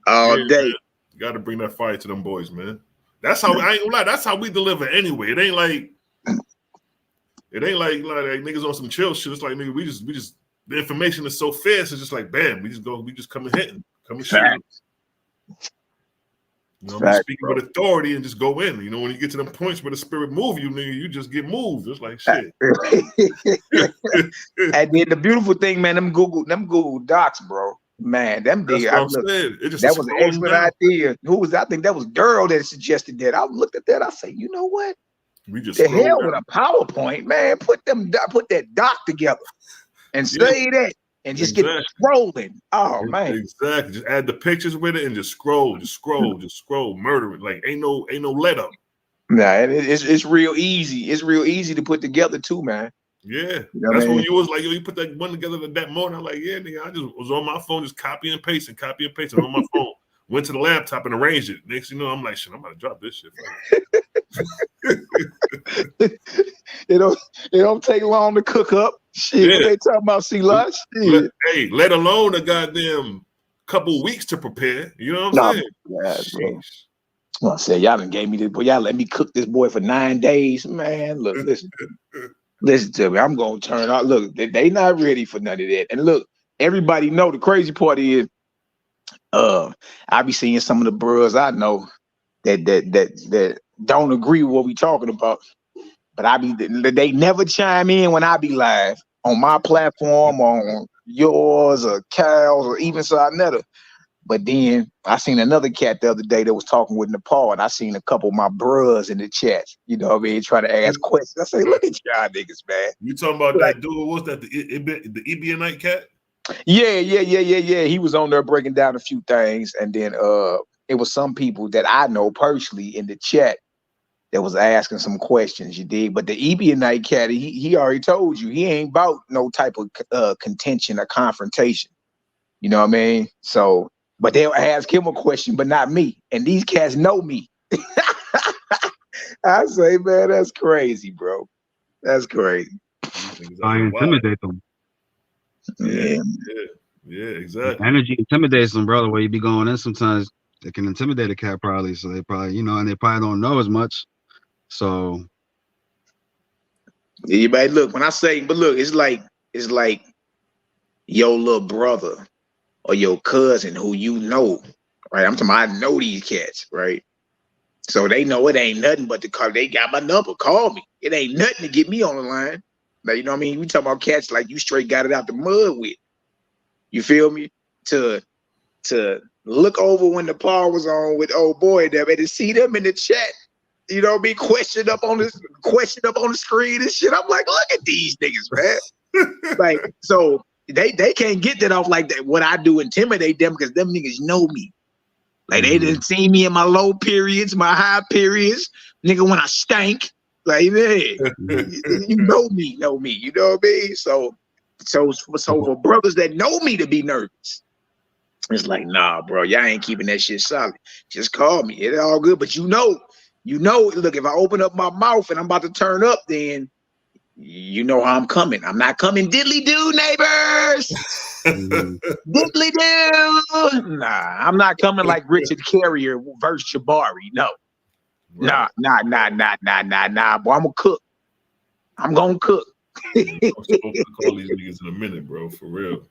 all day. You got to bring that fire to them boys, man. That's how I ain't gonna lie. That's how we deliver anyway. It ain't like niggas on some chill shit. It's like nigga, we just the information is so fast. It's just like bam, we just come and hitting, come and shooting. You know, I'm speaking with authority and just go in. You know, when you get to them points where the spirit move you, nigga, you just get moved. It's like shit. And then the beautiful thing, man, them Google Docs, bro. Man, them That's did. what I'm saying. That was an excellent idea. Who was I think that was Girl that suggested that. I looked at that. I said, you know what? We just the hell with a PowerPoint, man. Put that doc together and say that and just get scrolling. Oh man, exactly. Just add the pictures with it and just scroll, murder it. Like ain't no let up. Nah, it's real easy. It's real easy to put together too, man. Yeah, you know that's when you was like, yo, you put that one together that morning. I'm like, yeah, nigga, I just was on my phone, just copy and pasting on my phone. Went to the laptop and arranged it. Next thing you know, I'm like, shit, I'm about to drop this shit. It don't take long to cook up. Shit, what they talking about, Selah? Let alone a goddamn couple weeks to prepare. You know what I'm saying? Well, I said, y'all done gave me this, boy. Y'all let me cook this boy for 9 days. Man, look, listen to me. I'm gonna turn out. Look, they not ready for none of that. And look, everybody know the crazy part is, I be seeing some of the bros I know that don't agree with what we talking about. But they never chime in when I be live on my platform, on yours or Cal's or even Sarnetta. But then I seen another cat the other day that was talking with Nepal, and I seen a couple of my bros in the chat, you know what I mean, trying to ask questions. I say, look at y'all niggas, man. You talking about that dude? What was that, the Ebionite cat? Yeah. He was on there breaking down a few things, and then it was some people that I know personally in the chat that was asking some questions, you dig? But the Ebionite cat, he already told you, he ain't about no type of contention or confrontation. You know what I mean? So, but they'll ask him a question, but not me. And these cats know me. I say, man, that's crazy, bro. That's crazy. I intimidate them. Yeah, exactly. Energy intimidates them, brother. Where you be going in, sometimes they can intimidate a cat probably. So they probably, and they probably don't know as much. So yeah, but look, when I say, but look, it's like your little brother or your cousin who you know, right? I'm talking about, I know these cats, right? So they know it ain't nothing but to call. They got my number, call me. It ain't nothing to get me on the line. Like, you know what I mean? We talking about cats like you straight got it out the mud with. You feel me? To look over when the Paul was on with old boy there, and to see them in the chat, you know what I mean? Question up on the screen and shit. I'm like, look at these niggas, man. Like, so they can't get that off like that. What I do intimidate them because them niggas know me. Like they didn't see me in my low periods, my high periods, nigga, when I stank. Like, hey, you know me, you know what I mean? So for brothers that know me to be nervous, it's like, nah, bro, y'all ain't keeping that shit solid. Just call me. It's all good. But you know, look, if I open up my mouth and I'm about to turn up, then you know how I'm coming. I'm not coming diddly do, neighbors. Diddly do. Nah, I'm not coming like Richard Carrier versus Jabari. No. Right. Nah. Boy, I'm gonna cook. I'm gonna cook. I'm supposed to call these niggas in a minute, bro. For real.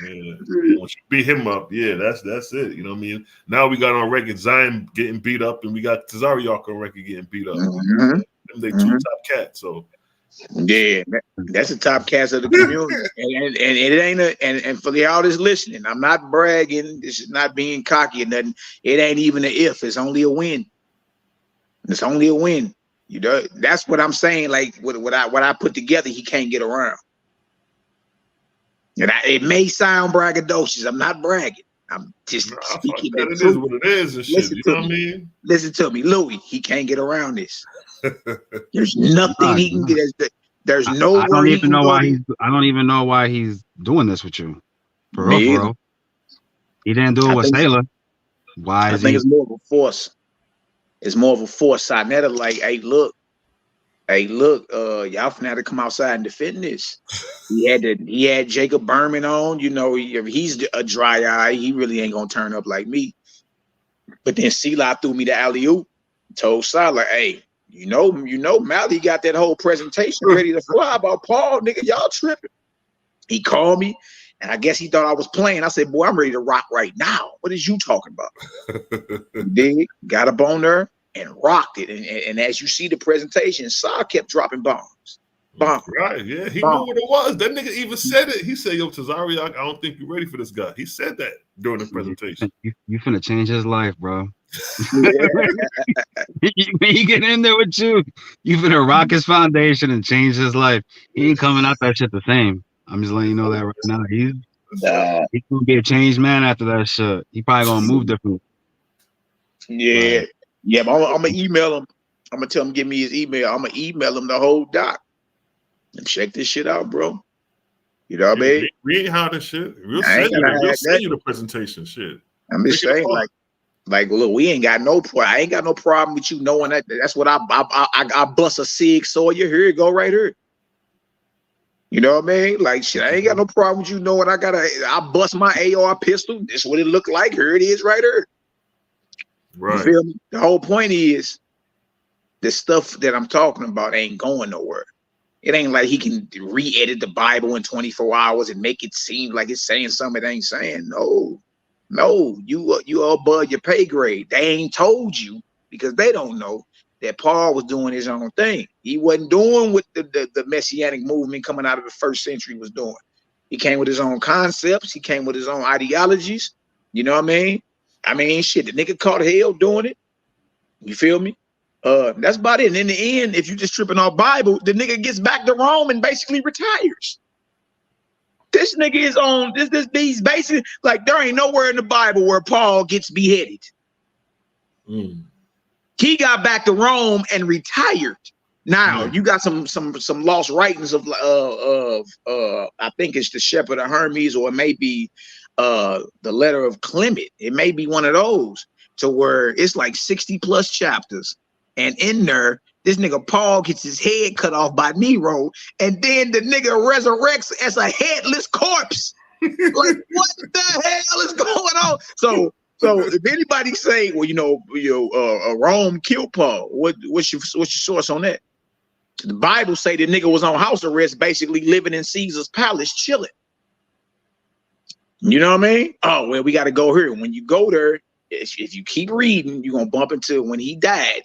Yeah. Once you beat him up, yeah, that's it. You know what I mean? Now we got on record Zion getting beat up, and we got Tazariak on record getting beat up. They two top cats, so yeah, that's the top cats of the community. and it ain't and for all this listening, I'm not bragging. This is not being cocky or nothing. It ain't even an if, it's only a win. It's only a win. You know, that's what I'm saying. Like what I put together, he can't get around. And it may sound braggadocious. I'm not bragging. I'm just speaking the truth. It is what it is and shit. You know what I mean? Listen to me, Louis. He can't get around this. There's nothing he can get. There's no. I don't even know why he's doing this with you. For real, bro. He didn't do it with Selah. Why? I think it's more of a force. It's more of a force. Sinetta, like, hey, look, y'all finna have to come outside and defend this. He had Jacob Berman on. You know, he's a dry eye. He really ain't gonna turn up like me. But then Selah threw me the alley-oop. Told Salah, hey, you know, Mally got that whole presentation ready to fly about Paul, nigga. Y'all tripping. He called me, and I guess he thought I was playing. I said, boy, I'm ready to rock right now. What is you talking about? Dig, got up on there and rocked it. And as you see the presentation, Saul kept dropping bombs. Right, yeah. He knew what it was. That nigga even said it. He said, yo, Tazariak, I don't think you're ready for this guy. He said that during the presentation. You finna change his life, bro. When he get in there with you finna rock his foundation and change his life. He ain't coming out that shit the same. I'm just letting you know that right now. He's gonna be a changed man after that shit. He probably gonna move different. Yeah. Right. Yeah, but I'm gonna email him. I'm gonna tell him give me his email. I'm gonna email him the whole doc and check this shit out, bro. You know what I mean? We ain't hiding shit. We'll send you the presentation. Shit. I'm just saying, like, look, we ain't got no problem. I ain't got no problem with you knowing that. That's what I bust a Sig Sawyer. Here you go, right here. You know what I mean? Like, shit, I ain't got no problem with you knowing I bust my AR pistol. This is what it looked like. Here it is, right here. Right. You feel me? The whole point is the stuff that I'm talking about ain't going nowhere. It ain't like he can re-edit the Bible in 24 hours and make it seem like it's saying something it ain't saying. No, you are above your pay grade. They ain't told you because they don't know that Paul was doing his own thing. He wasn't doing what the Messianic movement coming out of the first century was doing. He came with his own concepts. He came with his own ideologies. You know what I mean? Shit, the nigga caught hell doing it. You feel me? That's about it. And in the end, if you just tripping off Bible, the nigga gets back to Rome and basically retires. This nigga is on these basically like there ain't nowhere in the Bible where Paul gets beheaded. He got back to Rome and retired. Now you got some lost writings of I think it's the Shepherd of Hermes, or it may be the letter of Clement. It may be one of those to where it's like 60 plus chapters. And in there, this nigga Paul gets his head cut off by Nero, and then the nigga resurrects as a headless corpse. Like, what the hell is going on? So if anybody say, well, Rome killed Paul, what's your source on that? The Bible say the nigga was on house arrest, basically living in Caesar's palace, chilling. You know what I mean? Oh, well, we got to go here. When you go there, if you keep reading, you're gonna bump into when he died.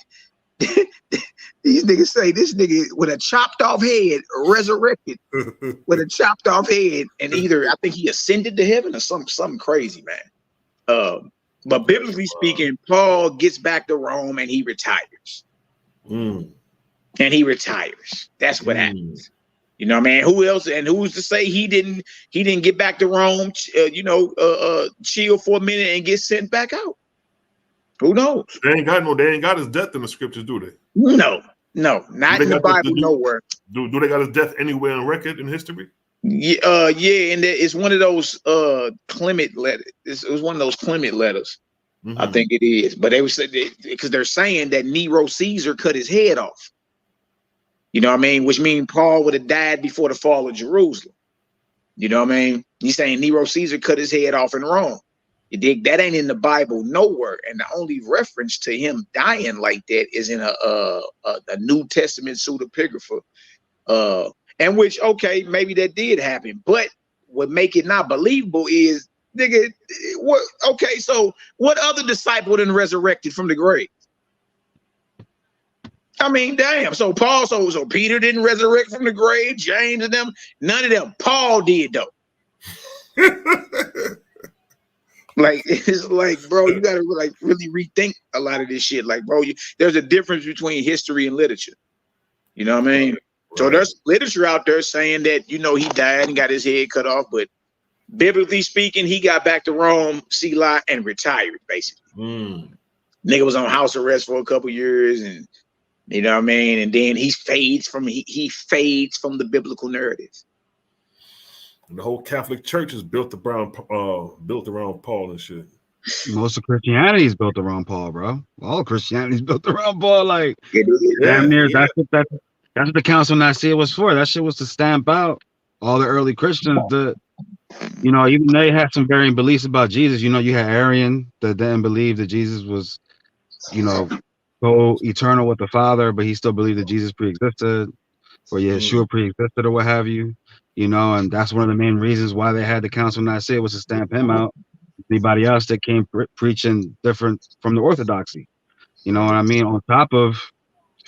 These niggas say this nigga with a chopped off head resurrected with a chopped off head, and either I think he ascended to heaven or something crazy, man. But biblically speaking, Paul gets back to Rome and he retires. And he retires. That's what happens. You know what I mean? Who else? And who's to say he didn't get back to Rome? Chill for a minute and get sent back out. Who knows? They ain't got his death in the scriptures, do they? No, not in the Bible nowhere. Do they got his death anywhere on record in history? Yeah, and it's one of those Clement letters. It was one of those Clement letters. I think it is. But they would say because they're saying that Nero Caesar cut his head off. You know what I mean? Which means Paul would have died before the fall of Jerusalem. You know what I mean? He's saying Nero Caesar cut his head off in Rome. You dig? That ain't in the Bible nowhere. And the only reference to him dying like that is in a New Testament pseudepigrapha. And which, okay, maybe that did happen. But what make it not believable is, nigga, what? Okay, so what other disciple then resurrected from the grave? I mean, damn. So Paul, so Peter didn't resurrect from the grave. James and them, none of them. Paul did though. Like, it's like, bro, you gotta like really rethink a lot of this shit. Like, bro, there's a difference between history and literature. You know what I mean? Right. So there's literature out there saying that, you know, he died and got his head cut off, but biblically speaking, he got back to Rome, Selah, and retired, basically. Nigga was on house arrest for a couple years, and you know what I mean? And then he fades from the biblical narrative. And the whole Catholic Church is built around Paul and shit. Most of Christianity is built around Paul, bro. All Christianity is built around Paul. Like, damn near. That's what the Council of Nicaea was for. That shit was to stamp out all the early Christians that, you know, even they had some varying beliefs about Jesus. You know, you had Arian that didn't believe that Jesus was, you know, co-eternal with the Father, but he still believed that Jesus pre-existed, or Yeshua pre-existed, or what have you. You know, and that's one of the main reasons why they had the Council of Nicaea, was to stamp him out. Anybody else that came preaching different from the orthodoxy, you know what I mean? On top of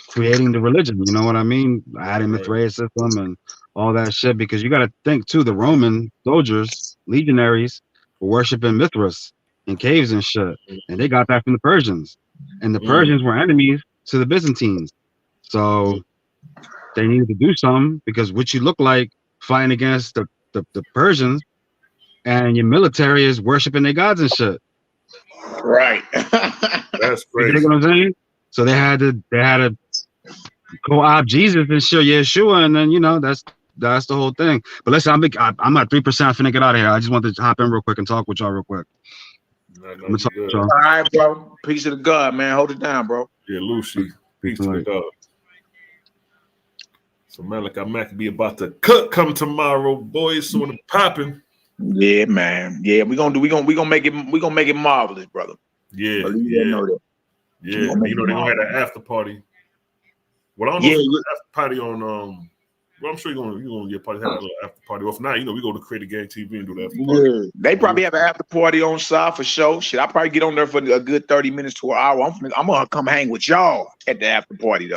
creating the religion, you know what I mean? Adding Mithraism and all that shit, because you got to think too, the Roman soldiers, legionaries, were worshiping Mithras in caves and shit, and they got that from the Persians, and the Persians were enemies to the Byzantines, so they needed to do something, because what you look like fighting against the Persians, and your military is worshiping their gods and shit. Right. That's crazy. You know what I'm saying? So they had to co-opt Jesus and show Yeshua, and then, you know, that's the whole thing. But listen, I'm at 3%. Finna get out of here. I just wanted to hop in real quick and talk with y'all real quick. All right, bro. Peace to the God, man. Hold it down, bro. Yeah, Lucy. Peace to the God. So Malachi Mack be about to come tomorrow, boys. So it's popping. Yeah, man. Yeah, we gonna make it marvelous, brother. Yeah, yeah. Know that. Yeah, you know they're gonna have an after party. Well, I don't know if you're after party on well, I'm sure you're gonna get party, have a little after party. Well, if not, you know, we go to Creative Gang TV and do the after party. Yeah, they probably have an after party on side for sure. Shit, I probably get on there for a good 30 minutes to an hour. I'm gonna come hang with y'all at the after party though.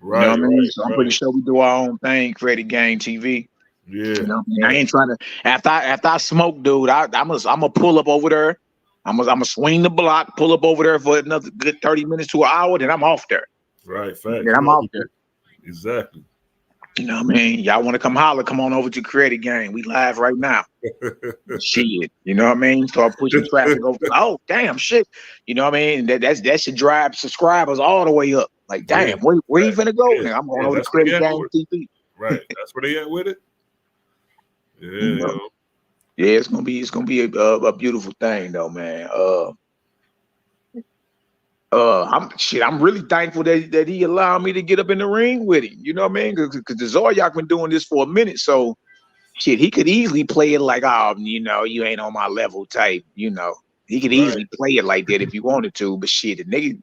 Right. You know what I mean? So I'm pretty sure we do our own thing, Creative Gang TV. Yeah. You know, I ain't trying to. After I smoke, dude, I'm gonna pull up over there. I'm gonna swing the block, pull up over there for another good 30 minutes to an hour, then I'm off there. Right, fact. Then I'm off there. Exactly. You know what I mean? Y'all want to come holler? Come on over to Creative Gang. We live right now. Shit. You know what I mean? Start pushing traffic over. Oh, damn, shit. You know what I mean? That should drive subscribers all the way up. Like, damn, where you finna go? Yeah. I'm going over to Creative Gang TV. Right. That's where they at with it. Yeah. You know? Yeah, it's gonna be a beautiful thing though, man. I'm really thankful that he allowed me to get up in the ring with him. You know what I mean? Because the Zaryak been doing this for a minute, so shit, he could easily play it like, oh, you know, you ain't on my level type. You know, he could easily play it like that if he wanted to. But shit, the nigga,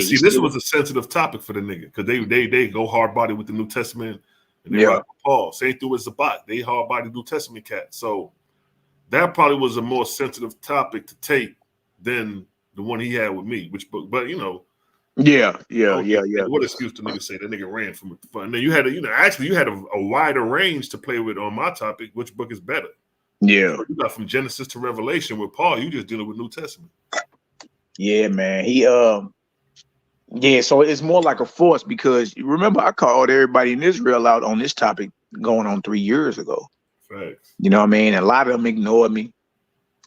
see, this was a sensitive topic for the nigga because they go hard body with the New Testament and they rock Paul. Same thing with Zabot. They hard body New Testament cat. So that probably was a more sensitive topic to take than the one he had with me, but you know, yeah. What excuse to nigga say that nigga ran from it? And then you had a wider range to play with on my topic. Which book is better? Yeah, so you got from Genesis to Revelation with Paul. You just dealing with New Testament. Yeah, man. So it's more like a force because you remember I called everybody in Israel out on this topic going on 3 years ago. Facts. You know what I mean? And a lot of them ignored me.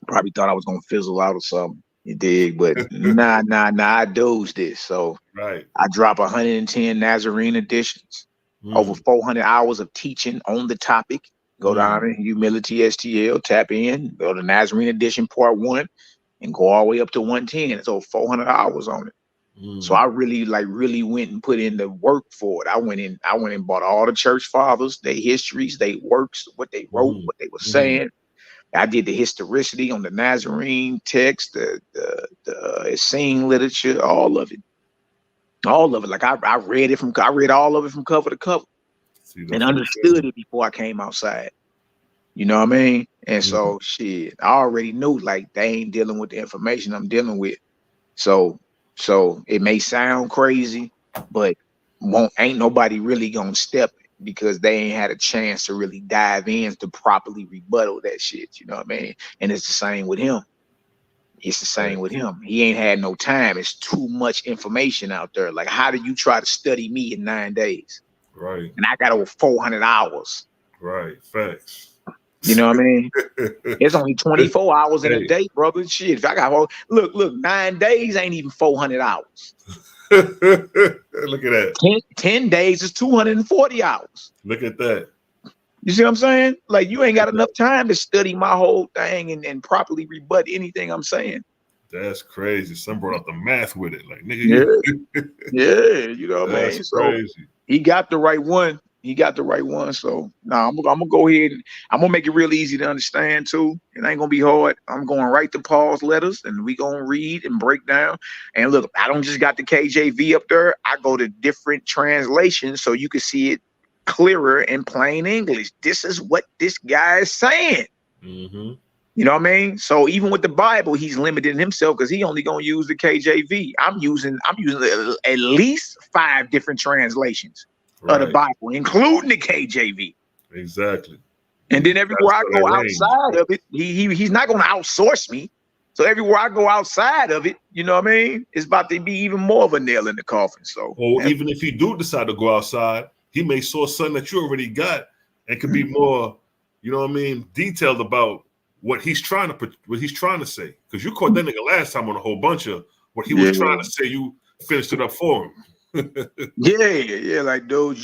Probably thought I was gonna fizzle out or something. You dig? But nah, I dozed this. So I drop 110 Nazarene editions, over 400 hours of teaching on the topic. Go down in Humility STL, tap in, go to Nazarene edition part 1, and go all the way up to 110. It's over 400 hours on it. So I really went and put in the work for it. I went and bought all the church fathers, their histories, their works, what they wrote, what they were saying. I did the historicity on the Nazarene text, the Essene literature, all of it. Like I read all of it from cover to cover and understood it before I came outside. You know what I mean? And so shit, I already knew like they ain't dealing with the information I'm dealing with. So it may sound crazy, but ain't nobody really gonna step it because they ain't had a chance to really dive in to properly rebuttal that shit. You know what I mean? And it's the same with him. It's the same with him. He ain't had no time. It's too much information out there. Like, how do you try to study me in 9 days? Right. And I got over 400 hours. Right. Facts. You know what I mean? It's only 24 hours in a day, brother. Shit. If I got look, 9 days ain't even 400 hours. Look at that. 10 days is 240 hours. Look at that. You see what I'm saying? Like, you ain't got enough time to study my whole thing and properly rebut anything I'm saying. That's crazy. Some brought out the math with it. Like, nigga, yeah, you know what I mean? So crazy. He got the right one. So I'm gonna go ahead and I'm gonna make it real easy to understand too. It ain't gonna be hard. I'm going right to Paul's letters and we gonna read and break down. And look, I don't just got the KJV up there. I go to different translations so you can see it clearer in plain English. This is what this guy is saying. You know what I mean? So even with the Bible, he's limiting himself because he only gonna use the KJV. I'm using at least 5 different translations of the Bible, including the KJV. Exactly. And then everywhere I go outside of it, he's not gonna outsource me. So everywhere I go outside of it, you know what I mean? It's about to be even more of a nail in the coffin. So, or even if you do decide to go outside, he may source something that you already got and could be more, you know what I mean, detailed about what he's trying to say. Because you caught that nigga last time on a whole bunch of what he was trying to say. You finished it up for him. yeah, like dude,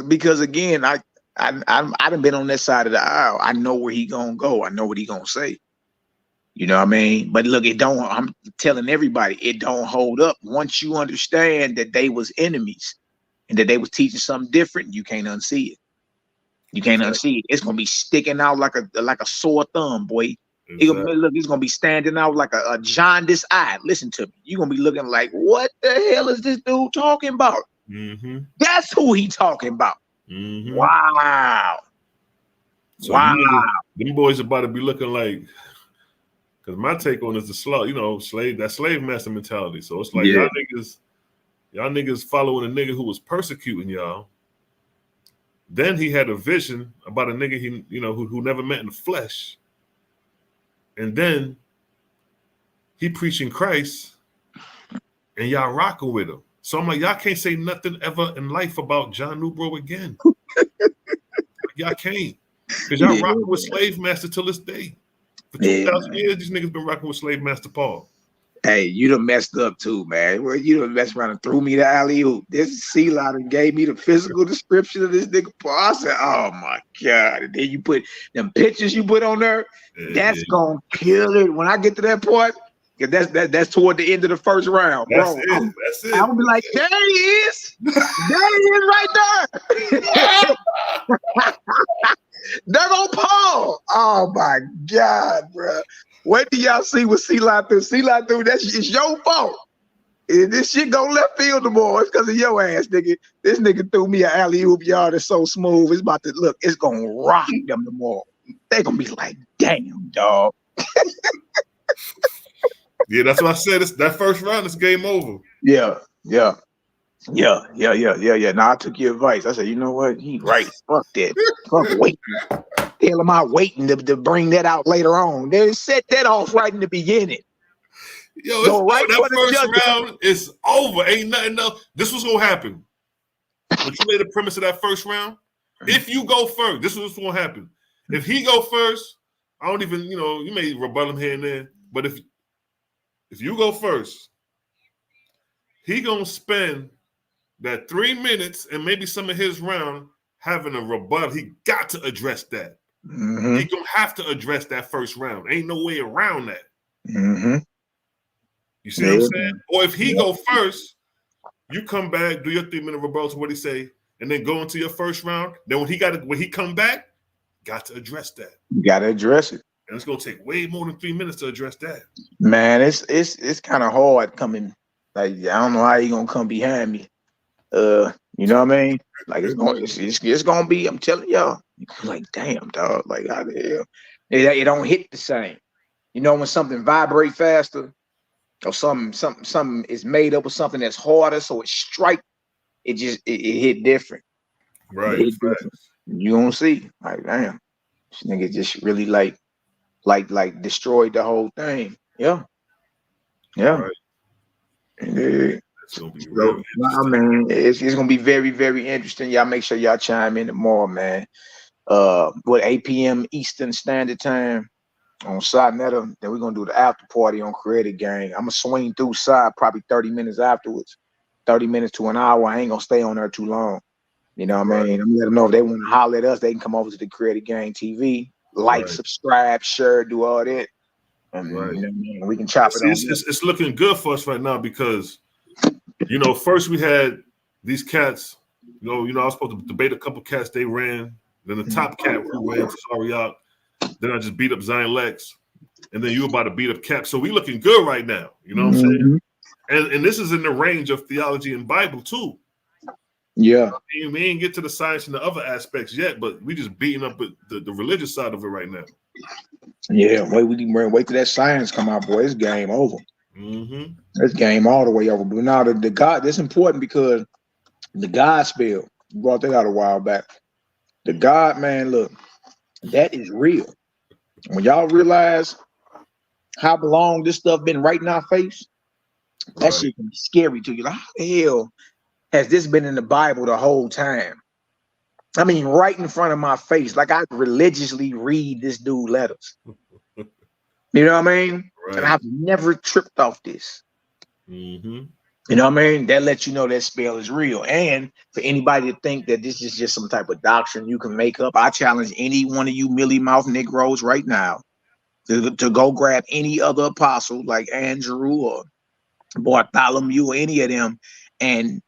because again, I done been on that side of the aisle. I know where he gonna go. I know what he gonna say. You know what I mean? But look, I'm telling everybody, it don't hold up. Once you understand that they was enemies and that they was teaching something different, you can't unsee it. You can't unsee it. It's gonna be sticking out like a sore thumb, boy. It's gonna be standing out like a jaundiced eye. Listen to me. You're gonna be looking like, what the hell is this dude talking about? That's who he talking about. Wow. So them boys about to be looking like, because my take on is the slave master mentality. So it's like y'all niggas following a nigga who was persecuting y'all. Then he had a vision about a nigga who never met in the flesh. And then he preaching Christ and y'all rocking with him. So I'm like, y'all can't say nothing ever in life about John Newbro again. Y'all can't. Because y'all rocking with slave master till this day. For 2,000 years, these niggas been rocking with slave master Paul. Hey, you done messed up too, man. Well, you done messed around and threw me the alley-oop. This Selah and gave me the physical description of this nigga Paul. I said, oh my God. And then you put them pictures you put on there, that's gonna kill it. When I get to that part, because that's toward the end of the first round, bro. That's it. I'll be like, there he is. There he is right there. There go Paul. Oh my God, bro. Wait till y'all see what Selah threw. Selah threw, it's your fault. And this shit go left field tomorrow. It's because of your ass, nigga. This nigga threw me an alley-oop, y'all. That's so smooth. It's about to look. It's gonna rock them tomorrow. They gonna be like, damn, dog. Yeah, that's what I said. That first round is game over. Yeah. Now I took your advice. I said, you know what? He right. Fuck that. Fuck waiting. Hell am I waiting to bring that out later on? They set that off right in the beginning. Yo, that first round is over. Ain't nothing else. This was gonna happen. But you made the premise of that first round. If you go first, this is what's gonna happen. If he go first, I don't even, you may rebut him here and there. But if you go first, he gonna spend that 3 minutes and maybe some of his round having a rebuttal. He got to address that. He gonna have to address that first round. Ain't no way around that. You see what I'm saying? Or if he go first, You come back, do your 3-minute rebuttal to what he say, and then go into your first round. Then when he come back, got to address that. You got to address it. And it's gonna take way more than 3 minutes to address that. Man, it's kind of hard coming. Like, I don't know how you gonna come behind me. You know what I mean? Like, it's gonna be. I'm telling y'all. Like, damn, dog. Like, how the hell? It don't hit the same. You know, when something vibrate faster, or something is made up of something that's harder, so it strike. It hit different. Right. Hit different. You don't see. Like, damn, this nigga just really like destroyed the whole thing. Yeah. Right. It's gonna be it's gonna be very, very interesting. Y'all make sure y'all chime in tomorrow, man. 8 p.m. Eastern Standard Time on Side-Netta. Then we're gonna do the after party on Creative Gang. I'm gonna swing through Side probably 30 minutes afterwards, 30 minutes to an hour. I ain't gonna stay on there too long. You know what I mean? I'm gonna let them know if they want to holler at us, they can come over to the Creative Gang TV, like, subscribe, share, do all that. And you know what I mean? We can chop it on. It's looking good for us right now because, you know, first we had these cats. You know, I was supposed to debate a couple cats. They ran. Then the top cat who ran, sorry out. Then I just beat up Zion Lex, and then you about to beat up Cap. So we looking good right now. You know what I'm saying? And this is in the range of theology and Bible too. Yeah, I mean, we ain't get to the science and the other aspects yet, but we just beating up the religious side of it right now. Yeah, wait till that science come out, boy. It's game over. It's game all the way over. But now the God, that's important because the God spell, you brought that out a while back. The God, man, look, that is real. When y'all realize how long this stuff been right in our face, that shit can be scary to you. Like, how the hell has this been in the Bible the whole time? I mean, right in front of my face. Like, I religiously read this dude letters. You know what I mean? Right. And I've never tripped off this. You know what I mean? That lets you know that spell is real. And for anybody to think that this is just some type of doctrine you can make up, I challenge any one of you mealy mouth Negroes right now to go grab any other apostle like Andrew or Bartholomew or any of them and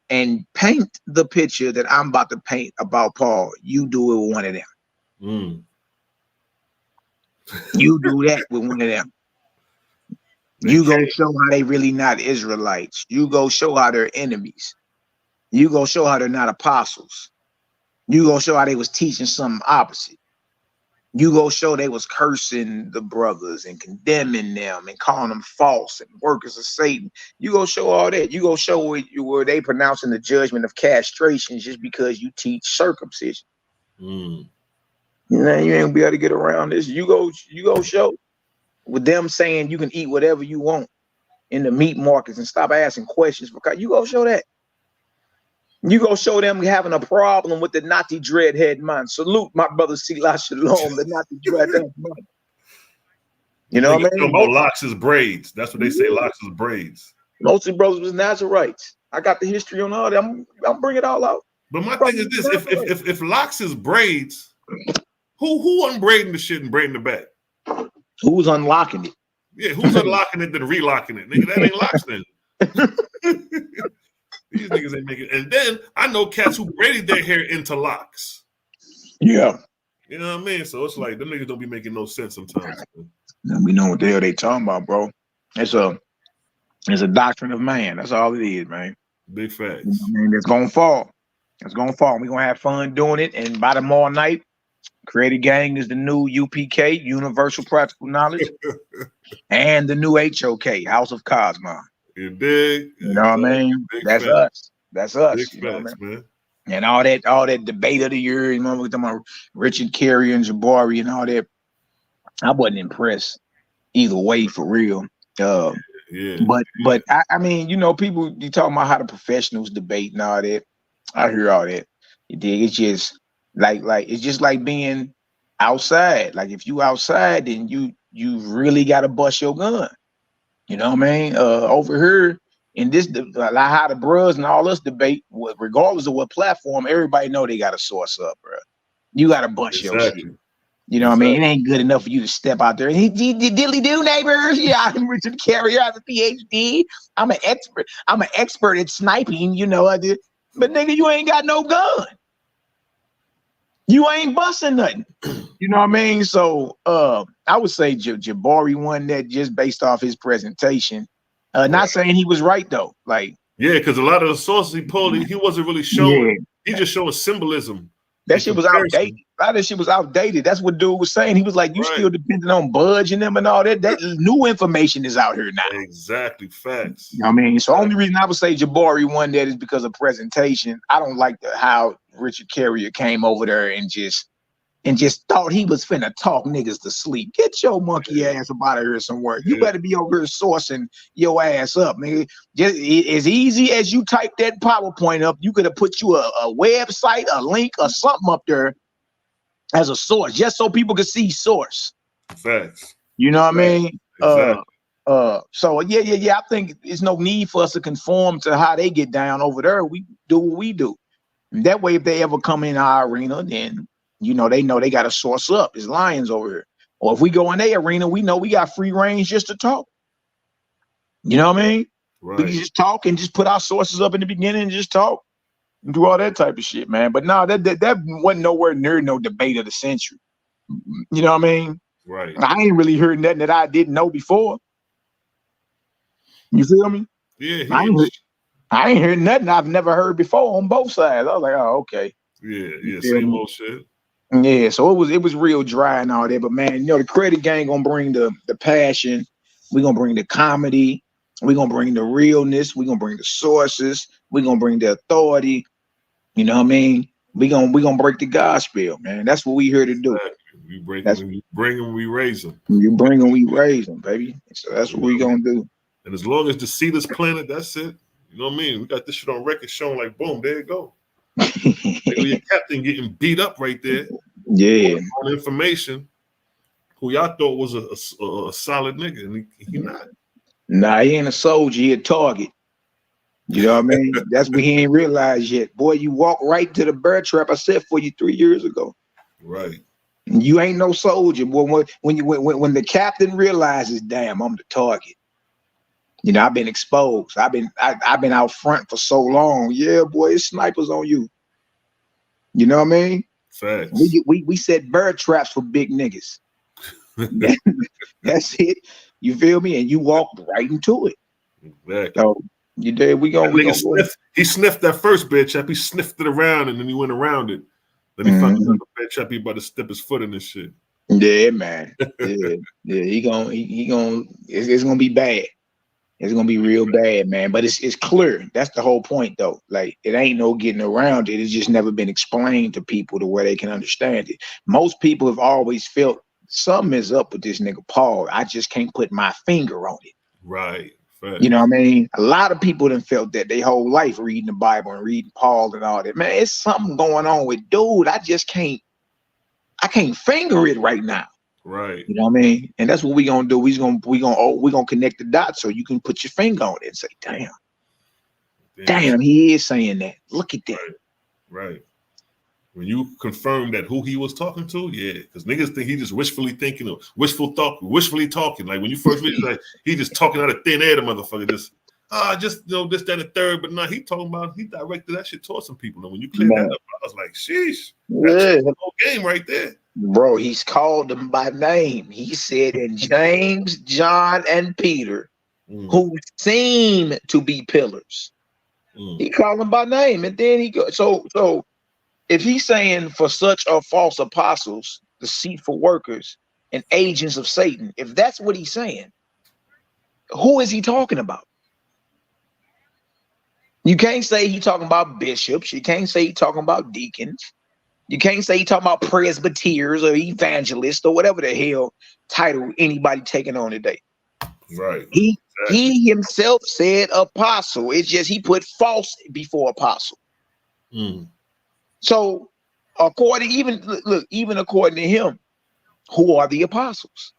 paint the picture that I'm about to paint about Paul. You do it with one of them. You do that with one of them. You go show how they really not Israelites. You go show how they're enemies. You go show how they're not apostles. You go show how they was teaching something opposite. You go show they was cursing the brothers and condemning them and calling them false and workers of Satan. You go show all that. You go show where they pronouncing the judgment of castration just because you teach circumcision. You know, you ain't gonna be able to get around this. You go show with them saying you can eat whatever you want in the meat markets and stop asking questions. Because you go show that. You go show them having a problem with the Nazi dreadhead man. Salute my brother Selah Shalom, the Nazi dreadhead man. You know what I mean? About locks is braids. That's what they say. Locks is braids. Most of the brothers was Nazarites. I got the history on all that. I'll bring it all out. But my thing is this: if locks is braids, who unbraiding the shit and braiding the back? Who's unlocking it? Yeah, who's unlocking it then relocking it? Nigga, that ain't locks then. These niggas ain't making. And then I know cats who braided their hair into locks. Yeah. You know what I mean? So it's like them niggas don't be making no sense sometimes. We know what the hell they talking about, bro. It's a doctrine of man. That's all it is, man. Big facts. You know what I mean, it's gonna fall. It's gonna fall. We're gonna have fun doing it. And by tomorrow night, Creative Gang is the new UPK, Universal Practical Knowledge, and the new HOK, House of Cosmos. You dig? You know what I mean? That's facts. us. That's us. Big you know facts, what I mean? man. And all that debate of the year, you know, we're talking about Richard Carey and Jabari and all that. I wasn't impressed either way, for real. But I mean, you know, people, you talking about how the professionals debate and all that. I hear all that. You dig? It's just like it's just like being outside. Like if you outside, then you really got to bust your gun. You know what I mean? Over here in this, like how the bros and all us debate, regardless of what platform, everybody know they got a source up, bro. You got to bust your shit. You know what I mean? It ain't good enough for you to step out there and diddly do neighbors. Yeah, I'm Richard Carrier. I have a PhD. I'm an expert. I'm an expert at sniping. You know, I did. But nigga, you ain't got no gun. You ain't busting nothing. You know what I mean? So I would say Jabari won that just based off his presentation. Not saying he was right though. Like, yeah, because a lot of the sources he pulled, he wasn't really showing. Yeah. He just showing symbolism. That shit was outdated. A lot of that shit was outdated. That's what dude was saying. He was like, you still depending on Budge and them and all that. That new information is out here now. Exactly. Facts. You know what I mean? So only reason I would say Jabari won that is because of presentation. I don't like how Richard Carrier came over there and just thought he was finna talk niggas to sleep. Get your monkey ass up out of here somewhere. You better be over here sourcing your ass up, nigga. Just as easy as you type that PowerPoint up, you could have put you a website, a link, or something up there as a source, just so people could see source. Facts. You know what I mean? Exactly. So yeah. I think there's no need for us to conform to how they get down over there. We do what we do. And that way, if they ever come in our arena, then you know they got to source up. There's lions over here. Or if we go in their arena, we know we got free range just to talk. You know what I mean? Right. We can just talk and just put our sources up in the beginning and just talk and do all that type of shit, man. But no, that wasn't nowhere near no debate of the century. You know what I mean? Right. I ain't really heard nothing that I didn't know before. You feel me? Yeah. I ain't heard nothing I've never heard before on both sides. I was like, oh, okay. Yeah, same old shit. Yeah, so it was real dry and all that. But man, you know, the credit gang gonna bring the passion. We're gonna bring the comedy. We're gonna bring the realness. We're gonna bring the sources. We're gonna bring the authority. You know what I mean? We gonna break the gospel, man. That's what we here to do. Exactly. You bring them, we raise them. You bring them, we raise them, baby. So that's what we gonna do. And as long as the seed is planted, that's it. You know what I mean? We got this shit on record showing like, boom, there you go. Your captain getting beat up right there. Yeah. On information, who y'all thought was a solid nigga, and he not. Nah, he ain't a soldier, he a target. You know what I mean? That's what he ain't realized yet. Boy, you walk right to the bear trap I set for you 3 years ago. Right. You ain't no soldier, boy. When the captain realizes, damn, I'm the target. You know, I've been exposed. I've been out front for so long. Yeah, boy, it's snipers on you. You know what I mean? Facts. We set bird traps for big niggas. That's it. You feel me? And you walk right into it. Exactly. So you did. We gonna he sniffed that first bed trap. He sniffed it around and then he went around it. Then he found another bed trap. He about to step his foot in this shit. Yeah, man. Yeah. He gonna. It's gonna be bad. It's gonna be real bad, man. But it's clear. That's the whole point, though. Like, it ain't no getting around it. It's just never been explained to people to where they can understand it. Most people have always felt something is up with this nigga Paul. I just can't put my finger on it. Right. Fact. You know what I mean? A lot of people have felt that their whole life reading the Bible and reading Paul and all that. Man, it's something going on with dude. I can't finger it right now. Right. You know what I mean? And that's what we gonna do. We gonna connect the dots so you can put your finger on it and say, damn, he is saying that. Look at that. Right. When you confirm that who he was talking to, yeah, because niggas think he just wishfully thinking or wishfully talking. Like when you first read, like he just talking out of thin air, the motherfucker just this, that, and the third. But no, he directed that shit towards some people. And when you clear that up, I was like, sheesh, that's the whole game right there. Bro, he's called them by name. He said, in James, John, and Peter, who seem to be pillars. He called them by name, and then he goes. So if he's saying for such are false apostles, deceitful workers, and agents of Satan, if that's what he's saying, who is he talking about? You can't say he's talking about bishops. You can't say he's talking about deacons. You can't say he's talking about presbyters or evangelists or whatever the hell title anybody taking on today. Right. He himself said apostle. It's just he put false before apostle. So even according to him, who are the apostles?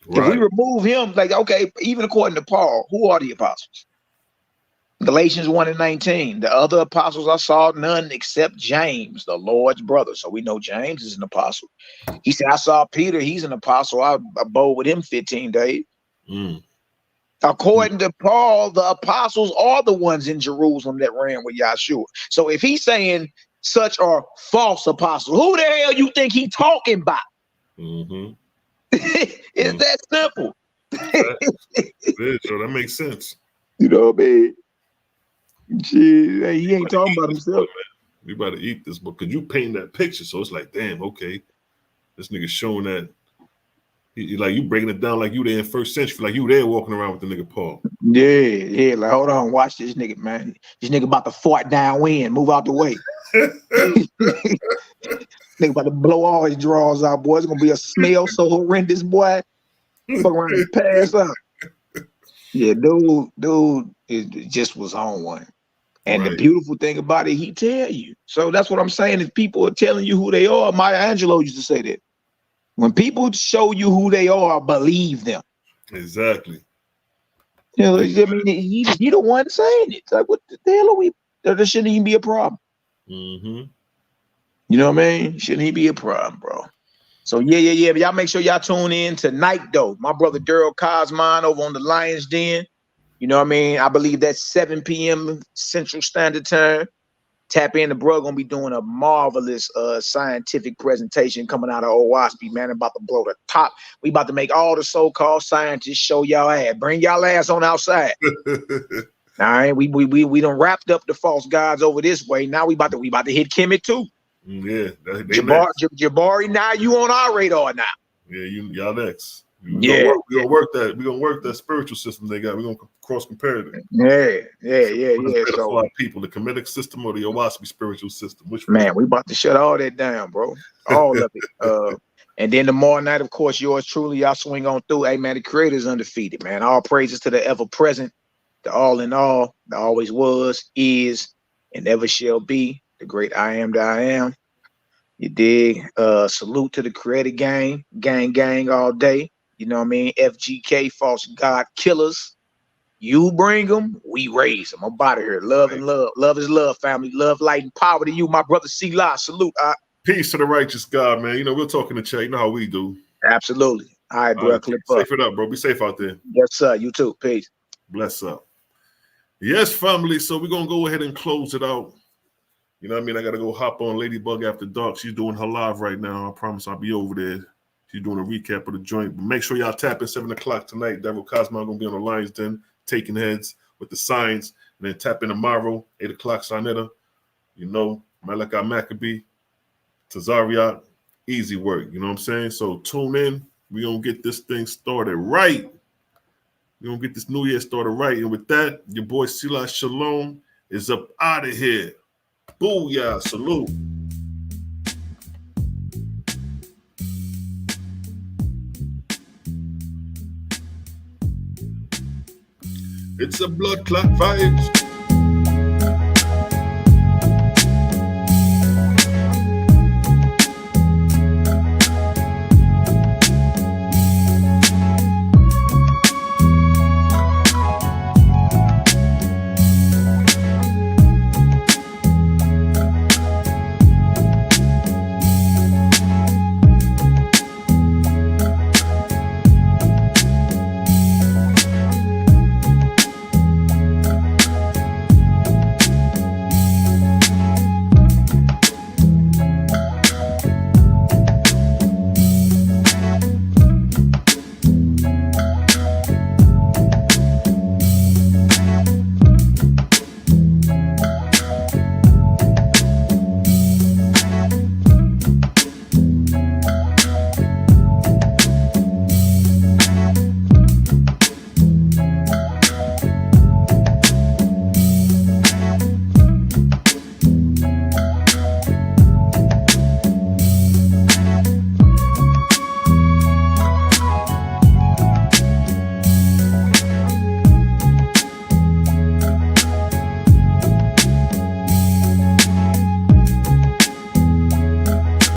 Right. If we remove him, like, okay, even according to Paul, who are the apostles? Galatians 1:19. The other apostles I saw none except James, the Lord's brother. So we know James is an apostle. He said, I saw Peter, he's an apostle. I abode with him 15 days. According to Paul, the apostles are the ones in Jerusalem that ran with Yahushua. So if he's saying such are false apostles, who the hell you think he talking about? It's that simple. So that makes sense. You know what I mean? Gee, he ain't talking about himself. We about to eat this book because you paint that picture, so it's like, damn, okay, this nigga showing that he like you breaking it down like you there in first century, like you there walking around with the nigga Paul. Yeah, like hold on, watch this nigga, man. This nigga about to fart downwind, move out the way. Nigga about to blow all his drawers out, boy. It's gonna be a smell so horrendous, boy. Fuck around and pass out. Yeah, dude, it just was on one. And the beautiful thing about it, he tell you. So that's what I'm saying. If people are telling you who they are, Maya Angelou used to say that. When people show you who they are, believe them. Exactly. You know, I mean, he the one saying it. It's like, what the hell are we? There shouldn't even be a problem. You know what I mean? Shouldn't even be a problem, bro. So yeah. But y'all make sure y'all tune in tonight, though. My brother Daryl Cosmine over on the Lion's Den. You know what I mean? I believe that's 7 p.m. Central Standard Time. Tap in. The bro gonna be doing a marvelous scientific presentation coming out of OAHSPE, man. About to blow the top. We about to make all the so-called scientists show y'all ass. Bring y'all ass on outside. All right, we done wrapped up the false gods over this way. Now we about to hit Kemet too. Yeah, Jabari, now you on our radar now. Yeah, y'all next. We're gonna work that spiritual system they got. We're gonna cross compare it. Yeah. So our people, the Kemetic system or the OAHSPE spiritual system. Which man, we about to shut all that down, bro. All of it. And then tomorrow night, of course, yours truly, y'all swing on through. Hey man, the creator is undefeated, man. All praises to the ever present, the all in all, the always was, is, and ever shall be, the great I am that I am. You dig? Salute to the creative gang all day. You know what I mean? FGK, false God killers. You bring them, we raise them. I'm out of here. Love and love. Love is love, family. Love, light, and power to you, my brother Selah. Salute. Peace to the righteous God, man. You know, we'll talk in the chat. You know how we do. Absolutely. All right, bro. Clip up. Safe it up, bro. Be safe out there. Yes, sir. You too. Peace. Bless up. Yes, family. So we're going to go ahead and close it out. You know what I mean? I got to go hop on Ladybug After Dark. She's doing her live right now. I promise I'll be over there. She's doing a recap of the joint. But make sure y'all tap in 7 o'clock tonight. Devil Cosmo going to be on the Lions Den, taking heads with the signs. And then tap in tomorrow, 8 o'clock, Sinetta. You know, Malachi Maccabee, Tazariot, easy work. You know what I'm saying? So tune in. We're going to get this thing started right. We're going to get this new year started right. And with that, your boy Selah Shalom is up out of here. Booyah. Salute. It's a blood clot vibes.